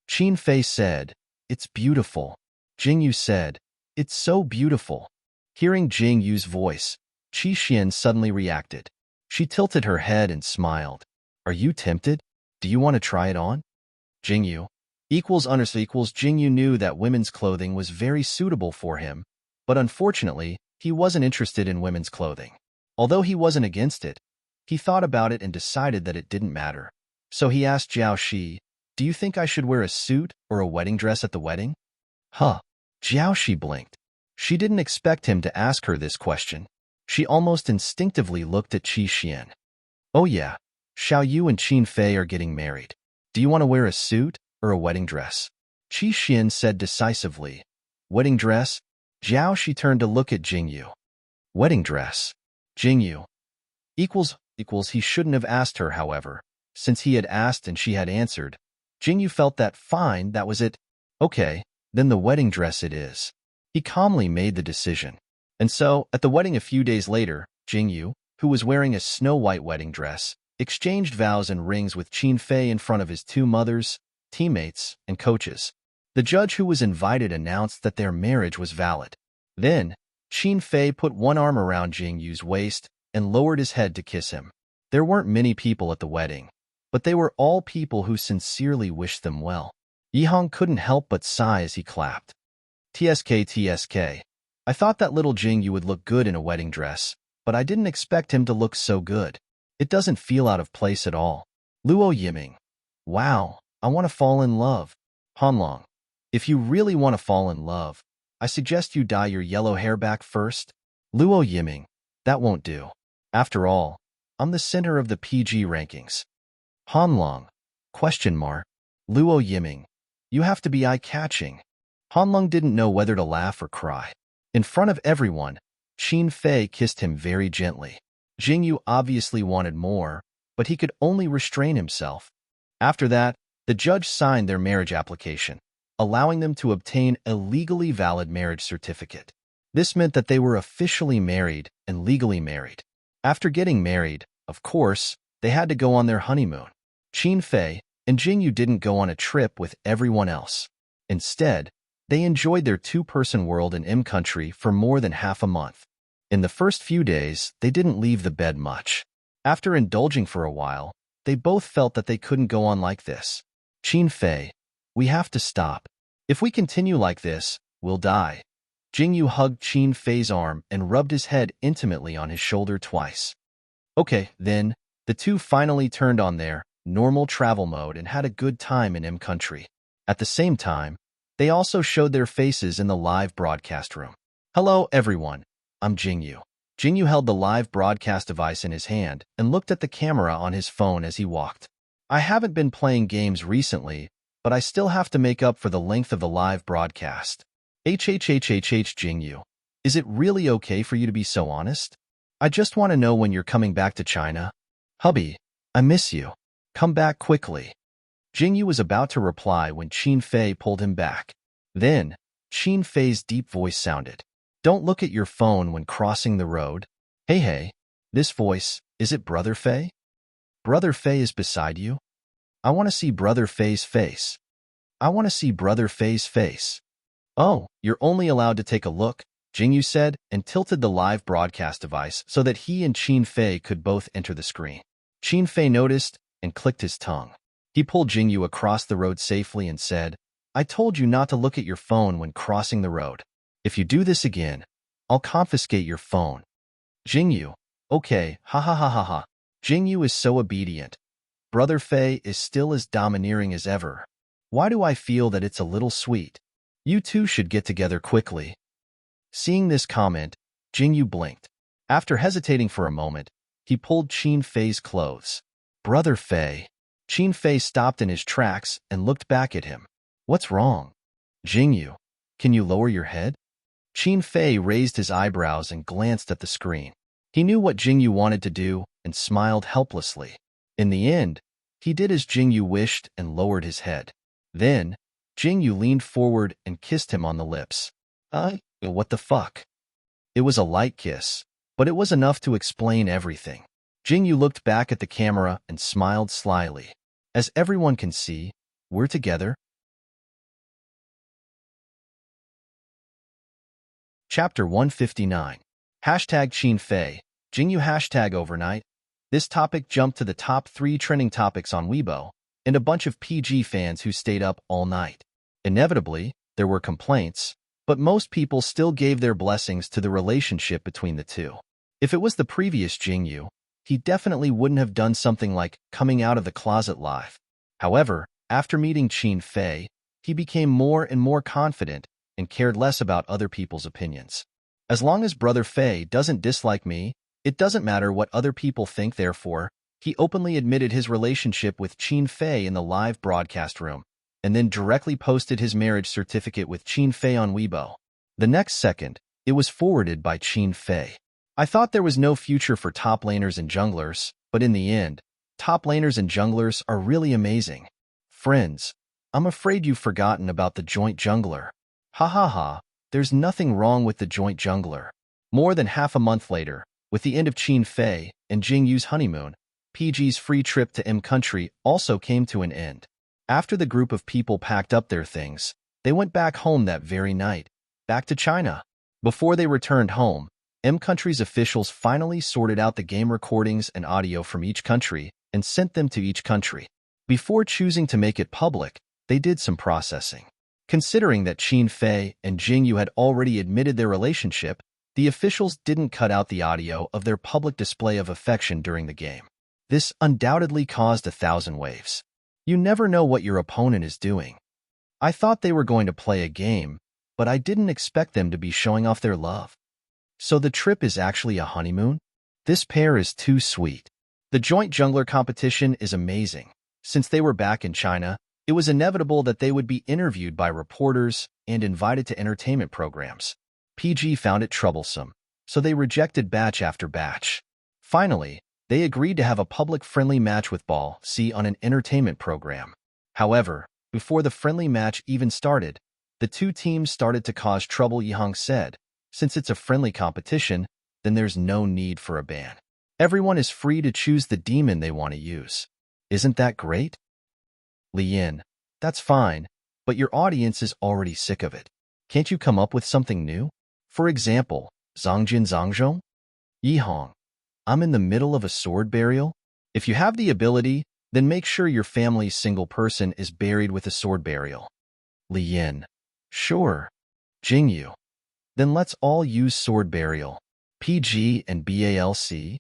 Qin Fei said, "It's beautiful." Jingyu said, "It's so beautiful." Hearing Jingyu's voice, Qixin suddenly reacted. She tilted her head and smiled. "Are you tempted?" Do you want to try it on? Jingyu equals unders equals Jingyu knew that women's clothing was very suitable for him, but unfortunately, he wasn't interested in women's clothing. Although he wasn't against it, he thought about it and decided that it didn't matter. So he asked Jiao Shi, do you think I should wear a suit or a wedding dress at the wedding? Huh. Jiao Shi blinked. She didn't expect him to ask her this question. She almost instinctively looked at Qi Xian. Oh yeah, Xiao Yu and Qin Fei are getting married. Do you want to wear a suit or a wedding dress? Qi Xian said decisively. Wedding dress? Jiao Shi turned to look at Jingyu. Wedding dress. Jingyu equals he shouldn't have asked her, however. Since he had asked and she had answered, Jingyu felt that fine, that was it. Okay, then the wedding dress it is. He calmly made the decision. And so, at the wedding a few days later, Jingyu, who was wearing a snow-white wedding dress, exchanged vows and rings with Qin Fei in front of his two mothers, teammates, and coaches. The judge who was invited announced that their marriage was valid. Then, Qin Fei put one arm around Jingyu's waist and lowered his head to kiss him. There weren't many people at the wedding, but they were all people who sincerely wished them well. Yihong couldn't help but sigh as he clapped. TSK. I thought that little Jingyu would look good in a wedding dress, but I didn't expect him to look so good. It doesn't feel out of place at all. Luo Yiming. Wow, I want to fall in love. Hanlong. If you really want to fall in love, I suggest you dye your yellow hair back first. Luo Yiming. That won't do. After all, I'm the center of the PG rankings. Hanlong. Question mark. Luo Yiming. You have to be eye-catching. Hanlong didn't know whether to laugh or cry. In front of everyone, Qin Fei kissed him very gently. Jingyu obviously wanted more, but he could only restrain himself. After that, the judge signed their marriage application, allowing them to obtain a legally valid marriage certificate. This meant that they were officially married and legally married. After getting married, of course, they had to go on their honeymoon. Qin Fei and Jingyu didn't go on a trip with everyone else. Instead, they enjoyed their two-person world in M country for more than half a month. In the first few days, they didn't leave the bed much. After indulging for a while, they both felt that they couldn't go on like this. Qin Fei, we have to stop. If we continue like this, we'll die. Jingyu hugged Qin Fei's arm and rubbed his head intimately on his shoulder twice. Okay, then, the two finally turned on their normal travel mode and had a good time in M country. At the same time, they also showed their faces in the live broadcast room. Hello, everyone. I'm Jingyu. Jingyu held the live broadcast device in his hand and looked at the camera on his phone as he walked. I haven't been playing games recently, but I still have to make up for the length of the live broadcast. Jingyu. Is it really okay for you to be so honest? I just want to know when you're coming back to China. Hubby, I miss you. Come back quickly. Jingyu was about to reply when Qin Fei pulled him back. Then, Qin Fei's deep voice sounded. Don't look at your phone when crossing the road. Hey, this voice, is it Brother Fei? Brother Fei is beside you? I want to see Brother Fei's face. I want to see Brother Fei's face. Oh, you're only allowed to take a look, Jingyu said, and tilted the live broadcast device so that he and Qin Fei could both enter the screen. Qin Fei noticed and clicked his tongue. He pulled Jingyu across the road safely and said, I told you not to look at your phone when crossing the road. If you do this again, I'll confiscate your phone. Jingyu, okay, ha. Jingyu is so obedient. Brother Fei is still as domineering as ever. Why do I feel that it's a little sweet? You two should get together quickly. Seeing this comment, Jingyu blinked. After hesitating for a moment, he pulled Qin Fei's clothes. Brother Fei. Qin Fei stopped in his tracks and looked back at him. What's wrong? Jingyu, can you lower your head? Qin Fei raised his eyebrows and glanced at the screen. He knew what Jingyu wanted to do and smiled helplessly. In the end, he did as Jingyu wished and lowered his head. Then, Jingyu leaned forward and kissed him on the lips. What the fuck? It was a light kiss, but it was enough to explain everything. Jingyu looked back at the camera and smiled slyly. As everyone can see, we're together. Chapter 159. Hashtag Qin Fei, Jingyu hashtag overnight. This topic jumped to the top 3 trending topics on Weibo, and a bunch of PG fans who stayed up all night. Inevitably, there were complaints, but most people still gave their blessings to the relationship between the two. If it was the previous Jingyu, he definitely wouldn't have done something like coming out of the closet live. However, after meeting Qin Fei, he became more and more confident and cared less about other people's opinions. As long as Brother Fei doesn't dislike me, it doesn't matter what other people think. Therefore, he openly admitted his relationship with Qin Fei in the live broadcast room, and then directly posted his marriage certificate with Qin Fei on Weibo. The next second, it was forwarded by Qin Fei. I thought there was no future for top laners and junglers, but in the end, top laners and junglers are really amazing. Friends, I'm afraid you've forgotten about the joint jungler. Ha ha ha, there's nothing wrong with the joint jungler. More than half a month later, with the end of Qin Fei and Jingyu's honeymoon, PG's free trip to M country also came to an end. After the group of people packed up their things, they went back home that very night, back to China. Before they returned home, M country's officials finally sorted out the game recordings and audio from each country and sent them to each country. Before choosing to make it public, they did some processing. Considering that Qin Fei and Jingyu had already admitted their relationship, the officials didn't cut out the audio of their public display of affection during the game. This undoubtedly caused 1,000 waves. You never know what your opponent is doing. I thought they were going to play a game, but I didn't expect them to be showing off their love. So the trip is actually a honeymoon? This pair is too sweet. The joint jungler competition is amazing. Since they were back in China, it was inevitable that they would be interviewed by reporters and invited to entertainment programs. PG found it troublesome, so they rejected batch after batch. Finally, they agreed to have a public-friendly match with Ball C on an entertainment program. However, before the friendly match even started, the two teams started to cause trouble. Yihong said, "Since it's a friendly competition, then there's no need for a ban. Everyone is free to choose the demon they want to use. Isn't that great?" Li Yin, "That's fine, but your audience is already sick of it. Can't you come up with something new? For example, Zongjin Zongzhong?" Yihong, "I'm in the middle of a sword burial. If you have the ability, then make sure your family's single person is buried with a sword burial." Li Yin, "Sure." Jingyu, "Then let's all use sword burial. PG and BALC."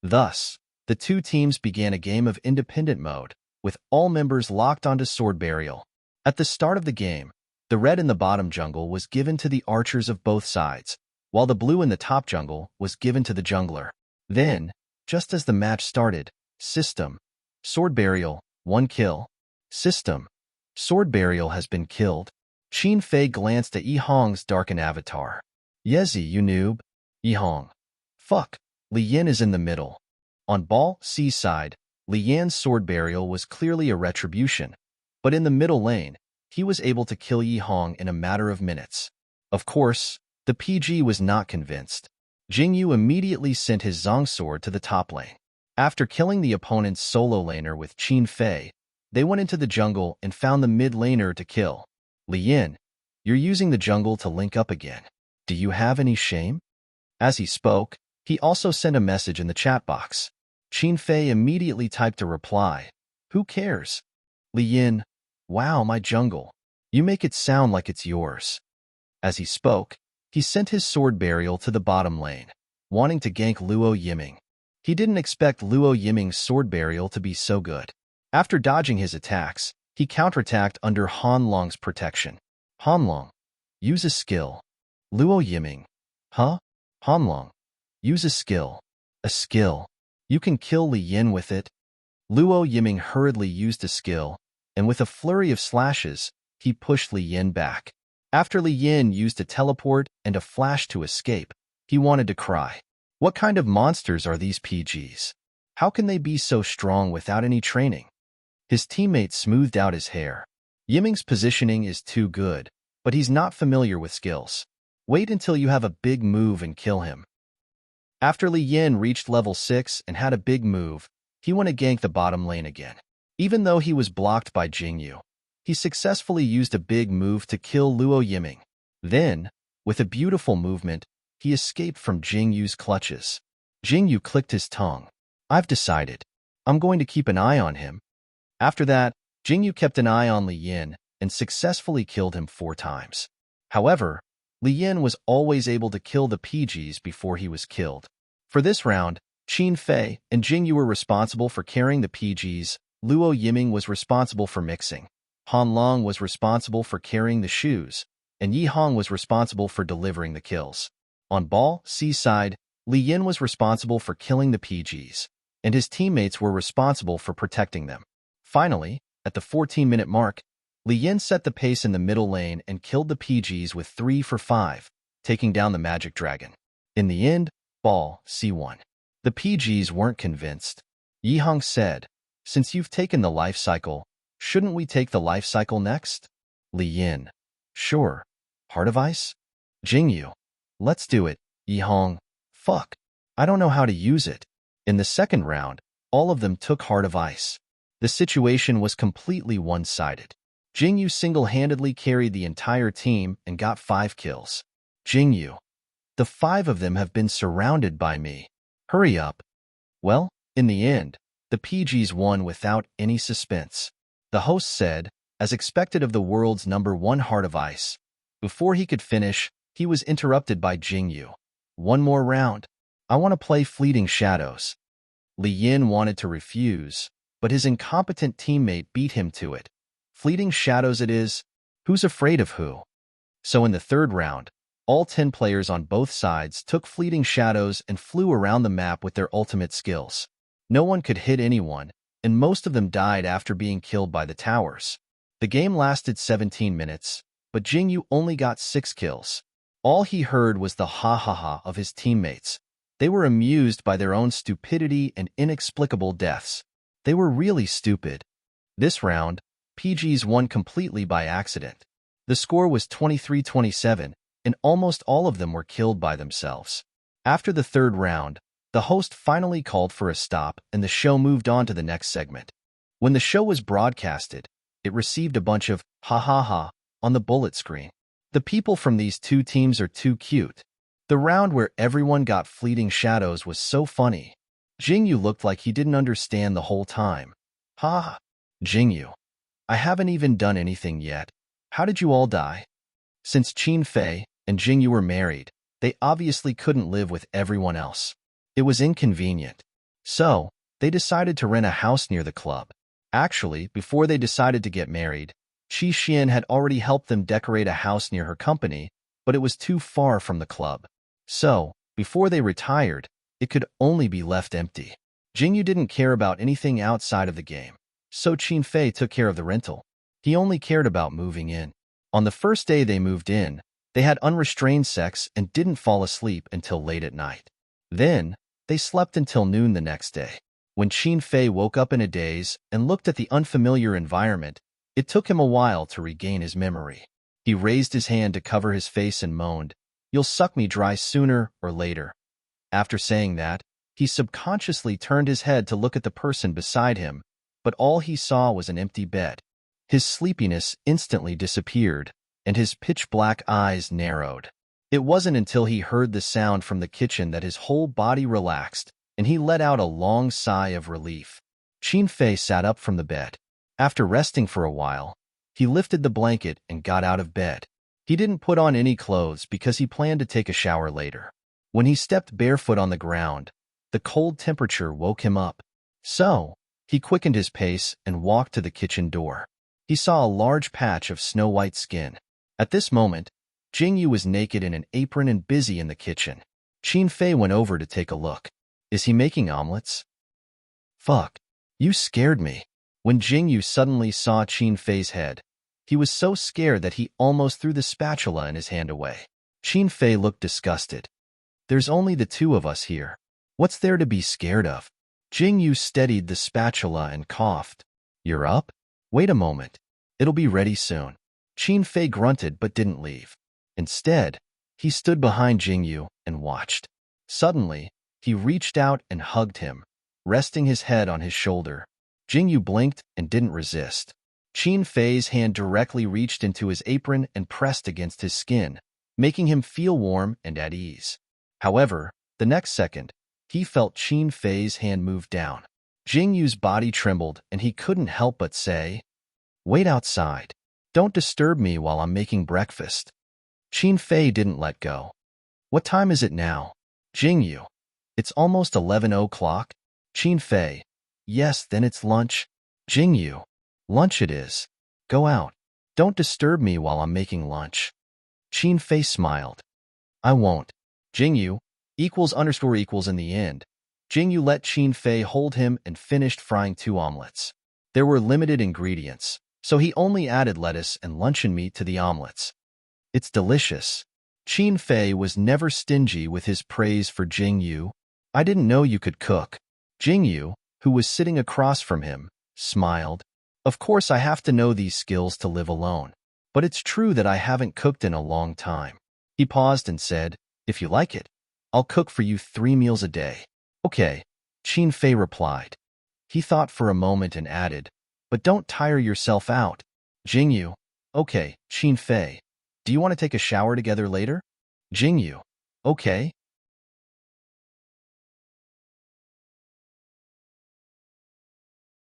Thus, the two teams began a game of independent mode, with all members locked onto sword burial. At the start of the game, the red in the bottom jungle was given to the archers of both sides, while the blue in the top jungle was given to the jungler. Then, just as the match started, system, sword burial, 1 kill. System, sword burial has been killed. Qin Fei glanced at Yihong's darkened avatar. "Yezi, you noob." Yihong, "Fuck, Li Yin is in the middle." On Ball C's side, Li Yan's sword burial was clearly a retribution, but in the middle lane, he was able to kill Yihong in a matter of minutes. Of course, the PG was not convinced. Jingyu immediately sent his Zong sword to the top lane. After killing the opponent's solo laner with Qin Fei, they went into the jungle and found the mid laner to kill. "Li Yin, you're using the jungle to link up again. Do you have any shame?" As he spoke, he also sent a message in the chat box. Qin Fei immediately typed a reply. "Who cares?" Li Yin, "Wow, my jungle. You make it sound like it's yours." As he spoke, he sent his sword burial to the bottom lane, wanting to gank Luo Yiming. He didn't expect Luo Yiming's sword burial to be so good. After dodging his attacks, he counterattacked under Han Long's protection. "Han Long, use a skill." Luo Yiming, "Huh? Han Long, use a skill." "A skill? You can kill Li Yin with it." Luo Yiming hurriedly used a skill, and with a flurry of slashes, he pushed Li Yin back. After Li Yin used a teleport and a flash to escape, he wanted to cry. What kind of monsters are these PGs? How can they be so strong without any training? His teammate smoothed out his hair. Yiming's positioning is too good, but he's not familiar with skills. Wait until you have a big move and kill him. After Li Yin reached level 6 and had a big move, he went to gank the bottom lane again. Even though he was blocked by Jingyu, he successfully used a big move to kill Luo Yiming. Then, with a beautiful movement, he escaped from Jingyu's clutches. Jingyu clicked his tongue. "I've decided. I'm going to keep an eye on him." After that, Jingyu kept an eye on Li Yin and successfully killed him 4 times. However, Li Yin was always able to kill the PGs before he was killed. For this round, Qin Fei and Jingyu were responsible for carrying the PGs, Luo Yiming was responsible for mixing, Han Long was responsible for carrying the shoes, and Yi Hong was responsible for delivering the kills. On Ball C's side, Li Yin was responsible for killing the PGs, and his teammates were responsible for protecting them. Finally, at the 14-minute mark, Li Yin set the pace in the middle lane and killed the PGs with 3 for 5, taking down the Magic Dragon. In the end, Ball C won. The PGs weren't convinced. Yi Hong said, "Since you've taken the life cycle, shouldn't we take the life cycle next?" Li Yin, "Sure. Heart of Ice?" Jingyu, "Let's do it." Yi Hong, "Fuck. I don't know how to use it." In the second round, all of them took Heart of Ice. The situation was completely one-sided. Jingyu single-handedly carried the entire team and got 5 kills. Jingyu, "The 5 of them have been surrounded by me. Hurry up." Well, in the end, the PGs won without any suspense. The host said, as expected of the world's #1 Heart of Ice. Before he could finish, he was interrupted by Jingyu. "One more round. I want to play Fleeting Shadows." Li Yin wanted to refuse, but his incompetent teammate beat him to it. Fleeting Shadows it is. Who's afraid of who? So in the third round, all 10 players on both sides took Fleeting Shadows and flew around the map with their ultimate skills. No one could hit anyone, and most of them died after being killed by the towers. The game lasted 17 minutes, but Jingyu only got 6 kills. All he heard was the ha-ha-ha of his teammates. They were amused by their own stupidity and inexplicable deaths. They were really stupid. This round, PGs won completely by accident. The score was 23-27, and almost all of them were killed by themselves. After the third round, the host finally called for a stop and the show moved on to the next segment. When the show was broadcasted, it received a bunch of ha-ha-ha on the bullet screen. The people from these 2 teams are too cute. The round where everyone got Fleeting Shadows was so funny. Jingyu looked like he didn't understand the whole time. Ha! Jingyu, "I haven't even done anything yet. How did you all die?" Since Qin Fei and Jingyu were married, they obviously couldn't live with everyone else. It was inconvenient. So, they decided to rent a house near the club. Actually, before they decided to get married, Qi Xian had already helped them decorate a house near her company, but it was too far from the club. So, before they retired, it could only be left empty. Jingyu didn't care about anything outside of the game, so Qin Fei took care of the rental. He only cared about moving in. On the first day they moved in, they had unrestrained sex and didn't fall asleep until late at night. Then, they slept until noon the next day. When Qin Fei woke up in a daze and looked at the unfamiliar environment, it took him a while to regain his memory. He raised his hand to cover his face and moaned, "You'll suck me dry sooner or later." After saying that, he subconsciously turned his head to look at the person beside him, but all he saw was an empty bed. His sleepiness instantly disappeared, and his pitch-black eyes narrowed. It wasn't until he heard the sound from the kitchen that his whole body relaxed, and he let out a long sigh of relief. Qin Fei sat up from the bed. After resting for a while, he lifted the blanket and got out of bed. He didn't put on any clothes because he planned to take a shower later. When he stepped barefoot on the ground, the cold temperature woke him up. So, he quickened his pace and walked to the kitchen door. He saw a large patch of snow-white skin. At this moment, Jingyu was naked in an apron and busy in the kitchen. Qin Fei went over to take a look. "Is he making omelets?" "Fuck. You scared me." When Jingyu suddenly saw Qin Fei's head, he was so scared that he almost threw the spatula in his hand away. Qin Fei looked disgusted. "There's only the 2 of us here. What's there to be scared of?" Jingyu steadied the spatula and coughed. "You're up? Wait a moment. It'll be ready soon." Qin Fei grunted but didn't leave. Instead, he stood behind Jingyu and watched. Suddenly, he reached out and hugged him, resting his head on his shoulder. Jingyu blinked and didn't resist. Qin Fei's hand directly reached into his apron and pressed against his skin, making him feel warm and at ease. However, the next second, he felt Qin Fei's hand move down. Jingyu's body trembled, and he couldn't help but say, "Wait outside. Don't disturb me while I'm making breakfast." Qin Fei didn't let go. "What time is it now?" "Jingyu, it's almost 11 o'clock." Qin Fei, "Yes, then it's lunch." "Jingyu, lunch it is. Go out. Don't disturb me while I'm making lunch." Qin Fei smiled. "I won't." Jingyu, == in the end. Jingyu let Qin Fei hold him and finished frying 2 omelets. There were limited ingredients, so he only added lettuce and luncheon meat to the omelets. "It's delicious." Qin Fei was never stingy with his praise for Jingyu. "I didn't know you could cook." Jingyu, who was sitting across from him, smiled. "Of course I have to know these skills to live alone. But it's true that I haven't cooked in a long time." He paused and said, "If you like it, I'll cook for you 3 meals a day." "Okay," Qin Fei replied. He thought for a moment and added, "But don't tire yourself out." Jingyu, "Okay." Qin Fei, "Do you want to take a shower together later?" Jingyu, "Okay."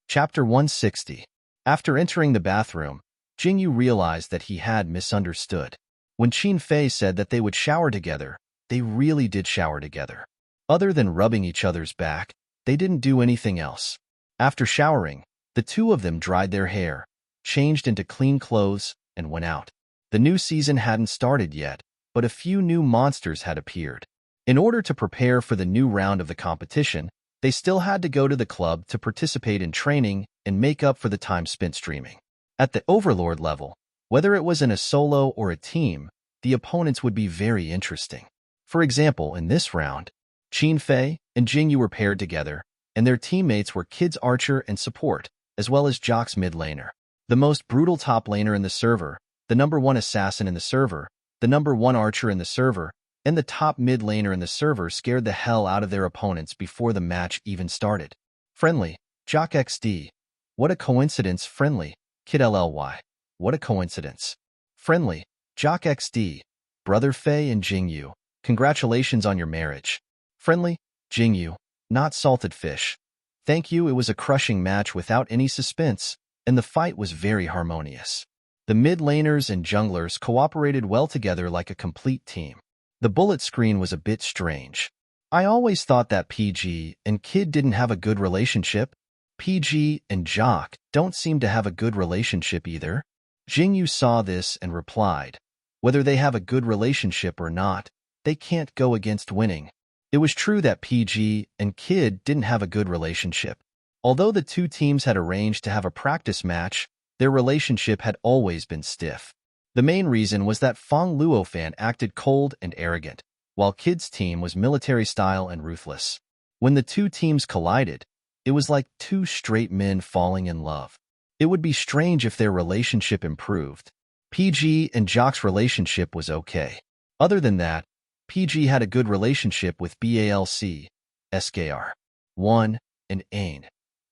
Chapter 160. After entering the bathroom, Jingyu realized that he had misunderstood. When Qin Fei said that they would shower together, they really did shower together. Other than rubbing each other's back, they didn't do anything else. After showering, the two of them dried their hair, changed into clean clothes, and went out. The new season hadn't started yet, but a few new monsters had appeared. In order to prepare for the new round of the competition, they still had to go to the club to participate in training and make up for the time spent streaming. At the Overlord level, whether it was in a solo or a team, the opponents would be very interesting. For example, in this round, Qin Fei and Jingyu were paired together, and their teammates were Kid's archer and support, as well as Jock's mid laner. The most brutal top laner in the server, the #1 assassin in the server, the #1 archer in the server, and the top mid laner in the server scared the hell out of their opponents before the match even started. Friendly, Jock XD. What a coincidence. Friendly, Kid LLY. What a coincidence. Friendly, Jock XD. Brother Fei and Jingyu, congratulations on your marriage. Friendly, Jingyu. Not salted fish. Thank you. It was a crushing match without any suspense, and the fight was very harmonious. The mid laners and junglers cooperated well together like a complete team. The bullet screen was a bit strange. I always thought that PG and Kid didn't have a good relationship. PG and Jock don't seem to have a good relationship either. Jingyu saw this and replied, "Whether they have a good relationship or not, they can't go against winning." It was true that PG and Kid didn't have a good relationship. Although the two teams had arranged to have a practice match, their relationship had always been stiff. The main reason was that Fong Luofan acted cold and arrogant, while Kid's team was military style and ruthless. When the two teams collided, it was like two straight men falling in love. It would be strange if their relationship improved. PG and Jock's relationship was okay. Other than that, PG had a good relationship with BALC, SKR, 1, and AIN.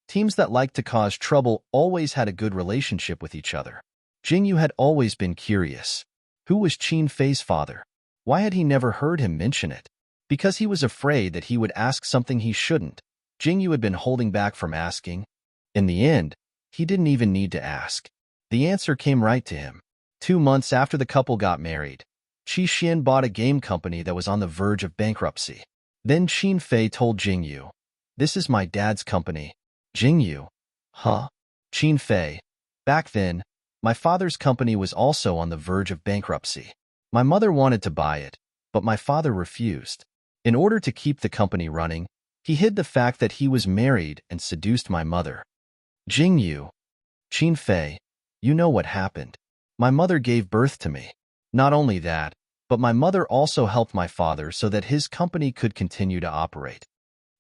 Teams that liked to cause trouble always had a good relationship with each other. Jingyu had always been curious. Who was Qin Fei's father? Why had he never heard him mention it? Because he was afraid that he would ask something he shouldn't. Jingyu had been holding back from asking. In the end, he didn't even need to ask. The answer came right to him. 2 months after the couple got married, Qi Xian bought a game company that was on the verge of bankruptcy. Then Qin Fei told Jingyu, "This is my dad's company." Jingyu, "Huh?" Qin Fei, "Back then, my father's company was also on the verge of bankruptcy. My mother wanted to buy it, but my father refused. In order to keep the company running, he hid the fact that he was married and seduced my mother." Jingyu, "Qin Fei, you know what happened. My mother gave birth to me. Not only that, but my mother also helped my father so that his company could continue to operate."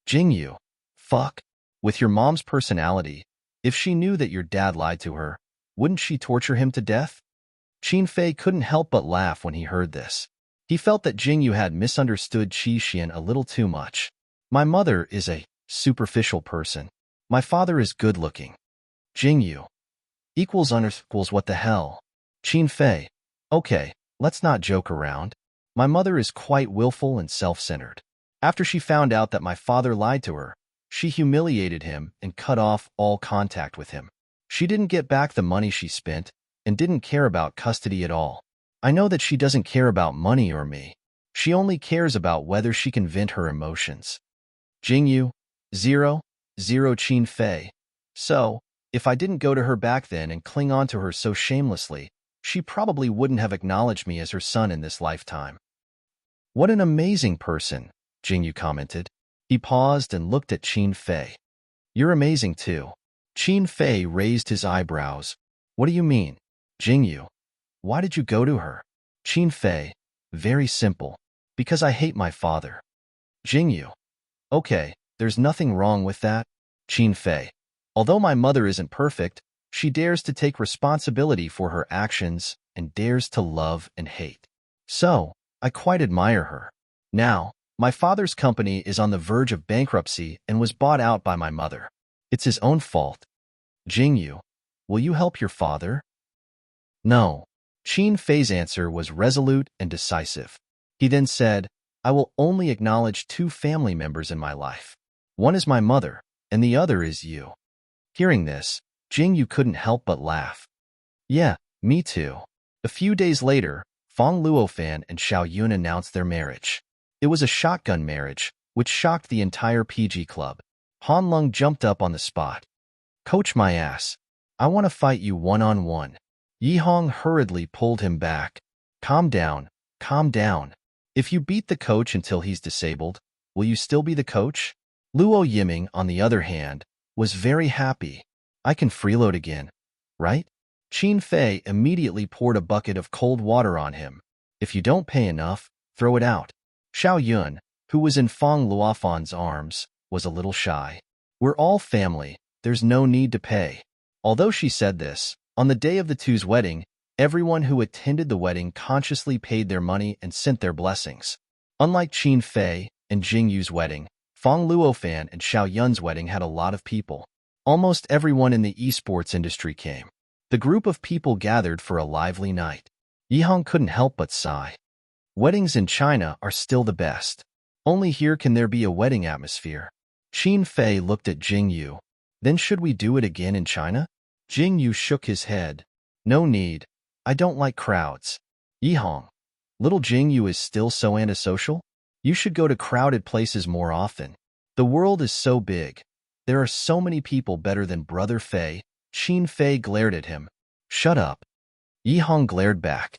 Jingyu, "Fuck. With your mom's personality, if she knew that your dad lied to her, wouldn't she torture him to death?" Qin Fei couldn't help but laugh when he heard this. He felt that Jingyu had misunderstood Qi Xian a little too much. "My mother is a superficial person. My father is good-looking." Jingyu, == what the hell? Qin Fei, "Okay, let's not joke around. My mother is quite willful and self-centered. After she found out that my father lied to her, She humiliated him and cut off all contact with him. She didn't get back the money she spent and didn't care about custody at all. I know that she doesn't care about money or me. She only cares about whether she can vent her emotions. Jingyu, 0, 0 Qin Fei. So, if I didn't go to her back then and cling on to her so shamelessly, she probably wouldn't have acknowledged me as her son in this lifetime. What an amazing person, Jingyu commented. He paused and looked at Qin Fei. You're amazing too. Qin Fei raised his eyebrows. What do you mean? Jingyu, why did you go to her? Qin Fei, very simple. Because I hate my father. Jingyu, okay, there's nothing wrong with that. Qin Fei, although my mother isn't perfect, she dares to take responsibility for her actions and dares to love and hate. So, I quite admire her. Now, my father's company is on the verge of bankruptcy and was bought out by my mother. It's his own fault. Jingyu, will you help your father? No. Qin Fei's answer was resolute and decisive. He then said, I will only acknowledge 2 family members in my life. One is my mother, and the other is you. Hearing this, Jingyu couldn't help but laugh. Yeah, me too. A few days later, Fang Luofan and Xiao Yun announced their marriage. It was a shotgun marriage, which shocked the entire PG club. Han Lung jumped up on the spot. Coach my ass. I want to fight you one-on-one. Yi Hong hurriedly pulled him back. Calm down, calm down. If you beat the coach until he's disabled, will you still be the coach? Luo Yiming, on the other hand, was very happy. I can freeload again, right? Qin Fei immediately poured a bucket of cold water on him. If you don't pay enough, throw it out. Xiao Yun, who was in Fang Luofan's arms, was a little shy. We're all family, there's no need to pay. Although she said this, on the day of the two's wedding, everyone who attended the wedding consciously paid their money and sent their blessings. Unlike Qin Fei and Jingyu's wedding, Fang Luofan and Xiao Yun's wedding had a lot of people. Almost everyone in the esports industry came. The group of people gathered for a lively night. Yihong couldn't help but sigh. Weddings in China are still the best. Only here can there be a wedding atmosphere. Qin Fei looked at Jingyu. Then should we do it again in China? Jingyu shook his head. No need. I don't like crowds. Yihong, little Jingyu is still so antisocial? You should go to crowded places more often. The world is so big. There are so many people better than Brother Fei. Qin Fei glared at him. Shut up. Yihong glared back.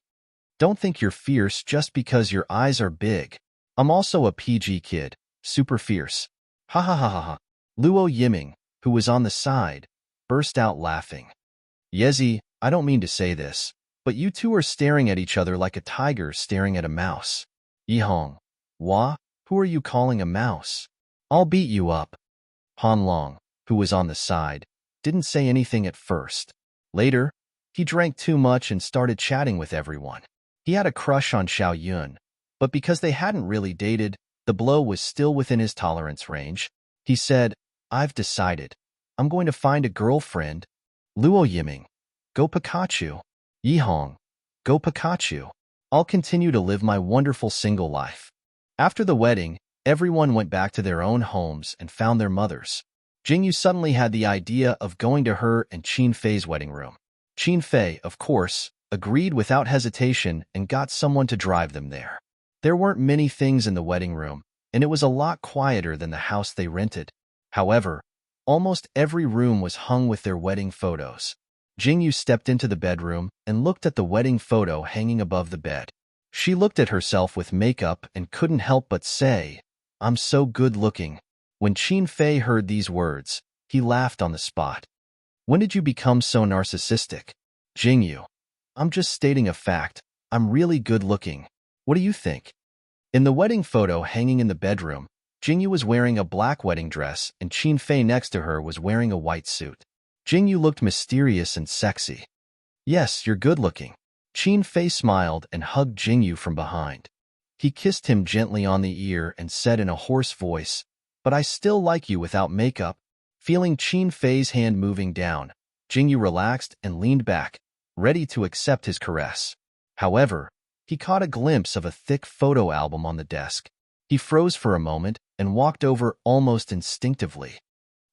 Don't think you're fierce just because your eyes are big. I'm also a PG kid, super fierce. Ha ha ha ha ha. Luo Yiming, who was on the side, burst out laughing. Yezi, I don't mean to say this, but you two are staring at each other like a tiger staring at a mouse. Yihong, Wah, who are you calling a mouse? I'll beat you up. Han Long, who was on the side, didn't say anything at first. Later, he drank too much and started chatting with everyone. He had a crush on Xiao Yun, but because they hadn't really dated, the blow was still within his tolerance range. He said, I've decided. I'm going to find a girlfriend. Luo Yiming, go Pikachu. Yihong, go Pikachu. I'll continue to live my wonderful single life. After the wedding, everyone went back to their own homes and found their mothers. Jingyu suddenly had the idea of going to her and Qin Fei's wedding room. Qin Fei, of course, agreed without hesitation and got someone to drive them there. There weren't many things in the wedding room, and it was a lot quieter than the house they rented. However, almost every room was hung with their wedding photos. Jingyu stepped into the bedroom and looked at the wedding photo hanging above the bed. She looked at herself with makeup and couldn't help but say, I'm so good looking. When Qin Fei heard these words, he laughed on the spot. When did you become so narcissistic? Jingyu, I'm just stating a fact. I'm really good looking. What do you think? In the wedding photo hanging in the bedroom, Jingyu was wearing a black wedding dress and Qin Fei next to her was wearing a white suit. Jingyu looked mysterious and sexy. Yes, you're good looking. Qin Fei smiled and hugged Jingyu from behind. He kissed him gently on the ear and said in a hoarse voice, But I still like you without makeup. Feeling Qin Fei's hand moving down, Jingyu relaxed and leaned back, ready to accept his caress. However, he caught a glimpse of a thick photo album on the desk. He froze for a moment, and walked over almost instinctively.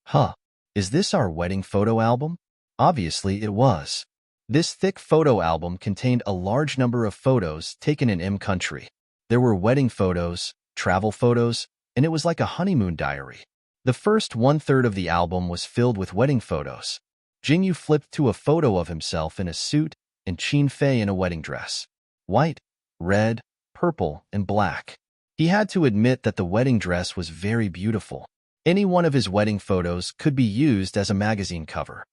Huh, is this our wedding photo album? Obviously it was. This thick photo album contained a large number of photos taken in M country. There were wedding photos, travel photos, and it was like a honeymoon diary. The first one-third of the album was filled with wedding photos. Jingyu flipped to a photo of himself in a suit and Qin Fei in a wedding dress. White, red, purple, and black. He had to admit that the wedding dress was very beautiful. Any one of his wedding photos could be used as a magazine cover.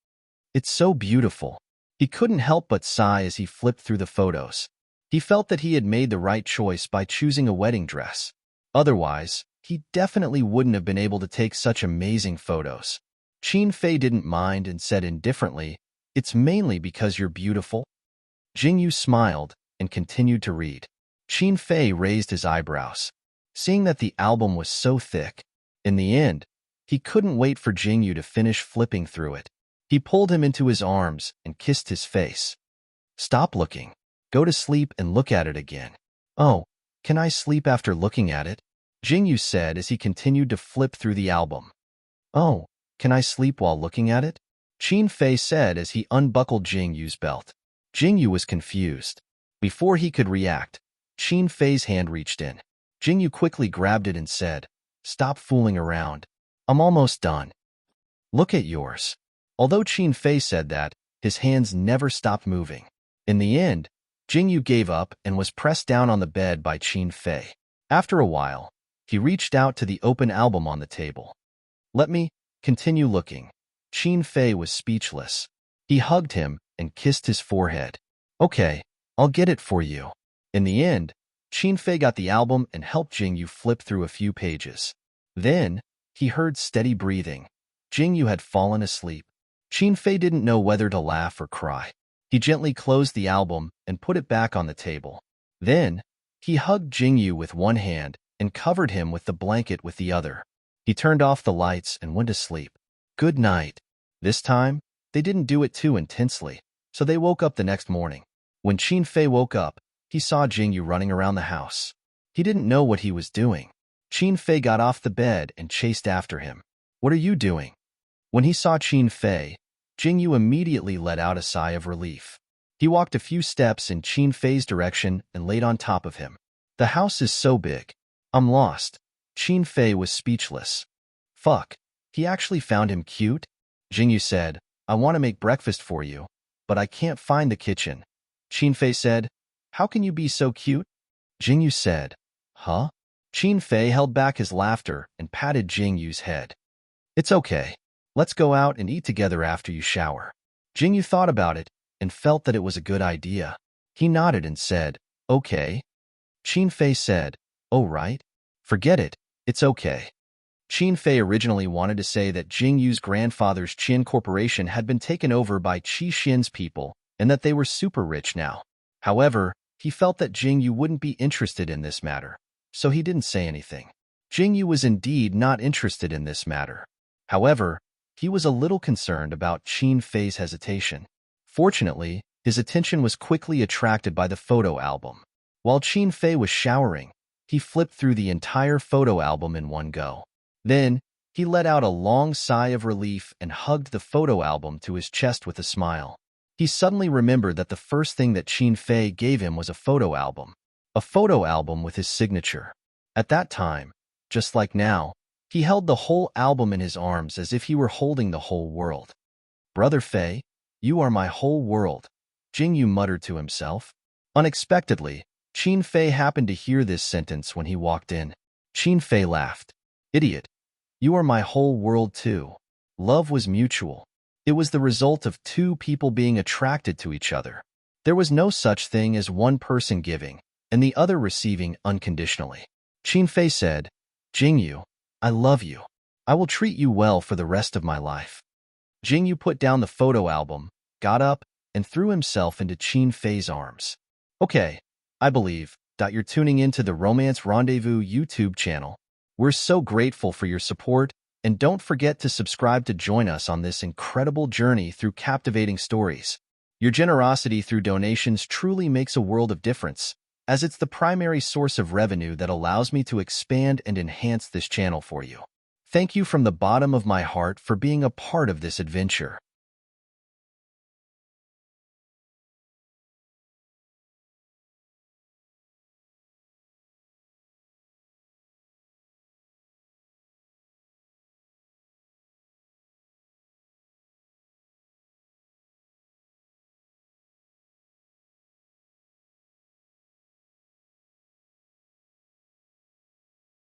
It's so beautiful. He couldn't help but sigh as he flipped through the photos. He felt that he had made the right choice by choosing a wedding dress. Otherwise, he definitely wouldn't have been able to take such amazing photos. Qin Fei didn't mind and said indifferently, "It's mainly because you're beautiful." Jingyu smiled and continued to read. Qin Fei raised his eyebrows, seeing that the album was so thick. In the end, he couldn't wait for Jingyu to finish flipping through it. He pulled him into his arms and kissed his face. "Stop looking. Go to sleep and look at it again." "Oh, can I sleep after looking at it?" Jingyu said as he continued to flip through the album. "Oh, can I sleep while looking at it?" Qin Fei said as he unbuckled Jingyu's belt. Jingyu was confused. Before he could react, Qin Fei's hand reached in. Jingyu quickly grabbed it and said, "Stop fooling around. I'm almost done. Look at yours." Although Qin Fei said that, his hands never stopped moving. In the end, Jingyu gave up and was pressed down on the bed by Qin Fei. After a while, he reached out to the open album on the table. "Let me continue looking." Qin Fei was speechless. He hugged him and kissed his forehead. "Okay, I'll get it for you." In the end, Qin Fei got the album and helped Jingyu flip through a few pages. Then, he heard steady breathing. Jingyu had fallen asleep. Qin Fei didn't know whether to laugh or cry. He gently closed the album and put it back on the table. Then, he hugged Jingyu with one hand and covered him with the blanket with the other. He turned off the lights and went to sleep. Good night. This time, they didn't do it too intensely, so they woke up the next morning. When Qin Fei woke up, he saw Jingyu running around the house. He didn't know what he was doing. Qin Fei got off the bed and chased after him. "What are you doing?" When he saw Qin Fei, Jingyu immediately let out a sigh of relief. He walked a few steps in Qin Fei's direction and laid on top of him. "The house is so big. I'm lost." Qin Fei was speechless. "Fuck, he actually found him cute?" Jingyu said, "I want to make breakfast for you, but I can't find the kitchen." Qin Fei said, "How can you be so cute?" Jingyu said, "Huh?" Qin Fei held back his laughter and patted Jingyu's head. "It's okay. Let's go out and eat together after you shower." Jingyu thought about it and felt that it was a good idea. He nodded and said, "Okay." Qin Fei said, "Oh right. Forget it. It's okay." Qin Fei originally wanted to say that Jingyu's grandfather's Qin Corporation had been taken over by Qi Xin's people and that they were super rich now. However, he felt that Jingyu wouldn't be interested in this matter, so he didn't say anything. Jingyu was indeed not interested in this matter. However, he was a little concerned about Qin Fei's hesitation. Fortunately, his attention was quickly attracted by the photo album. While Qin Fei was showering, he flipped through the entire photo album in one go. Then, he let out a long sigh of relief and hugged the photo album to his chest with a smile. He suddenly remembered that the first thing that Qin Fei gave him was a photo album with his signature. At that time, just like now, he held the whole album in his arms as if he were holding the whole world. "Brother Fei, you are my whole world," Jingyu muttered to himself. Unexpectedly, Qin Fei happened to hear this sentence when he walked in. Qin Fei laughed. "Idiot, you are my whole world too." Love was mutual. It was the result of two people being attracted to each other. There was no such thing as one person giving and the other receiving unconditionally. Qin Fei said, "Jingyu, I love you. I will treat you well for the rest of my life." Jingyu put down the photo album, got up, and threw himself into Qin Fei's arms. "Okay, I believe that you're tuning into the Romance Rendezvous YouTube channel. We're so grateful for your support, and don't forget to subscribe to join us on this incredible journey through captivating stories. Your generosity through donations truly makes a world of difference, as it's the primary source of revenue that allows me to expand and enhance this channel for you. Thank you from the bottom of my heart for being a part of this adventure.